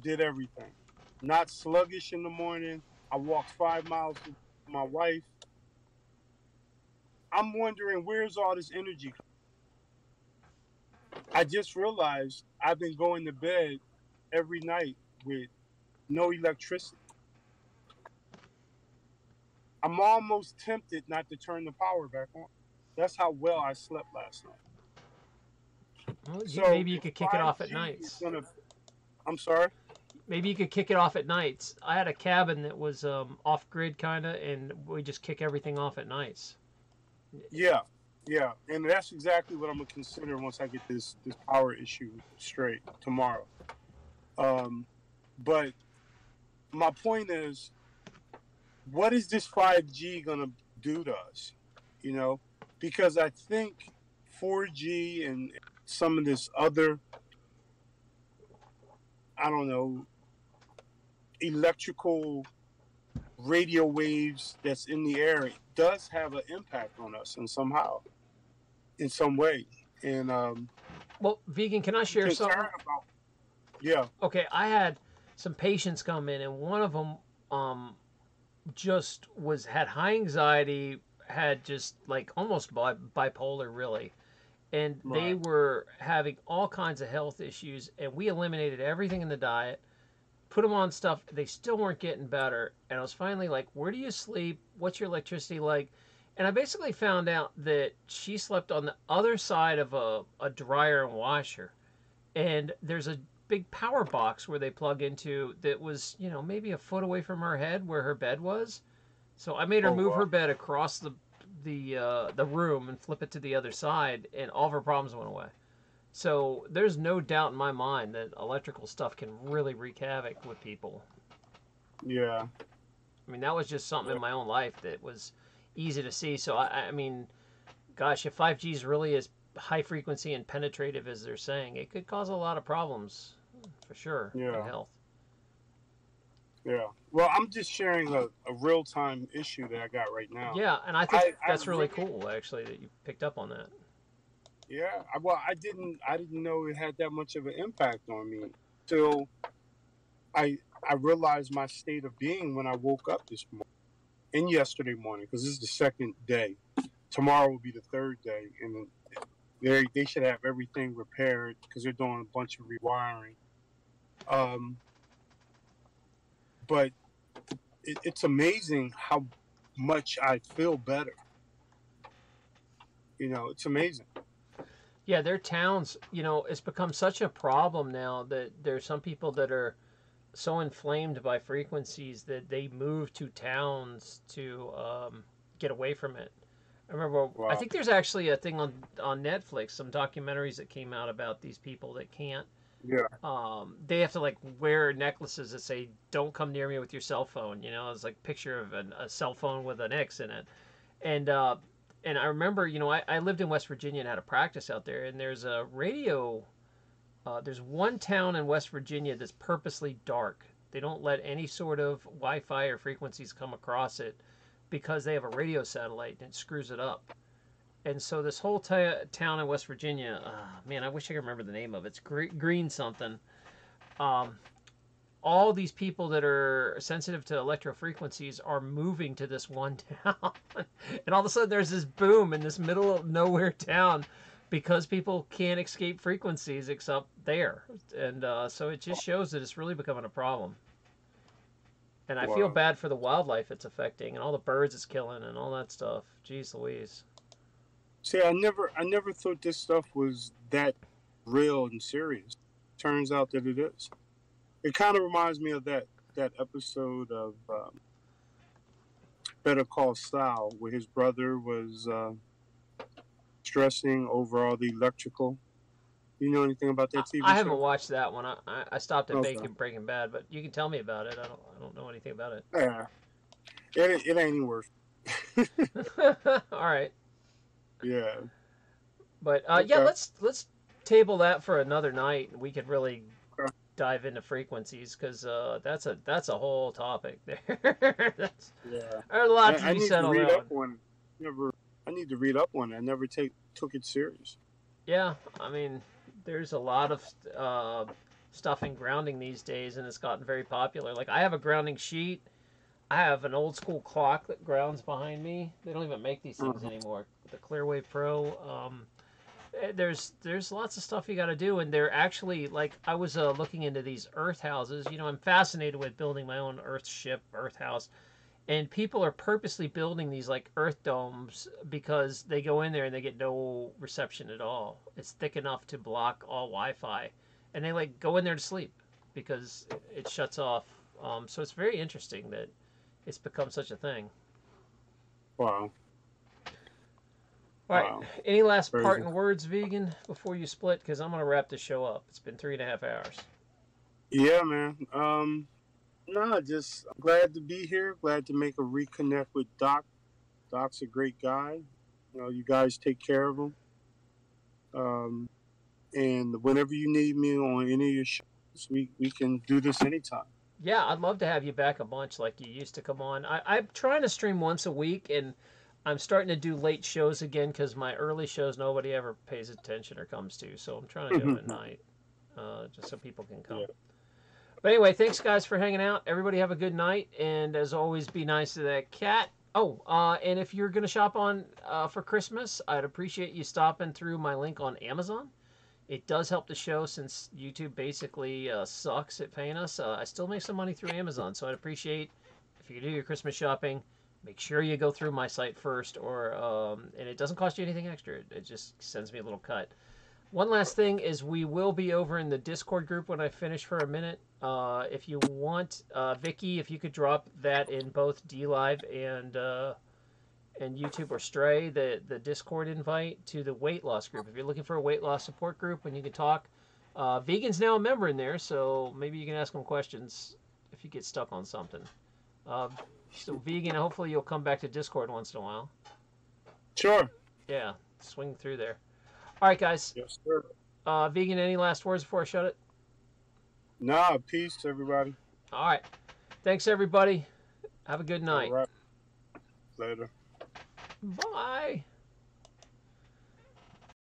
did everything. Not sluggish in the morning. I walked 5 miles with my wife. I'm wondering where's all this energy. I just realized I've been going to bed every night with no electricity. I'm almost tempted not to turn the power back on. That's how well I slept last night. Well, So maybe you if could kick it off at 5G is nights. gonna, I'm sorry. Maybe you could kick it off at nights. I had a cabin that was off grid kind of, and we just kick everything off at nights. Yeah, yeah, and that's exactly what I'm gonna consider once I get this power issue straight tomorrow. But my point is, what is this 5G gonna do to us? You know, because I think 4G and some of this other, I don't know, electrical radio waves that's in the air does have an impact on us in some way. And Well, vegan, can I I'm share concerned something? about, yeah, Okay, I had some patients come in, and one of them just had high anxiety, had just like almost bipolar, really, and they right, were having all kinds of health issues, and we eliminated everything in the diet, put them on stuff. They still weren't getting better, and I was finally like, where do you sleep? What's your electricity like? And I basically found out that she slept on the other side of a dryer and washer, and there's a big power box where they plug into that was, maybe a foot away from her head where her bed was. So I made her oh move her wow, bed across the room and flip it to the other side, and all of her problems went away. So there's no doubt in my mind that electrical stuff can really wreak havoc with people. yeah, I mean, that was just something in yeah, my own life that was easy to see. So I mean, gosh, if 5G is really as high frequency and penetrative as they're saying, it could cause a lot of problems for sure in yeah, health. yeah. Well, I'm just sharing a real time issue that I got right now. Yeah, and I think I that's really really, cool actually that you picked up on that. yeah. Well, I didn't know it had that much of an impact on me till I realized my state of being when I woke up this morning and yesterday morning, because this is the second day. Tomorrow will be the third day, and they should have everything repaired because they're doing a bunch of rewiring. Um, but it's amazing how much I feel better. You know, it's amazing. Yeah, their towns, it's become such a problem now that there's some people that are so inflamed by frequencies that they move to towns to get away from it. I remember, I Wow. think there's actually a thing on Netflix, some documentaries that came out about these people that can't. Yeah. They have to like wear necklaces that say "Don't come near me with your cell phone." It's like a picture of a cell phone with an X in it, and uh, and I remember, I lived in West Virginia and had a practice out there, and there's a radio. There's one town in West Virginia that's purposely dark. They don't let any sort of Wi-Fi or frequencies come across it because they have a radio satellite and it screws it up. And so this whole town in West Virginia, man, I wish I could remember the name of it. It's green something. Um, all these people that are sensitive to electro frequencies are moving to this one town. And all of a sudden there's this boom in this middle of nowhere town because people can't escape frequencies except there. And so it just shows that it's really becoming a problem. And I feel Wow. bad for the wildlife it's affecting and all the birds it's killing and all that stuff. Jeez Louise. See, I never thought this stuff was that real and serious. Turns out that it is. It kind of reminds me of that episode of Better Call Saul, where his brother was stressing over all the electrical. You know anything about that TV I haven't show? watched that one. I stopped at Okay. Bacon Breaking Bad, but you can tell me about it. I don't know anything about it. Yeah, it ain't even worth. All right. Yeah. But yeah, Okay. let's table that for another night. We could really Okay. dive into frequencies because that's a whole topic there. Yeah. There's a lot to I be need said to on read that up one. on it. Never. I need to read up on it. I never took it serious. Yeah, I mean, there's a lot of stuff in grounding these days, and it's gotten very popular. Like I have a grounding sheet. I have an old school clock that grounds behind me. They don't even make these things Uh-huh. anymore. The Clearwave Pro. There's lots of stuff you got to do, and they're actually like I was looking into these Earth houses. I'm fascinated with building my own Earth ship, Earth house, And people are purposely building these like earth domes because they go in there and they get no reception at all. It's thick enough to block all Wi-Fi, and they like go in there to sleep because it shuts off. So it's very interesting that it's become such a thing. Wow. All right. Wow. Any last Crazy. parting words, vegan, before you split? Because I'm gonna wrap this show up. It's been 3.5 hours. Yeah, man. No, just I'm glad to be here. Glad to make a reconnect with Doc. Doc's a great guy. You know, you guys take care of him. And whenever you need me on any of your shows, we can do this anytime. Yeah, I'd love to have you back a bunch like you used to come on. I'm trying to stream once a week, and I'm starting to do late shows again because my early shows nobody ever pays attention or comes to. So I'm trying to do them at night, just so people can come. Yeah. But anyway, thanks guys for hanging out. Everybody have a good night, and as always, be nice to that cat. Oh, and if you're gonna shop on for Christmas, I'd appreciate you stopping through my link on Amazon. It does help the show since YouTube basically sucks at paying us. I still make some money through Amazon, so I'd appreciate if you do your Christmas shopping, make sure you go through my site first, or and it doesn't cost you anything extra. It just sends me a little cut. One last thing is we will be over in the Discord group when I finish for a minute. If you want, Vicky, if you could drop that in both DLive and YouTube or Stray, the Discord invite to the weight loss group. If you're looking for a weight loss support group and you can talk, Vegan's now a member in there, so maybe you can ask him questions if you get stuck on something. So Vegan, hopefully you'll come back to Discord once in a while. Sure. Yeah, swing through there. All right, guys. Yes, sir. Vegan, any last words before I shut it? Nah, peace, everybody. All right. Thanks, everybody. Have a good night. All right. Later. Bye.